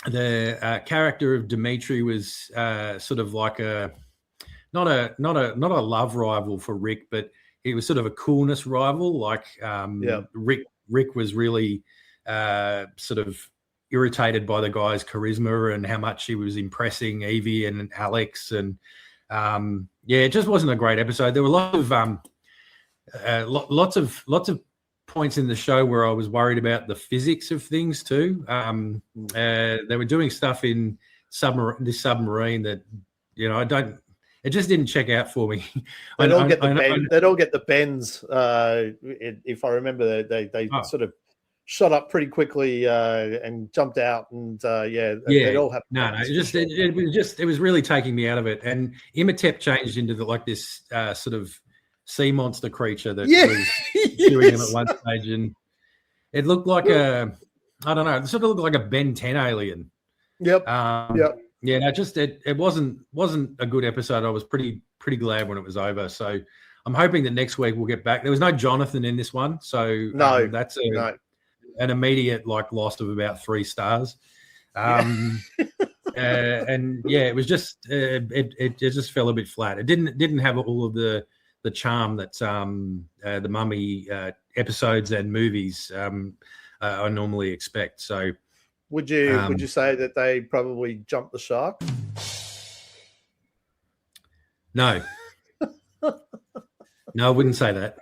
The character of Dimitri was sort of like not a love rival for Rick, but he was sort of a coolness rival. Like Rick was really sort of irritated by the guy's charisma and how much he was impressing Evie and Alex, and it just wasn't a great episode. There were lots of points in the show where I was worried about the physics of things too. They were doing stuff in this submarine that, it just didn't check out for me.
They'd all get the bends. If I remember, they sort of shot up pretty quickly and jumped out, and they'd all have.
No, it was really taking me out of it. And Imhotep changed into this sort of sea monster creature that was chewing him at one stage, and it looked like it sort of looked like a Ben 10 alien.
Yep.
It wasn't a good episode. I was pretty glad when it was over. So I'm hoping that next week we'll get back. There was no Jonathan in this one, so that's an immediate loss of about 3 stars. It was just it just fell a bit flat. It didn't have all of the charm that the Mummy episodes and movies I normally expect. So
would you say that they probably jumped the shark?
No, I wouldn't say that.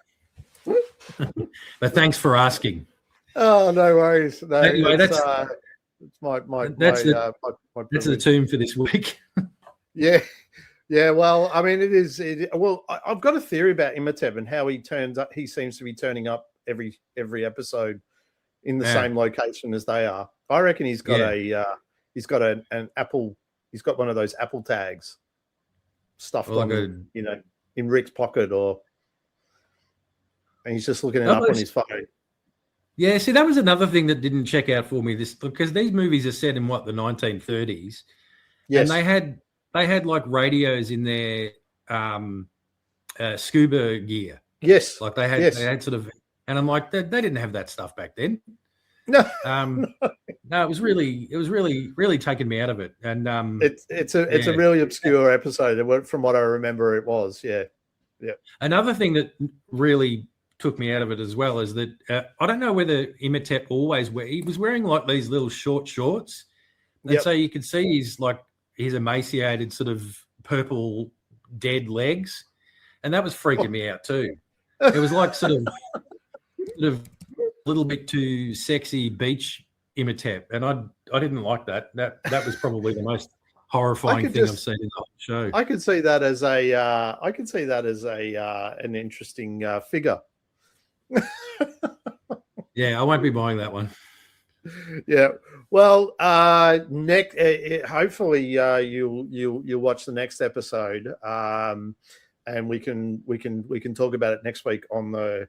But thanks for asking.
Oh, no worries. No,
anyway, that's
my
the tune for this week.
Yeah. Yeah, well, I mean, it is. Well, I've got a theory about Imhotep and how he turns up. He seems to be turning up every episode in the same location as they are. I reckon he's got an Apple. He's got one of those Apple tags stuffed on, in Rick's pocket, and he's just looking it up on his phone.
Yeah, see, that was another thing that didn't check out for me. Because these movies are set in the 1930s,
yes,
and they had like radios in their scuba gear.
Yes,
like they had sort of, and I'm like, they didn't have that stuff back then.
No,
no, it was really taking me out of it. And
it's a really obscure episode. From what I remember, it was, yeah.
Another thing that really took me out of it as well is that I don't know whether Imhotep he was wearing like these little short shorts, and so you could see his emaciated sort of purple dead legs, and that was freaking me out too. It was like sort of a little bit too sexy beach Imhotep, and I didn't like that. That was probably the most horrifying thing I've seen in the whole show.
I could see that as an interesting figure.
Yeah, I won't be buying that one.
Yeah, well, hopefully you'll watch the next episode, and we can talk about it next week on the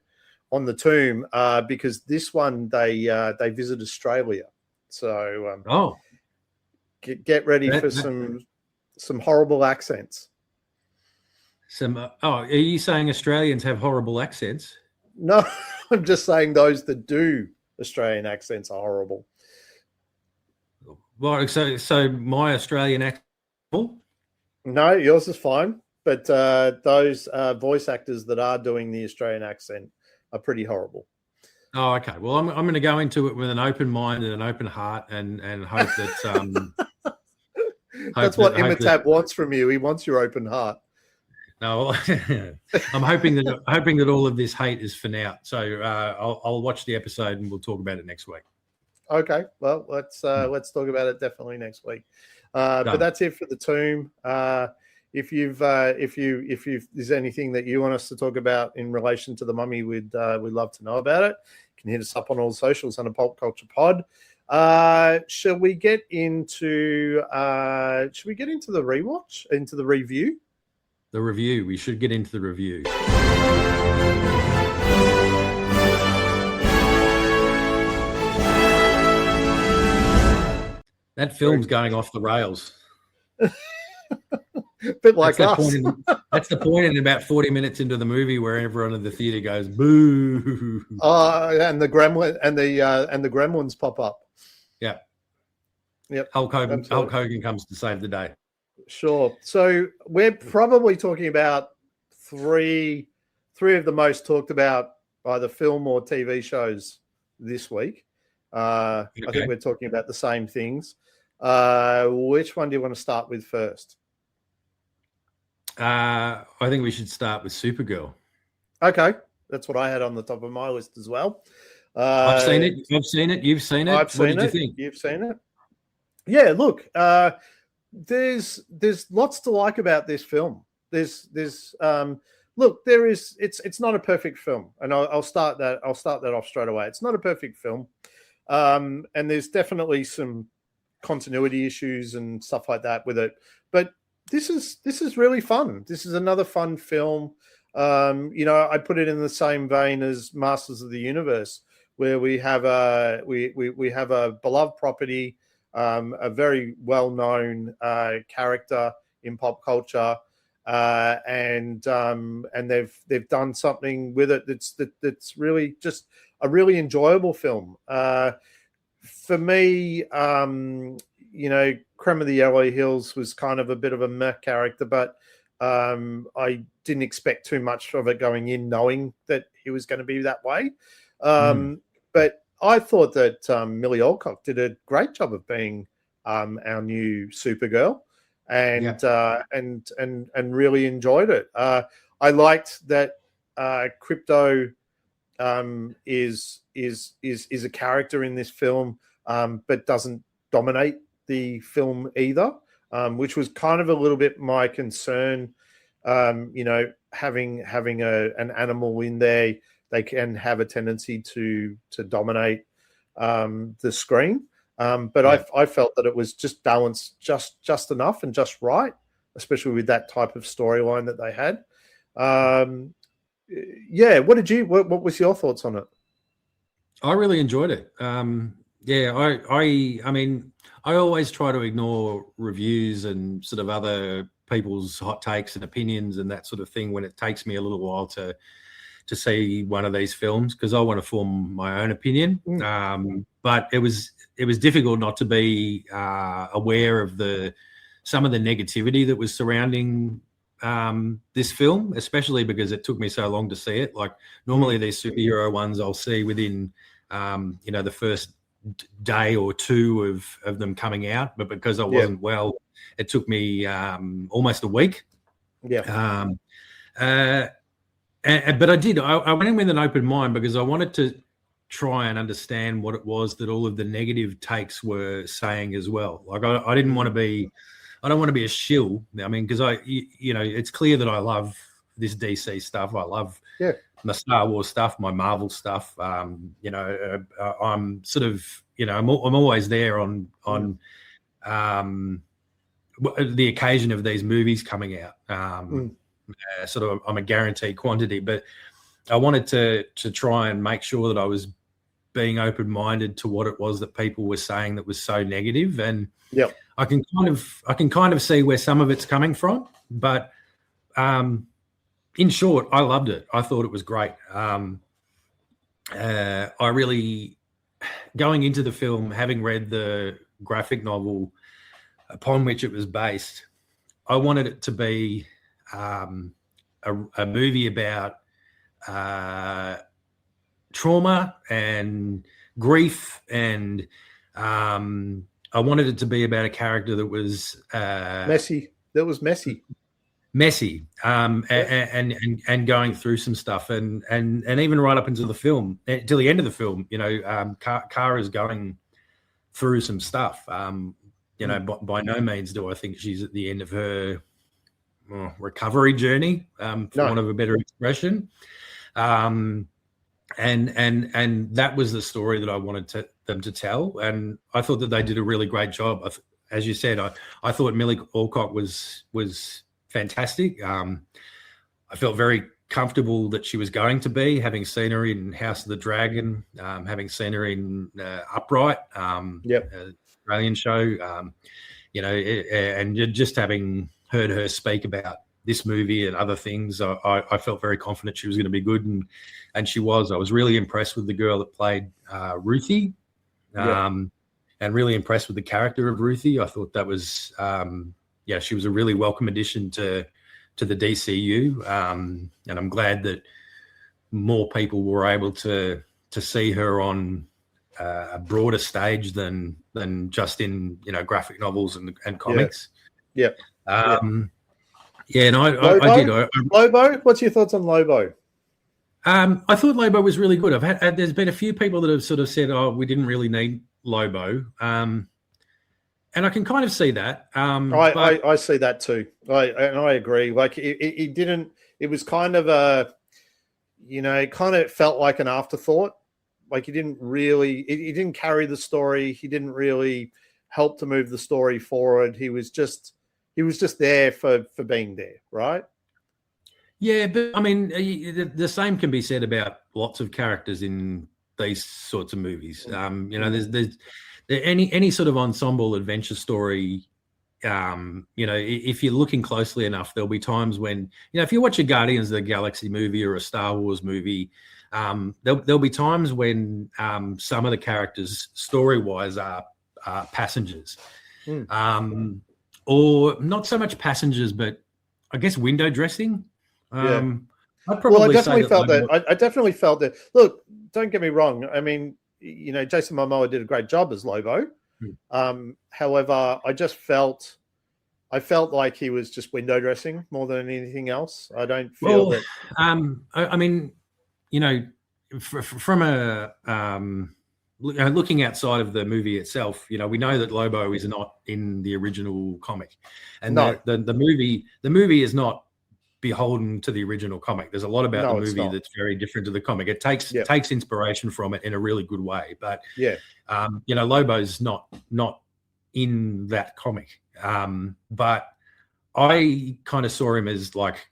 tomb, because this one they visit Australia, so get ready for some horrible accents.
Are you saying Australians have horrible accents?
No, I'm just saying those that do Australian accents are horrible.
Well, so my Australian accent?
No, yours is fine. But those voice actors that are doing the Australian accent are pretty horrible.
Oh, okay. Well, I'm going to go into it with an open mind and an open heart, and hope that
that's what Imhotep wants from you. He wants your open heart.
No, I'm hoping that all of this hate is for now. So I'll watch the episode and we'll talk about it next week.
Okay. Well, let's talk about it definitely next week. But that's it for the tomb. If there's anything that you want us to talk about in relation to the mummy, we'd love to know about it. You can hit us up on all socials under Pulp Culture Pod. Shall we get into the rewatch, into the review?
The review. We should get into the review. That film's going off the rails.
A bit like us.
That's the point in about 40 minutes into the movie where everyone in the theater goes boo.
And the gremlins pop up.
Yeah.
Yep.
Hulk Hogan comes to save the day.
Sure. So we're probably talking about three of the most talked about either film or TV shows this week. I think we're talking about the same things. Which one do you want to start with first?
I think we should start with Supergirl.
Okay. That's what I had on the top of my list as well.
I've seen it. You've seen it.
What did you think? You've seen it. Yeah, look, there's lots to like about this film. It's not a perfect film, and I'll start that off straight away. It's not a perfect film, and there's definitely some continuity issues and stuff like that with it. But this is really fun. This is another fun film. I put it in the same vein as Masters of the Universe, where we have a beloved property. A very well-known character in pop culture, and they've done something with it that's really just a really enjoyable film. For me, Crumb of the Yellow Hills was kind of a bit of a meh character, but I didn't expect too much of it going in, knowing that he was going to be that way. But I thought that Millie Alcock did a great job of being our new Supergirl, and really enjoyed it. I liked that Crypto is a character in this film, but doesn't dominate the film either. which was kind of a little bit my concern. Having an animal in there, they can have a tendency to dominate the screen. But I felt that it was just balanced just enough and just right, especially with that type of storyline that they had. What was your thoughts on it?
I really enjoyed it. I mean, I always try to ignore reviews and sort of other people's hot takes and opinions and that sort of thing when it takes me a little while to see one of these films, because I want to form my own opinion. But it was difficult not to be aware of some of the negativity that was surrounding this film, especially because it took me so long to see it. Like normally these superhero ones I'll see within the first day or two of them coming out, but because I wasn't well, it took me almost a week. But I did. I went in with an open mind because I wanted to try and understand what it was that all of the negative takes were saying as well. Like I didn't want to be. I don't want to be a shill. I mean, because it's clear that I love this DC stuff. I love my Star Wars stuff, my Marvel stuff. I'm sort of, I'm always there on the occasion of these movies coming out. Sort of, I'm a guaranteed quantity, but I wanted to try and make sure that I was being open-minded to what it was that people were saying that was so negative. And I can kind of see where some of it's coming from, but in short, I loved it. I thought it was great. I really, going into the film, having read the graphic novel upon which it was based, I wanted it to be a movie about trauma and grief, and I wanted it to be about a character that was
messy. That was messy,
and going through some stuff, and even right up into the film, till the end of the film, Kara's going through some stuff. By no means do I think she's at the end of her recovery journey, for want of a better expression. And that was the story that I wanted them to tell, and I thought that they did a really great job. As you said, I thought Millie Alcock was fantastic. I felt very comfortable that she was going to be, having seen her in House of the Dragon, having seen her in Upright, Australian show, and just having heard her speak about this movie and other things, I felt very confident she was going to be good, and she was. I was really impressed with the girl that played Ruthie, and really impressed with the character of Ruthie. I thought that was, she was a really welcome addition to the DCU, and I'm glad that more people were able to see her on a broader stage than just in graphic novels and comics.
And
I did.
Lobo, what's your thoughts on Lobo?
I thought Lobo was really good. There's been a few people that have sort of said, "Oh, we didn't really need Lobo," and I can kind of see that.
I see that too. I agree. Like it didn't. It was kind of it kind of felt like an afterthought. Like he didn't really. He didn't carry the story. He didn't really help to move the story forward. He was just there for being there, right?
Yeah, but I mean, the same can be said about lots of characters in these sorts of movies. There's any sort of ensemble adventure story. If you're looking closely enough, there'll be times when, if you watch a Guardians of the Galaxy movie or a Star Wars movie, there'll be times when some of the characters, story-wise, are passengers. Or not so much passengers, but I guess window dressing. I
definitely felt that. I definitely felt that. Look, don't get me wrong. I mean, Jason Momoa did a great job as Lobo. However, I felt like he was just window dressing more than anything else. I don't feel that.
looking outside of the movie itself, you know, we know that Lobo is not in the original comic, and the movie is not beholden to the original comic. There's a lot about the movie that's very different to the comic. It takes inspiration from it in a really good way, but you know, Lobo's not in that comic, but I kind of saw him as like,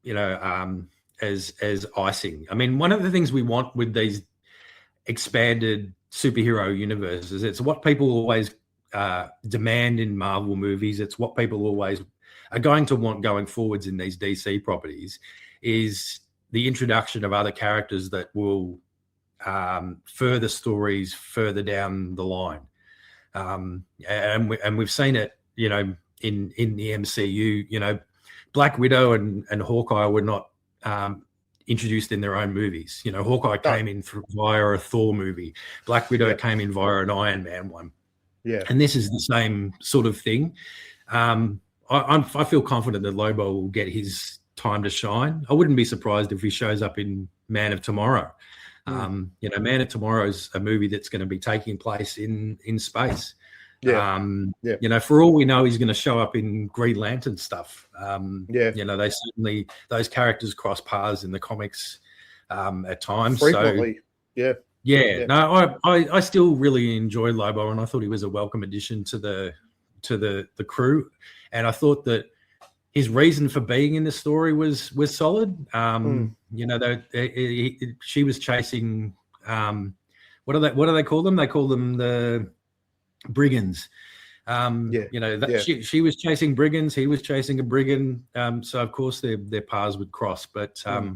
you know, as icing. I mean, one of the things we want with these expanded superhero universes, it's what people always demand in Marvel movies. It's what people always are going to want going forwards in these DC properties, is the introduction of other characters that will further stories further down the line. And we've seen it, you know, in the MCU. You know, Black Widow and Hawkeye were not introduced in their own movies. You know, Hawkeye came in via a Thor movie. Black Widow came in via an Iron Man one. Yeah, and this is the same sort of thing. I feel confident that Lobo will get his time to shine. I wouldn't be surprised if he shows up in Man of Tomorrow. You know, Man of Tomorrow is a movie that's going to be taking place in space. You know, for all we know, he's going to show up in Green Lantern stuff. You know, those characters cross paths in the comics at times. Frequently. So, no, I still really enjoyed Lobo, and I thought he was a welcome addition to the crew, and I thought that his reason for being in the story was solid. You know, she was chasing what do they call them? They call them the brigands. You know, she was chasing brigands, he was chasing a brigand. So of course their paths would cross. But I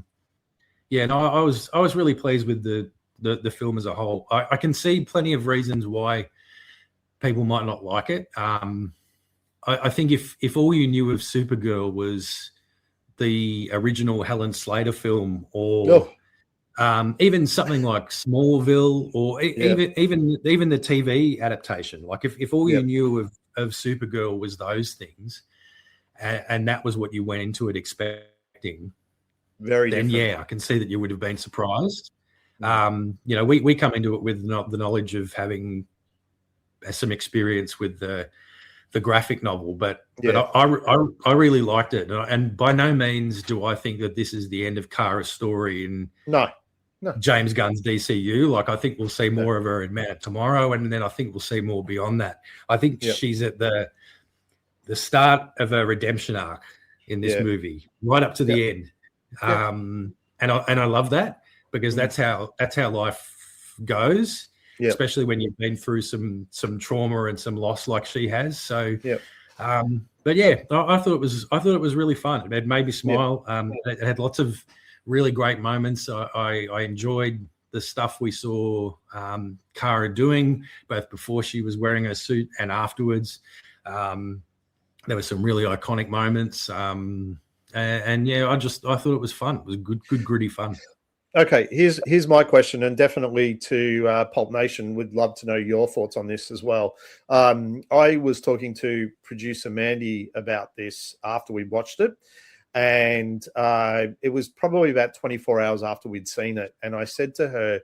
was really pleased with the film as a whole. I can see plenty of reasons why people might not like it. I think if all you knew of Supergirl was the original Helen Slater film, or even something like Smallville, or even the TV adaptation, like if all you knew of Supergirl was those things, and that was what you went into it expecting, I can see that you would have been surprised. You know, we come into it with the knowledge of having some experience with the graphic novel, but I really liked it, and by no means do I think that this is the end of Kara's story in James Gunn's DCU. Like, I think we'll see more of her in Man of Tomorrow, and then I think we'll see more beyond that. I think she's at the start of a redemption arc in this movie, right up to the end, and I love that, because that's how life goes. Especially when you've been through some trauma and some loss like she has. So, but I thought it was really fun. It made me smile. It had lots of really great moments. I enjoyed the stuff we saw Kara doing, both before she was wearing her suit and afterwards. There were some really iconic moments, and I thought it was fun. It was good gritty fun.
Okay, here's my question, and definitely to Pulp Nation, would love to know your thoughts on this as well. I was talking to producer Mandy about this after we watched it, and it was probably about 24 hours after we'd seen it, and I said to her,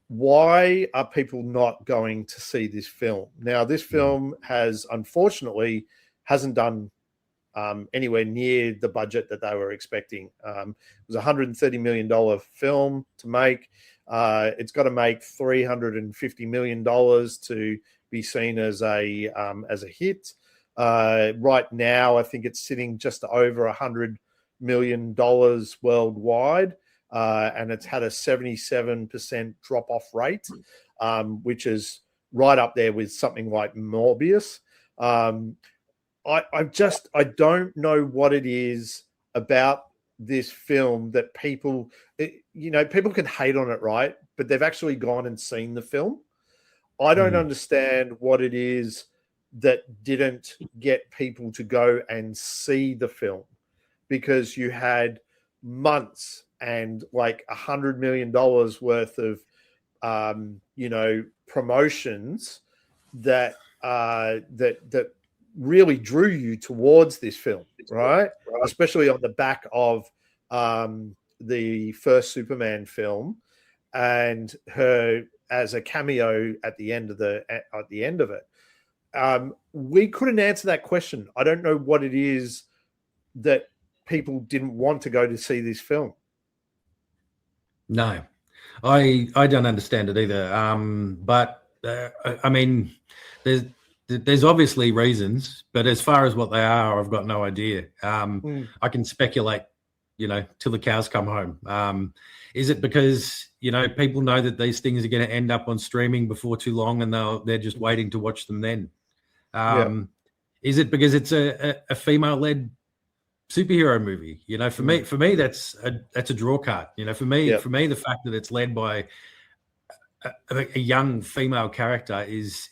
why are people not going to see this film? Now, this film unfortunately hasn't done anywhere near the budget that they were expecting. It was a $130 million film to make. It's got to make $350 million to be seen as a hit. Right now, I think it's sitting just over $100 million worldwide, and it's had a 77% drop-off rate, which is right up there with something like Morbius. I don't know what it is about this film that people can hate on it, right? But they've actually gone and seen the film. I don't understand what it is that didn't get people to go and see the film, because you had months and like $100 million worth of, promotions that really drew you towards this film, right? Especially on the back of the first Superman film and her as a cameo at the end of it. We couldn't answer that question. I don't know what it is that people didn't want to go to see this film.
No, I don't understand it either. But I mean, there's obviously reasons, but as far as what they are, I've got no idea. I can speculate, till the cows come home. Is it because people know that these things are going to end up on streaming before too long, and they're just waiting to watch them then? Is it because it's a female-led superhero movie? For me, that's a draw card. For me, the fact that it's led by a young female character is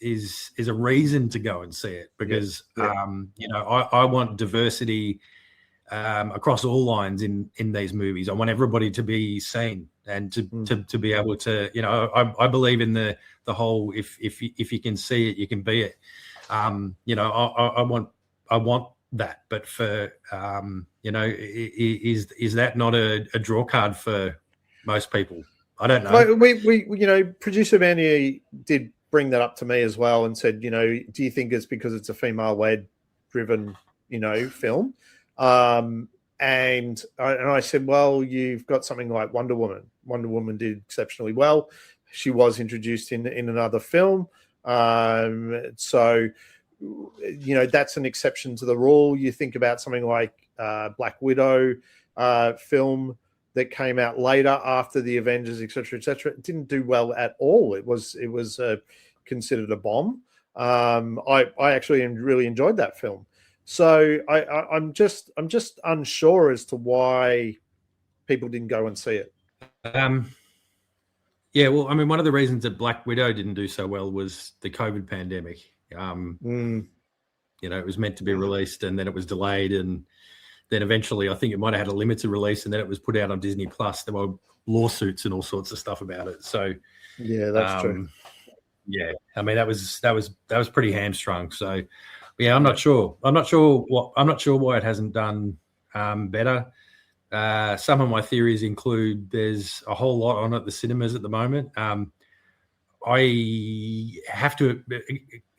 a reason to go and see it, because I want diversity across all lines in these movies. I want everybody to be seen and to be able to, I believe in the whole if you can see it, you can be it. I want that, but for is that not a draw card for most people? I don't know.
We producer Manny did bring that up to me as well and said, do you think it's because it's a female-led driven, film? And I said, well, you've got something like Wonder Woman. Wonder Woman did exceptionally well. She was introduced in another film. So, that's an exception to the rule. You think about something like Black Widow film that came out later after the Avengers, et cetera, et cetera. It didn't do well at all. It was considered a bomb. I actually really enjoyed that film. So I'm just unsure as to why people didn't go and see it.
Yeah, well, I mean, one of the reasons that Black Widow didn't do so well was the COVID pandemic. It was meant to be released, and then it was delayed, and then eventually I think it might have had a limited release, and then it was put out on Disney Plus. There were lawsuits and all sorts of stuff about it. So
yeah, that's true.
Yeah, I mean that was pretty hamstrung. So yeah, I'm not sure why it hasn't done better. Some of my theories include there's a whole lot on at the cinemas at the moment. I have to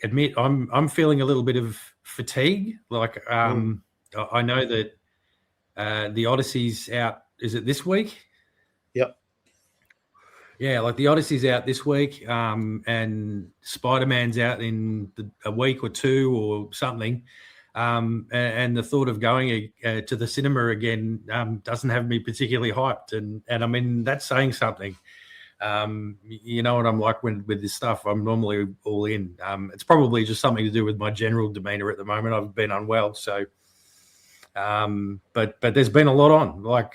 admit I'm feeling a little bit of fatigue. Like I know that the Odyssey's out. Is it this week?
Yep.
Yeah, like the Odyssey's out this week, and Spider-Man's out in a week or two or something. And the thought of going to the cinema again doesn't have me particularly hyped, and I mean that's saying something. You know what I'm like with this stuff. I'm normally all in. It's probably just something to do with my general demeanor at the moment. I've been unwell, so. But there's been a lot on. Like,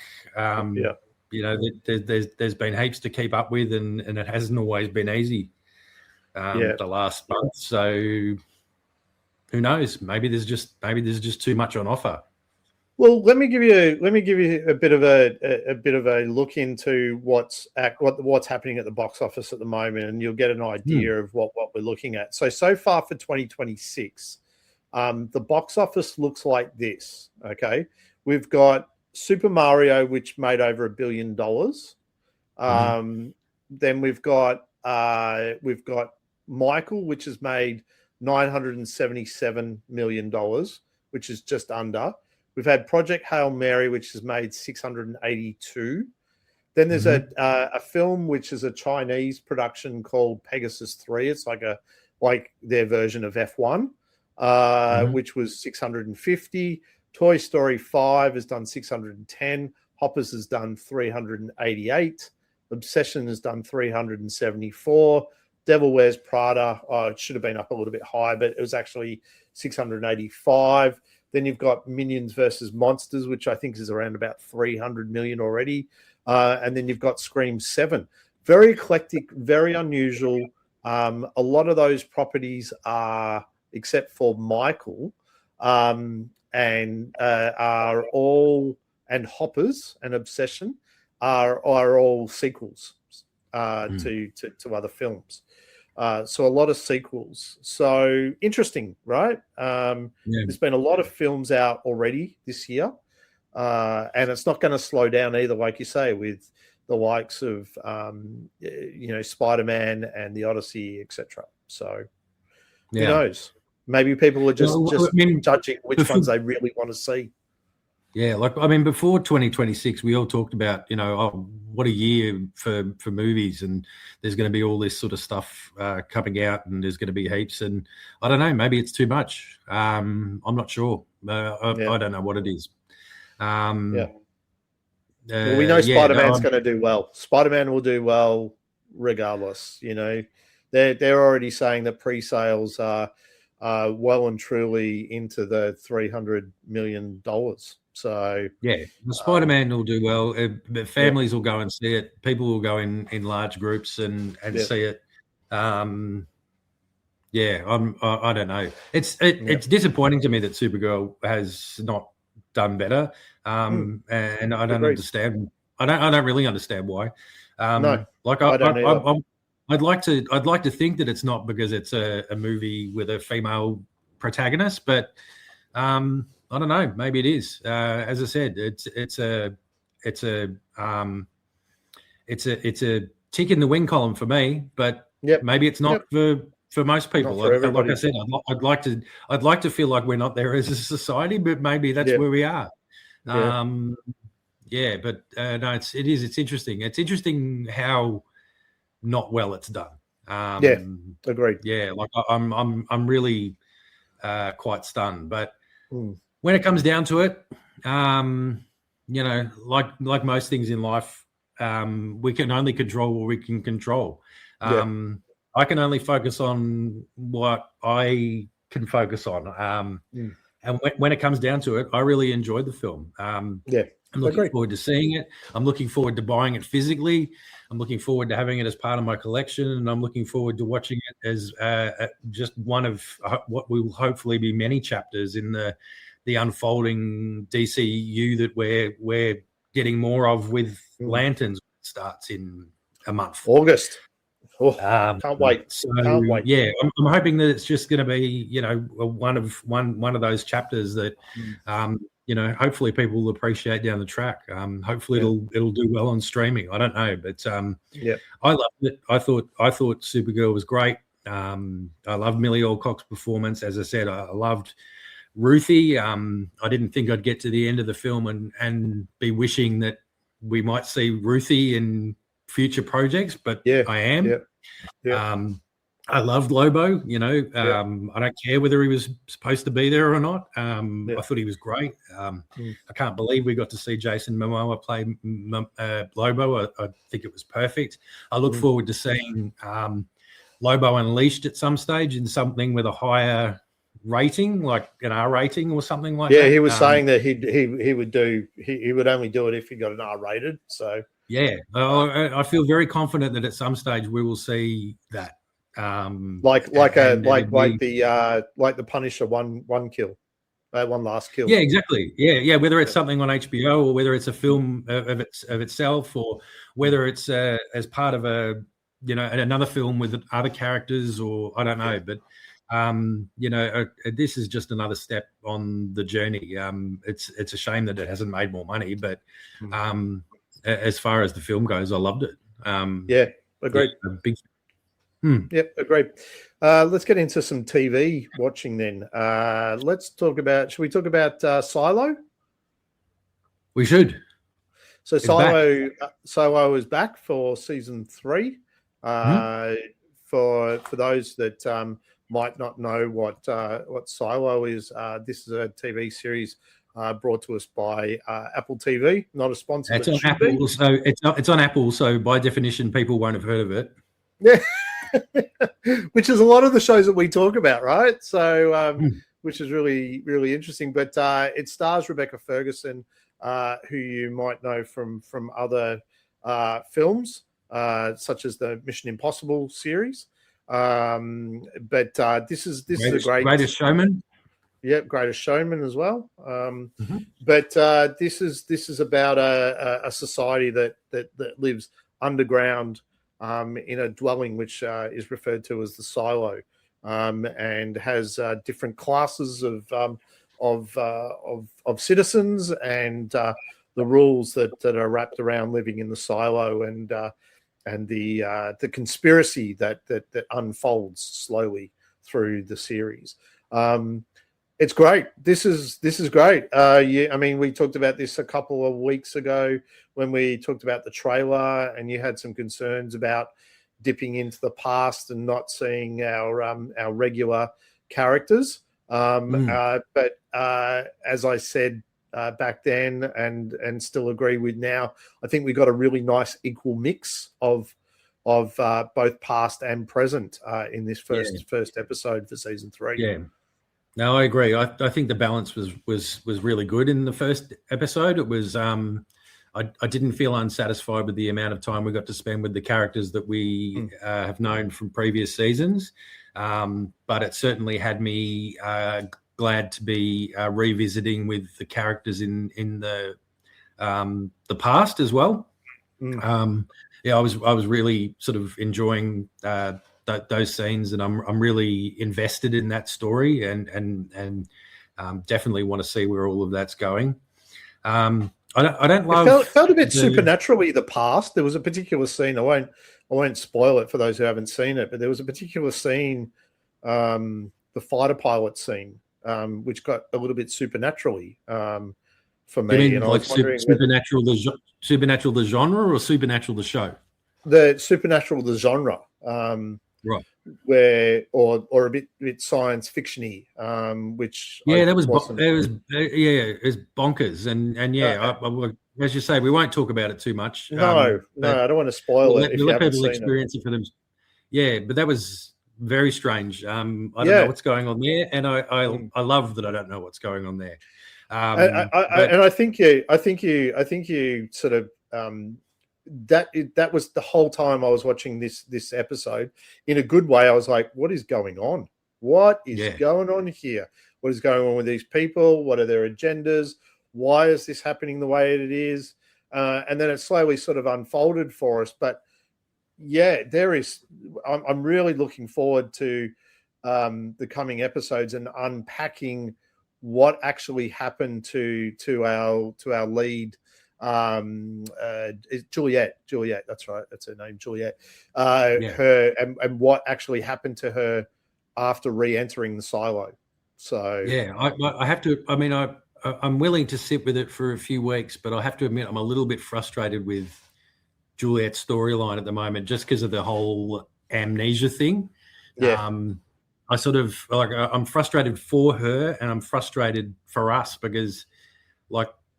there's been heaps to keep up with, and it hasn't always been easy. The last month, so who knows? Maybe there's just too much on offer.
Well, let me give you a bit of a look into what's happening at the box office at the moment, and you'll get an idea of what we're looking at. So far for 2026, the box office looks like this. Okay, we've got Super Mario, which made over $1 billion. Then we've got Michael, which has made $977 million, which is just under. We've had Project Hail Mary, which has made 682. Then there's a film which is a Chinese production called Pegasus 3. It's like their version of F1, which was 650. Toy Story 5 has done 610. Hoppers has done 388. Obsession has done 374. Devil Wears Prada, it should have been up a little bit higher, but it was actually 685. Then you've got Minions versus Monsters, which I think is around about 300 million already. And then you've got Scream 7. Very eclectic, very unusual. A lot of those properties are, except for Michael, and Hoppers and Obsession are all sequels to other films. So a lot of sequels. So interesting, right? There's been a lot of films out already this year. And it's not going to slow down either, like you say, with the likes of Spider-Man and the Odyssey, etc. So who knows? Maybe people are just judging which ones they really want to see.
Yeah, before 2026, we all talked about, what a year for movies, and there's going to be all this sort of stuff coming out, and there's going to be heaps, and I don't know, maybe it's too much. I'm not sure. I don't know what it is.
Well, we know Spider-Man's going to do well. Spider-Man will do well regardless. They're already saying that pre-sales are well and truly into the $300 million. So
the Spider-Man will do well. Families will go and see it. People will go in large groups and see it. I don't know. It's disappointing to me that Supergirl has not done better. And I don't understand. I don't really understand why.
No,
I'd like to think that it's not because it's a movie with a female protagonist, but I don't know. Maybe it is. As I said, it's a tick in the win column for me, but maybe it's not for most people. Like I said, I'd like to feel like we're not there as a society, but maybe that's where we are. No, it's interesting. It's interesting how not well it's done.
Agreed.
Yeah, I'm really quite stunned, but. When it comes down to it, like most things in life, we can only control what we can control. I can only focus on what I can focus on. And when it comes down to it, I really enjoyed the film. I'm looking forward to seeing it. I'm looking forward to buying it physically. I'm looking forward to having it as part of my collection, and I'm looking forward to watching it as just one of what will hopefully be many chapters in the unfolding DCU that we're getting more of with Lanterns. Starts in a month,
August. Can't wait. Can't wait.
Yeah, I'm hoping that it's just going to be one of those chapters that hopefully people will appreciate down the track. Hopefully it'll do well on streaming. I don't know, but I loved it. I thought Supergirl was great. I love Millie Alcock's performance. As I said, I loved Ruthie. I didn't think I'd get to the end of the film and be wishing that we might see Ruthie in future projects, but I am. I loved Lobo. I don't care whether he was supposed to be there or not. I thought he was great. I can't believe we got to see Jason Momoa play Lobo. I think it was perfect. I look forward to seeing Lobo Unleashed at some stage in something with a higher rating, like an R rating or something like that.
Yeah, he was saying that he would only do it if he got an R rated. So
I feel very confident that at some stage we will see that.
Like the Punisher one kill, one last kill.
Yeah, exactly. Yeah. Whether it's something on HBO or whether it's a film of itself, or whether it's as part of another film with other characters, or I don't know, but. This is just another step on the journey. It's a shame that it hasn't made more money, but as far as the film goes, I loved it.
Agreed. Agreed. Let's get into some TV watching then. Should we talk about Silo?
We should.
So Silo is back for season 3. For those that might not know what Silo is, this is a TV series brought to us by Apple TV. Not a sponsor.
It's on Apple, so it's on Apple. So by definition, people won't have heard of it.
Yeah, which is a lot of the shows that we talk about, right? So, which is really, really interesting. But it stars Rebecca Ferguson, who you might know from other films, such as the Mission Impossible series. But this is a
Greatest Showman.
Yeah, Greatest Showman as well. But this is about a society that lives underground in a dwelling which is referred to as the silo, and has different classes of citizens, and rules that are wrapped around living in the silo and the conspiracy that unfolds slowly through the series. It's great. This is great. Yeah, I mean, we talked about this a couple of weeks ago when we talked about the trailer, and you had some concerns about dipping into the past and not seeing our regular characters. But as I said back then, and still agree with now, I think we got a really nice equal mix of both past and present in this first episode for season 3.
Yeah. No, I agree. I think the balance was really good in the first episode. It was I didn't feel unsatisfied with the amount of time we got to spend with the characters that we have known from previous seasons, but it certainly had me glad to be revisiting with the characters in the past as well. I was really sort of enjoying those scenes, and I'm really invested in that story, and definitely want to see where all of that's going. I don't love.
It felt a bit supernaturally the past. There was a particular scene. I won't spoil it for those who haven't seen it, but there was a particular scene, the fighter pilot scene, which got a little bit supernaturally for me.
You mean like supernatural the genre, or supernatural the show?
The supernatural the genre.
Right.
Where or a bit science fictiony, which
it was bonkers, and as you say, we won't talk about it too much.
No, I don't want to spoil it.
Let people experience it for them. Yeah, but that was very strange. I don't know what's going on there, and I love that I don't know what's going on there.
I think you sort of. That was the whole time I was watching this episode. In a good way, I was like, what is going on? What is going on here? What is going on with these people? What are their agendas? Why is this happening the way it is? And then it slowly sort of unfolded for us. But yeah, I'm really looking forward to the coming episodes and unpacking what actually happened to our lead. Juliet, that's right, that's her name, Juliet. Her and what actually happened to her after re-entering the silo. So
I have to. I mean, I'm willing to sit with it for a few weeks, but I have to admit I'm a little bit frustrated with Juliet's storyline at the moment, just because of the whole amnesia thing. I sort of I'm frustrated for her, and I'm frustrated for us because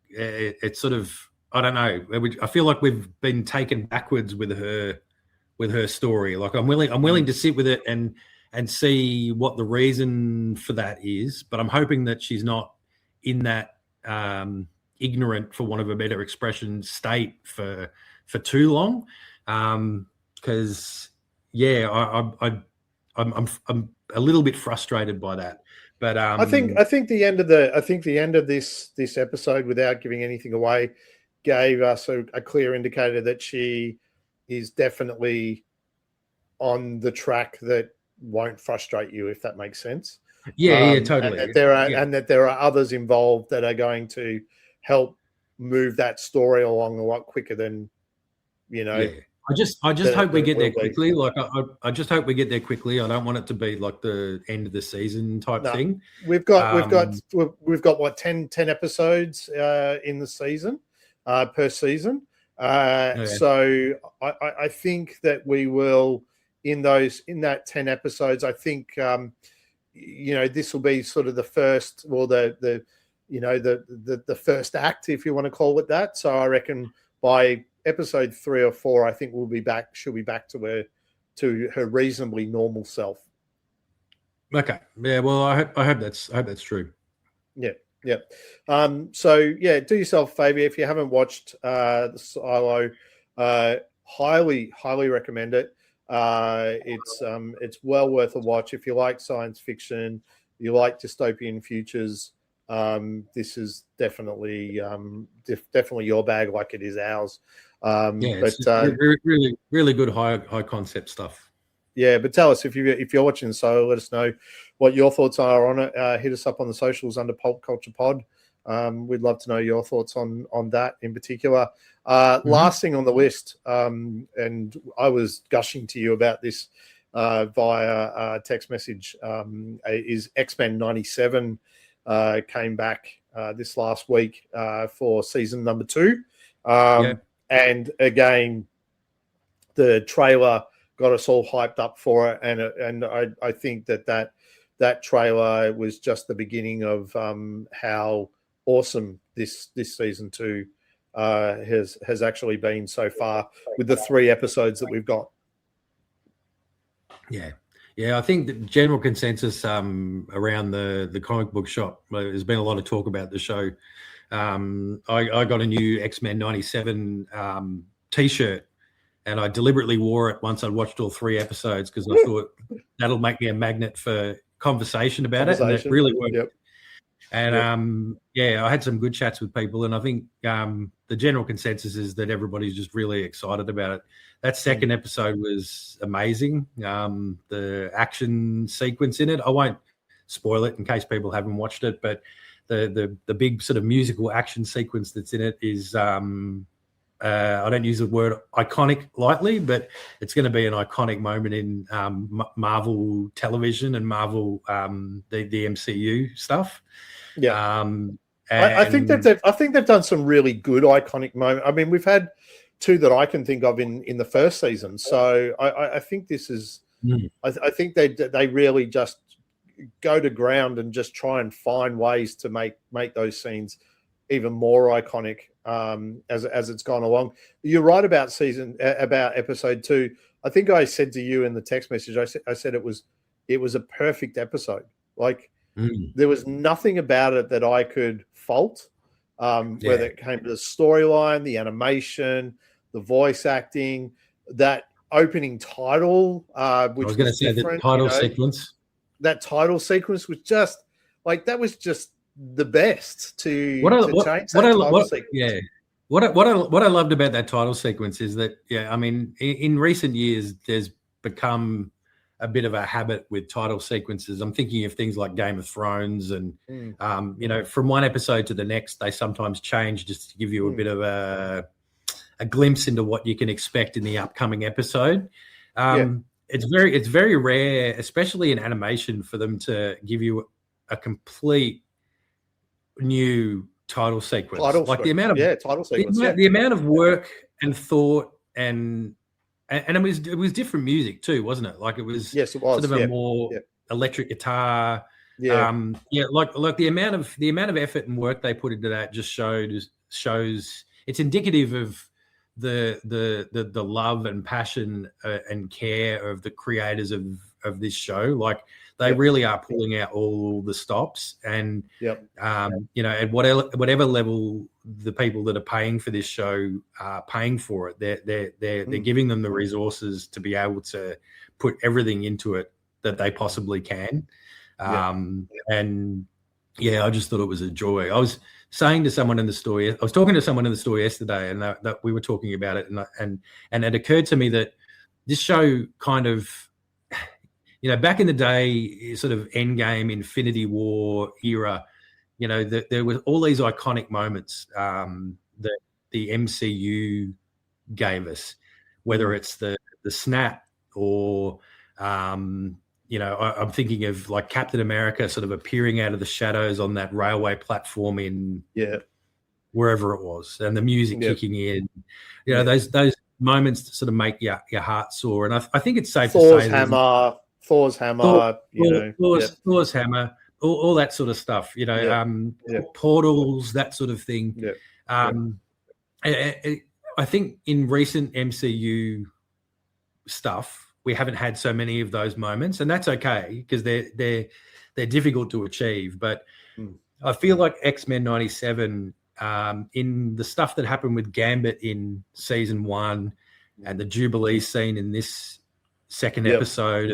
it's sort of, I don't know. I feel like we've been taken backwards with her story. Like I'm willing to sit with it and see what the reason for that is, but I'm hoping that she's not in that ignorant, for want of a better expression, state for too long. Because I'm a little bit frustrated by that. But
I think the end of this episode, without giving anything away, gave us a clear indicator that she is definitely on the track that won't frustrate you, if that makes sense.
Totally.
And that there are others involved that are going to help move that story along a lot quicker than
I just hope we get there quickly. I just hope we get there quickly. I don't want it to be like the end of the season type thing.
We've got what 10 episodes in the season per season. So I think that we will in that 10 episodes. I think this will be sort of the first, or the first act, if you want to call it that. So I reckon by episode 3 or 4, I think she'll be back to her reasonably normal self.
Okay. Yeah. Well, I hope that's true.
Yeah. Yeah. Do yourself a favor if you haven't watched the Silo. Highly recommend it. It's well worth a watch if you like science fiction, you like dystopian futures. This is definitely your bag, like it is ours.
It's really, really good high concept stuff.
Yeah, but tell us if you're watching, so let us know what your thoughts are on it. Hit us up on the socials under Pulp Culture Pod. We'd love to know your thoughts on that in particular. Last thing on the list, and I was gushing to you about this via text message, is X-Men 97 came back this last week for season number 2. And again, the trailer got us all hyped up for it, and I think that trailer was just the beginning of how awesome this season 2 has actually been so far with the 3 episodes that we've got.
Yeah, I think the general consensus around the comic book shop, there's been a lot of talk about the show. I got a new X-Men 97 T-shirt, and I deliberately wore it once I'd watched all 3 episodes because I thought that'll make me a magnet for conversation about it, and it really worked.
Yep.
And I had some good chats with people, and I think the general consensus is that everybody's just really excited about it. That second episode was amazing. The action sequence in it, I won't spoil it in case people haven't watched it, but the big sort of musical action sequence that's in it is I don't use the word iconic lightly, but it's going to be an iconic moment in Marvel television and Marvel the MCU stuff.
Yeah, I think they've done some really good iconic moments. I mean, we've had 2 that I can think of in the first season. So I think this is. I think they really just go to ground and just try and find ways to make those scenes even more iconic as it's gone along. You're right about episode 2. I think I said to you in the text message, I said it was a perfect episode. Like there was nothing about it that I could fault. Whether it came to the storyline, the animation, the voice acting, that opening title, which I was going to say the
title sequence.
That title sequence was just like that was just the best to change that title sequence.
Yeah. What I loved about that title sequence is that, I mean, in recent years, there's become a bit of a habit with title sequences. I'm thinking of things like Game of Thrones and, from one episode to the next, they sometimes change just to give you a bit of a glimpse into what you can expect in the upcoming episode. It's very rare, especially in animation, for them to give you a complete new title sequence. The amount of title sequence, the amount of work and thought and it was different music too, wasn't it? Like it was sort of a more electric guitar. Like the amount of effort and work they put into that just shows it's indicative of the love and passion and care of the creators of this show. Like they really are pulling out all the stops, and at whatever level the people that are paying for this show are paying for it, they're giving them the resources to be able to put everything into it that they possibly can. And I just thought it was a joy. I was saying to someone in the store, I was talking to someone in the store yesterday, and that we were talking about it, and it occurred to me that this show kind of, back in the day, sort of Endgame, Infinity War era, there were all these iconic moments that the MCU gave us, whether it's the snap or I'm thinking of like Captain America sort of appearing out of the shadows on that railway platform in wherever it was, and the music kicking in. Those moments that sort of make your heart sore. And I think it's safe to say
Thor's hammer,
Thor's hammer, all that sort of stuff. Portals, that sort of thing. I think in recent MCU stuff, we haven't had so many of those moments, and that's okay because they're difficult to achieve. But I feel like X-Men 97, in the stuff that happened with Gambit in season 1 and the Jubilee scene in this second episode,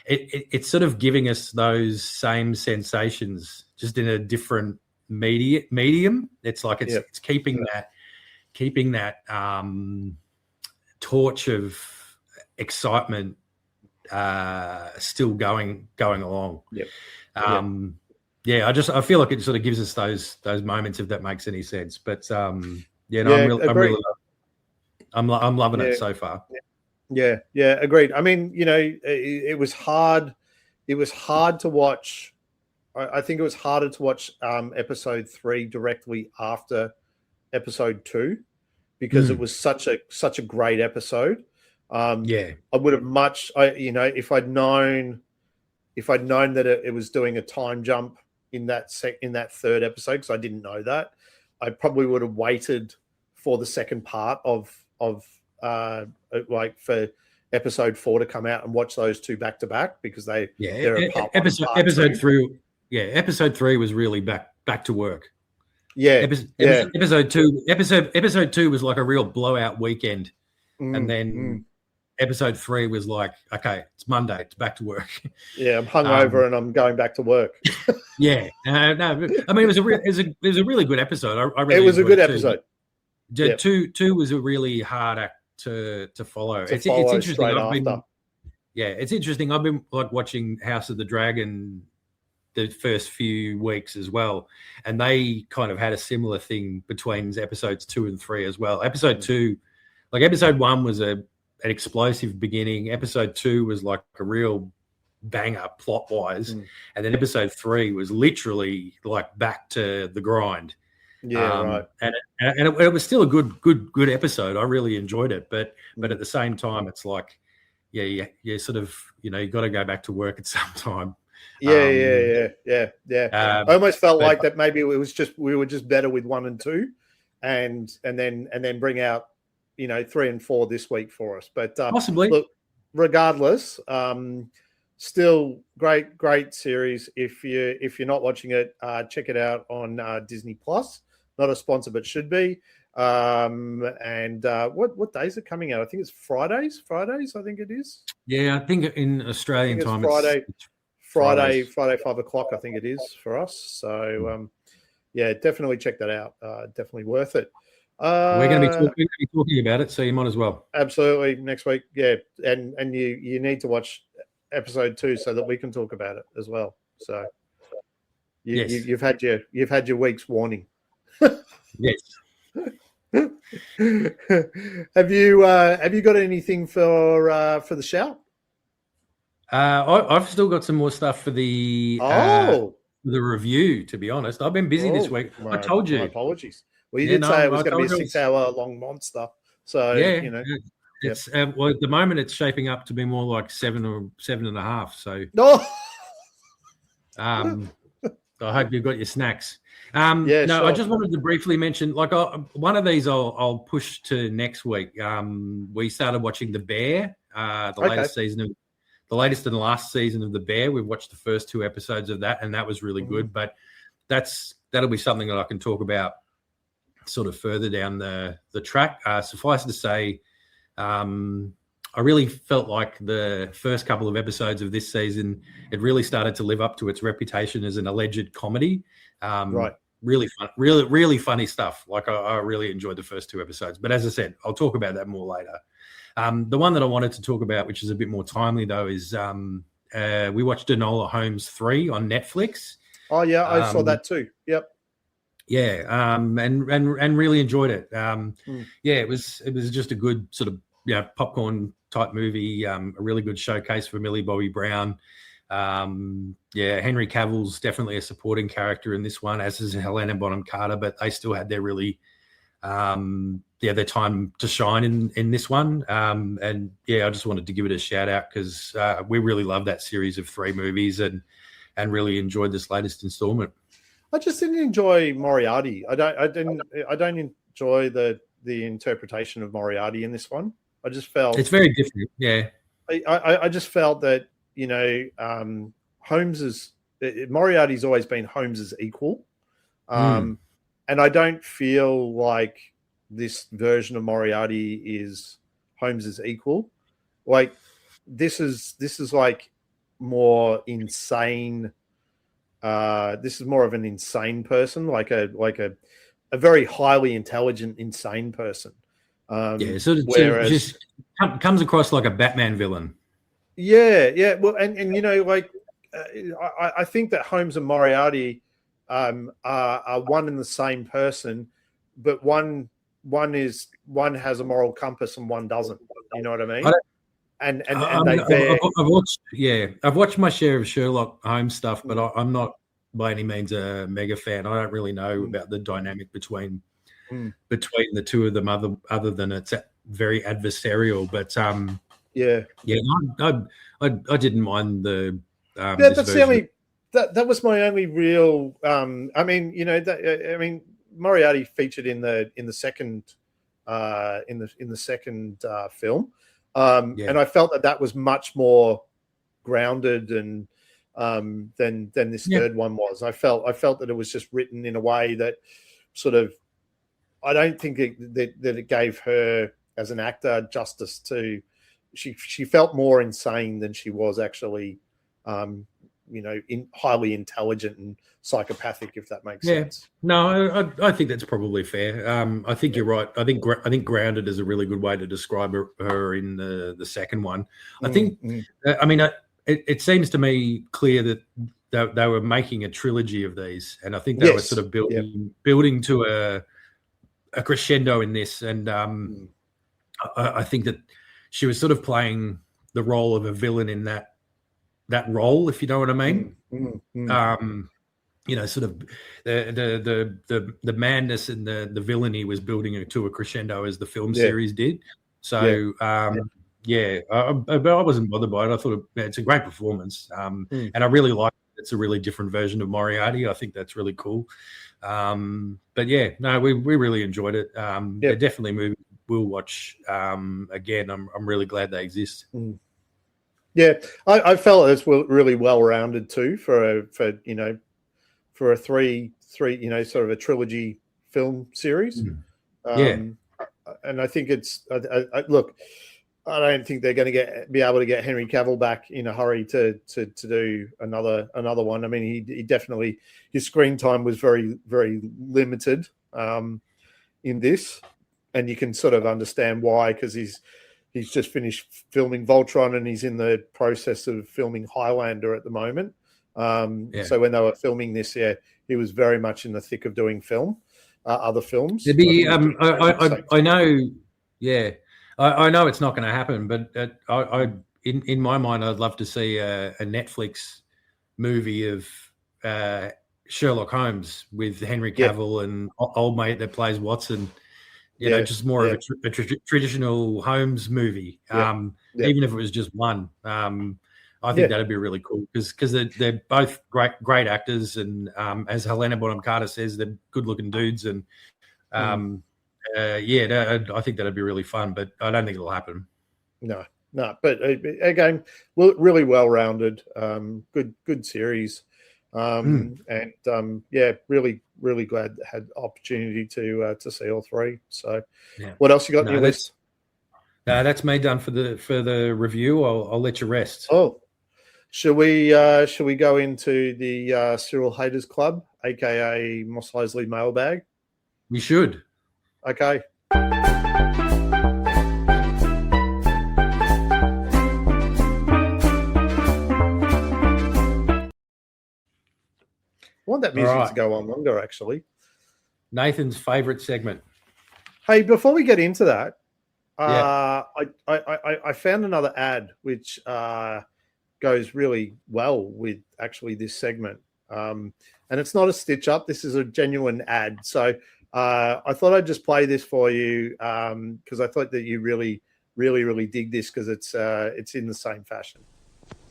it's sort of giving us those same sensations, just in a different medium. It's like it's keeping that torch of excitement still going along. yeah, I feel like it sort of gives us those moments, if that makes any sense. But I'm loving it so far.
Yeah, agreed. I mean, it was hard. It was hard to watch. I think it was harder to watch episode 3 directly after episode 2 because it was such a great episode. I would have if I'd known that it was doing a time jump in that third episode, because I didn't know that, I probably would have waited for the second part of for episode 4 to come out and watch those two back to back, because they're
episode 3. Yeah, episode 3 was really back to work.
Yeah,
episode 2 was like a real blowout weekend, and then episode 3 was like, okay, it's Monday, it's back to work.
Yeah, I'm hungover and I'm going back to work.
No, I mean it was a really good episode. It
was a good episode.
Two was a really hard act to follow. It's interesting. It's interesting. I've been like watching House of the Dragon the first few weeks as well, and they kind of had a similar thing between episodes 2 and 3 as well. Episode 2, like episode 1 was an explosive beginning. Episode 2 was like a real banger plot wise, and then episode 3 was literally like back to the grind.
Right.
And it was still a good episode. I really enjoyed it, but at the same time, it's like, you sort of, you got to go back to work at some time.
I almost felt like that maybe it was just we were just better with 1 and 2, and then bring out 3 and 4 this week for us. But
possibly,
look, regardless, still great series. If you're not watching it, check it out on Disney Plus. Not a sponsor, but should be. And what days are it coming out? I think it's Fridays. I think it is.
Yeah, I think in Australian time,
it's Friday 5:00. I think it is for us. So definitely check that out. Definitely worth it.
We're going to be talking about it, so you might as well.
Absolutely, next week. Yeah, and you need to watch episode 2 so that we can talk about it as well. So you've had your week's warning.
Yes.
Have you got anything for the shout?
I've still got some more stuff for the review. To be honest, I've been busy this week. I told you.
My apologies. Well, you did say it was going to be a 6-hour long monster. So
it's well, at the moment it's shaping up to be more like 7 or 7.5. So I hope you've got your snacks. Sure. I just wanted to briefly mention, like, one of these I'll push to next week. We started watching The Bear, the latest and last season of The Bear. We've watched the first 2 episodes of that, and that was really good. But that'll be something that I can talk about sort of further down the track. Suffice to say, I really felt like the first couple of episodes of this season, it really started to live up to its reputation as an alleged comedy.
Right.
Really fun, really funny stuff. Like I really enjoyed the first 2 episodes. But as I said, I'll talk about that more later. The one that I wanted to talk about, which is a bit more timely though, is we watched Enola Holmes 3 on Netflix.
Oh yeah, I saw that too. Yep.
Yeah, and really enjoyed it. It was just a good sort of popcorn type movie. A really good showcase for Millie Bobby Brown. Henry Cavill's definitely a supporting character in this one, as is Helena Bonham Carter, but they still had their really their time to shine in this one. I just wanted to give it a shout out because we really love that series of 3 movies and really enjoyed this latest installment.
I just didn't enjoy Moriarty. I don't enjoy the interpretation of Moriarty in this one. I just felt
it's very different. Yeah.
I just felt that, Moriarty's always been Holmes's equal. And I don't feel like this version of Moriarty is Holmes's equal. Like this is like more insane. This is more of an insane person, like a very highly intelligent, insane person.
Whereas just comes across like a Batman villain.
Yeah. Well, and I think that Holmes and Moriarty are one and the same person, but one has a moral compass and one doesn't. You know what I mean?
I've watched my share of Sherlock Holmes stuff, but I'm not by any means a mega fan. I don't really know about the dynamic between the two of them, other than it's very adversarial. But I didn't mind the.
That was my only real. Moriarty featured in the second film, and I felt that was much more grounded and than this third one was. I felt that it was just written in a way that sort of, I don't think that it gave her as an actor justice to. She felt more insane than she was actually, highly intelligent and psychopathic, if that makes sense.
No, I think that's probably fair. I think you're right. I think grounded is a really good way to describe her in the second one. I think. It seems to me clear that they were making a trilogy of these, and I think they were sort of building to a crescendo in this. And I think that she was sort of playing the role of a villain in that role, if you know what I mean. Sort of the madness and the villainy was building to a crescendo as the film series did. So but I wasn't bothered by it. I thought it's a great performance, and I really like it. It's a really different version of Moriarty. I think that's really cool. We really enjoyed it. They're definitely movies we'll watch again. I'm really glad they exist.
Yeah, I felt it's really well rounded too for a three sort of a trilogy film series. And I think it's look. I don't think they're going to be able to get Henry Cavill back in a hurry to do another one. I mean, he definitely, his screen time was very, very limited in this, and you can sort of understand why, because he's just finished filming Voltron and he's in the process of filming Highlander at the moment. So when they were filming this, he was very much in the thick of doing other films.
There'd be, I know, I know it's not going to happen, but in my mind, I'd love to see a Netflix movie of Sherlock Holmes with Henry Cavill and old mate that plays Watson. Just more of a traditional Holmes movie. Even if it was just one, I think that'd be really cool because they're both great actors, and as Helena Bonham Carter says, they're good-looking dudes, and I think that'd be really fun, but I don't think it'll happen.
No. But again, really well-rounded, good series, and really, really glad I had opportunity to see all three. So, what else you got on your list?
That's me done for the review. I'll let you rest.
Oh, should we go into the Cyril Haters Club, aka Moss Heisley mailbag?
We should.
Okay. I want that music to go on longer, actually.
Nathan's favorite segment.
Hey, before we get into that, I found another ad which goes really well with actually this segment. And it's not a stitch up. This is a genuine ad. So I thought I'd just play this for you because I thought that you really, really, really dig this because it's in the same fashion.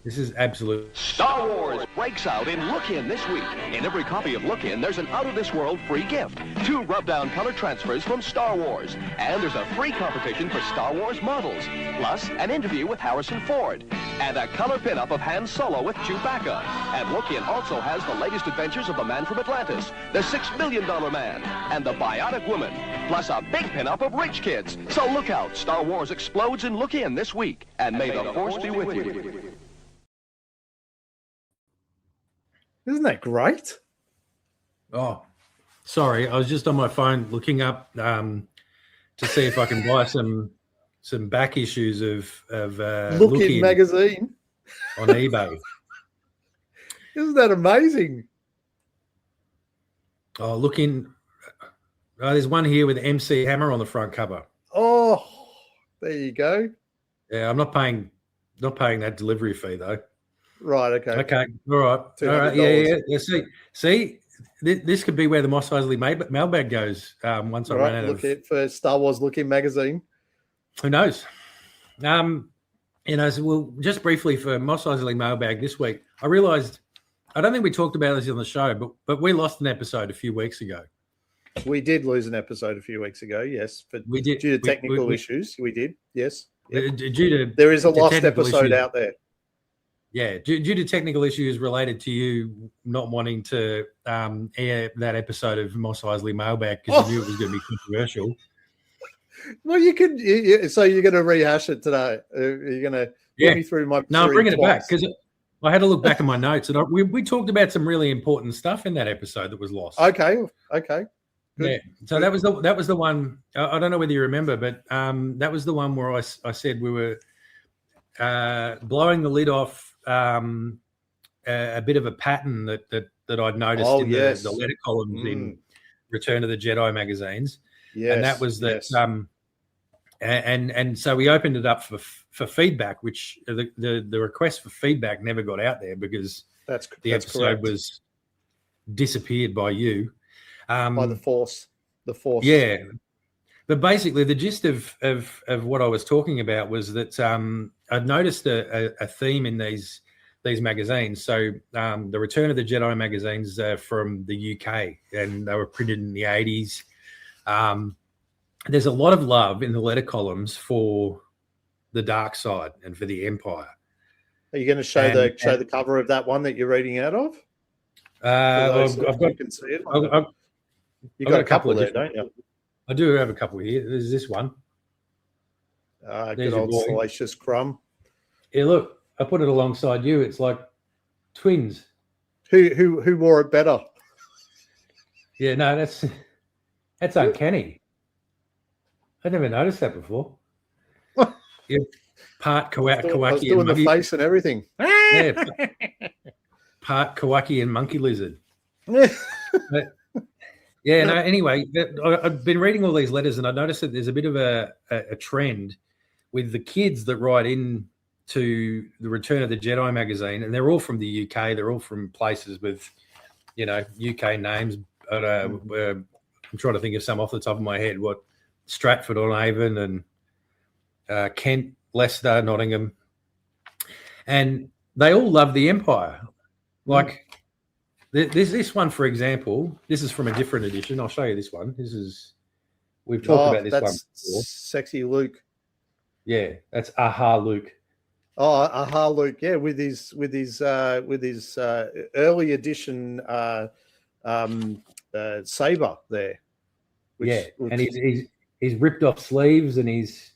This is absolute.
Star Wars breaks out in Look In this week. In every copy of Look In, there's an out-of-this-world free gift. 2 rub-down color transfers from Star Wars. And there's a free competition for Star Wars models. Plus, an interview with Harrison Ford. And a color pin-up of Han Solo with Chewbacca. And Look In also has the latest adventures of the man from Atlantis, the $6 Million Man, and the Bionic Woman. Plus a big pin-up of rich kids. So look out. Star Wars explodes in Look In this week. And may the Force be with you.
Isn't that great?
Oh, sorry. I was just on my phone looking up to see if I can buy some back issues of
Look In magazine
on eBay.
Isn't that amazing?
Oh, look in. There's one here with MC Hammer on the front cover.
Oh, there you go.
Yeah, I'm not paying that delivery fee though.
Right. Okay.
Okay. All right. All right. Yeah. See, this could be where the Moss Isley mailbag goes. Once I run out
look
of
at for Star Wars Looking magazine.
Who knows? So we'll just briefly for Moss Isley mailbag this week. I realised I don't think we talked about this on the show, but we lost an episode a few weeks ago.
We did lose an episode a few weeks ago. Yes, but
we did
due to technical issues. We did. Yes.
Yep.
There is a lost episode out there.
Yeah, due to technical issues related to you not wanting to air that episode of Moss Isley mailbag because you knew it was going to be controversial.
Well, so you're going to rehash it today. You're going to put me through my.
No, I'm bringing it back because I had to look back at my notes and we talked about some really important stuff in that episode that was lost.
Okay. Good.
Yeah. So that was the one. I don't know whether you remember, but that was the one where I said we were blowing the lid off a bit of a pattern that I'd noticed in the letter columns in Return of the Jedi magazines. Yes, and that was that. Yes. And so we opened it up for feedback, which the request for feedback never got out there because the episode was disappeared by you.
By the Force.
Yeah. But basically the gist of what I was talking about was that I'd noticed a theme in these magazines. So the Return of the Jedi magazines from the UK, and they were printed in the 80s. There's a lot of love in the letter columns for the dark side and for the Empire.
Are you going to show the cover of that one that you're reading out of?
I've got.
You can see it.
You've got a couple
there, don't you?
I do have a couple here. There's this one.
Good old Salacious Crumb.
Yeah, look, I put it alongside you. It's like twins.
Who wore it better?
Yeah, no, that's uncanny. I never noticed that before. Yeah, part Kawaki.
I was doing the face and everything.
Yeah, part Kawaki and monkey lizard. Anyway, I've been reading all these letters and I noticed that there's a bit of a trend with the kids that write in to the Return of the Jedi magazine, and they're all from the UK. They're all from places with, UK names. I'm trying to think of some off the top of my head. What Stratford-on-Avon and Kent, Leicester, Nottingham, and they all love the Empire. Like there's this one, for example. This is from a different edition. I'll show you this one. We've talked about this one before.
Sexy Luke.
Yeah, that's Aha Luke.
Oh, Aha Luke. Yeah, with his early edition saber there.
And he's ripped off sleeves and his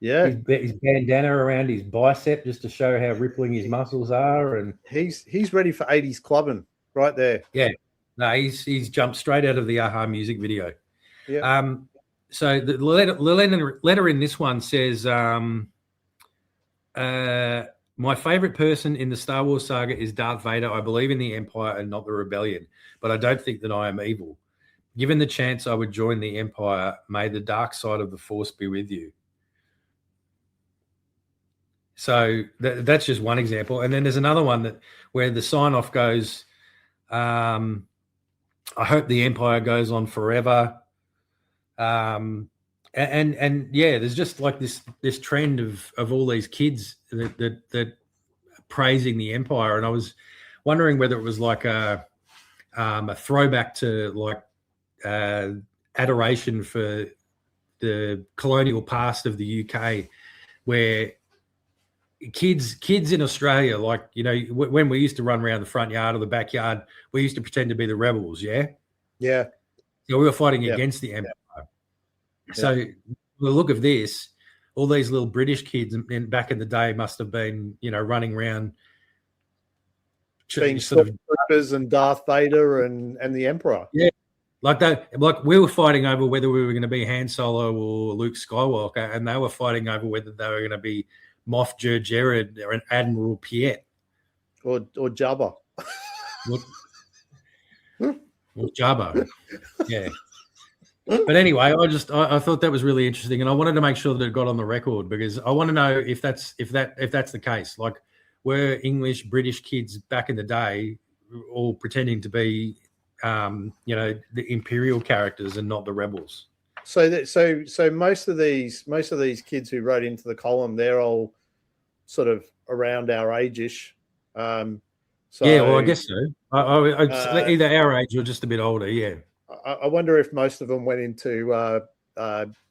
bandana around his bicep just to show how rippling his muscles are, and
he's ready for 80s clubbing right there.
Yeah, no, he's jumped straight out of the Aha music video. Yeah. So the letter in this one says, my favorite person in the Star Wars saga is Darth Vader. I believe in the Empire and not the Rebellion, but I don't think that I am evil. Given the chance, I would join the Empire. May the dark side of the Force be with you. So that's just one example. And then there's another one where the sign-off goes, I hope the Empire goes on forever. And there's just like this trend of all these kids that praising the Empire. And I was wondering whether it was like a throwback to like adoration for the colonial past of the UK, where kids in Australia, like, when we used to run around the front yard or the backyard, we used to pretend to be the rebels. Yeah.
So
we were fighting against the Empire. Yeah. So the look of this, all these little British kids back in the day must have been, running around
being stormtroopers and Darth Vader and the Emperor.
Yeah. Like we were fighting over whether we were going to be Han Solo or Luke Skywalker, and they were fighting over whether they were going to be Moff Jerjerrod or an Admiral Piet.
Or Jabba.
Well, Jarbo. Yeah. But anyway, I thought that was really interesting, and I wanted to make sure that it got on the record because I want to know if that's the case. Like, were English British kids back in the day all pretending to be, the imperial characters and not the rebels?
So most of these kids who wrote into the column, they're all sort of around our age-ish. I
guess so. Either our age or just a bit older. Yeah.
I wonder if most of them went into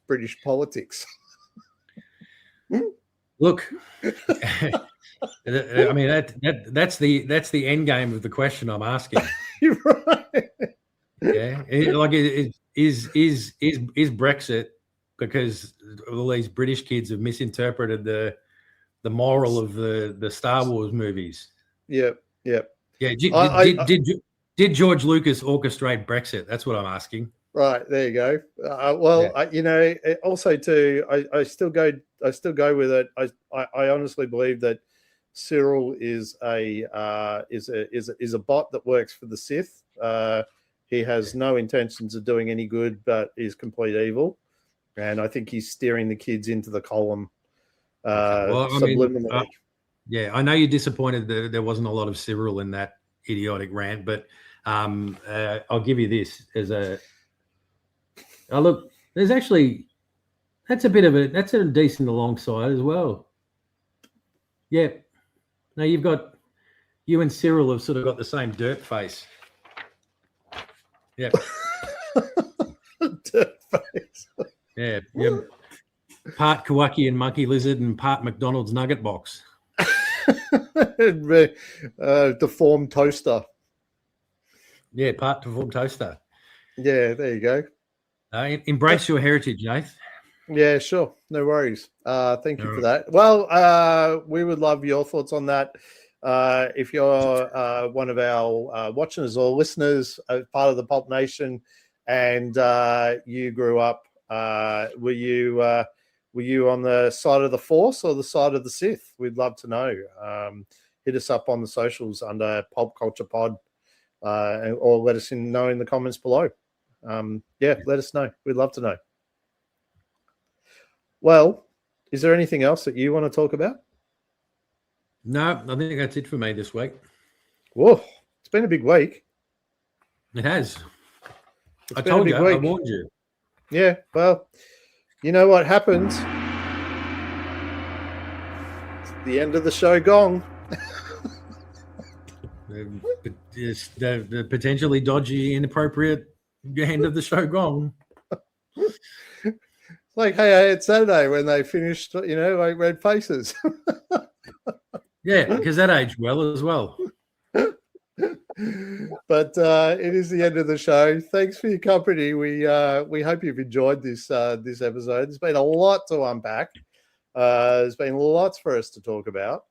British politics.
Look, I mean that's the end game of the question I'm asking.
You're right.
Yeah, is Brexit because all these British kids have misinterpreted the moral of the Star Wars movies?
Yep.
Yeah. Did George Lucas orchestrate Brexit? That's what I'm asking.
Right, there you go. Also too, I still go with it. I honestly believe that Cyril is a bot that works for the Sith. He has no intentions of doing any good, but is complete evil, and I think he's steering the kids into the column. Subliminally.
I know you're disappointed that there wasn't a lot of Cyril in that idiotic rant, but I'll give you this as a look. There's actually that's a decent alongside as well. Yeah. Now you and Cyril have sort of got the same dirt face. Yeah.
Dirt face.
Yeah. Part Kawaki and monkey lizard and part McDonald's nugget box.
Deformed toaster.
Yeah, part deformed toaster.
Yeah, there you go.
Embrace your heritage, Nath.
Yeah, sure. No worries. Thank you for that. Well, we would love your thoughts on that. If you're one of our watchers or listeners, part of the Pulp Nation, and you grew up, were you on the side of the Force or the side of the Sith? We'd love to know. Hit us up on the socials under Pulp Culture Pod, or let us know in the comments below. Let us know. We'd love to know. Well, is there anything else that you want to talk about?
No, I think that's it for me this week.
Whoa, it's been a big week.
It has. I told you. I warned you.
Yeah, well, you know what happens? It's the end of the show gong.
The potentially dodgy, inappropriate end of the show gong.
Like, hey, it's Saturday when they finished, like Red Faces.
Yeah, because that aged well as well.
But it is the end of the show. Thanks for your company. We hope you've enjoyed this episode. There's been a lot to unpack. There's been lots for us to talk about,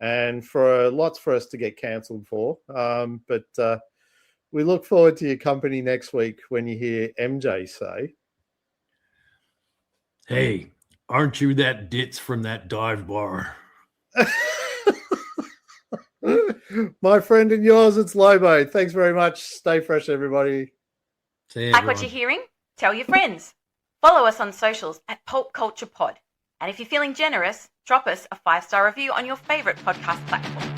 and for lots for us to get cancelled for. But we look forward to your company next week when you hear MJ say,
"Hey, aren't you that ditz from that dive bar?"
My friend and yours, it's Lobo. Thanks very much. Stay fresh, everybody.
Like what you're hearing? Tell your friends. Follow us on socials at Pulp Culture Pod. And if you're feeling generous, drop us a 5-star review on your favorite podcast platform.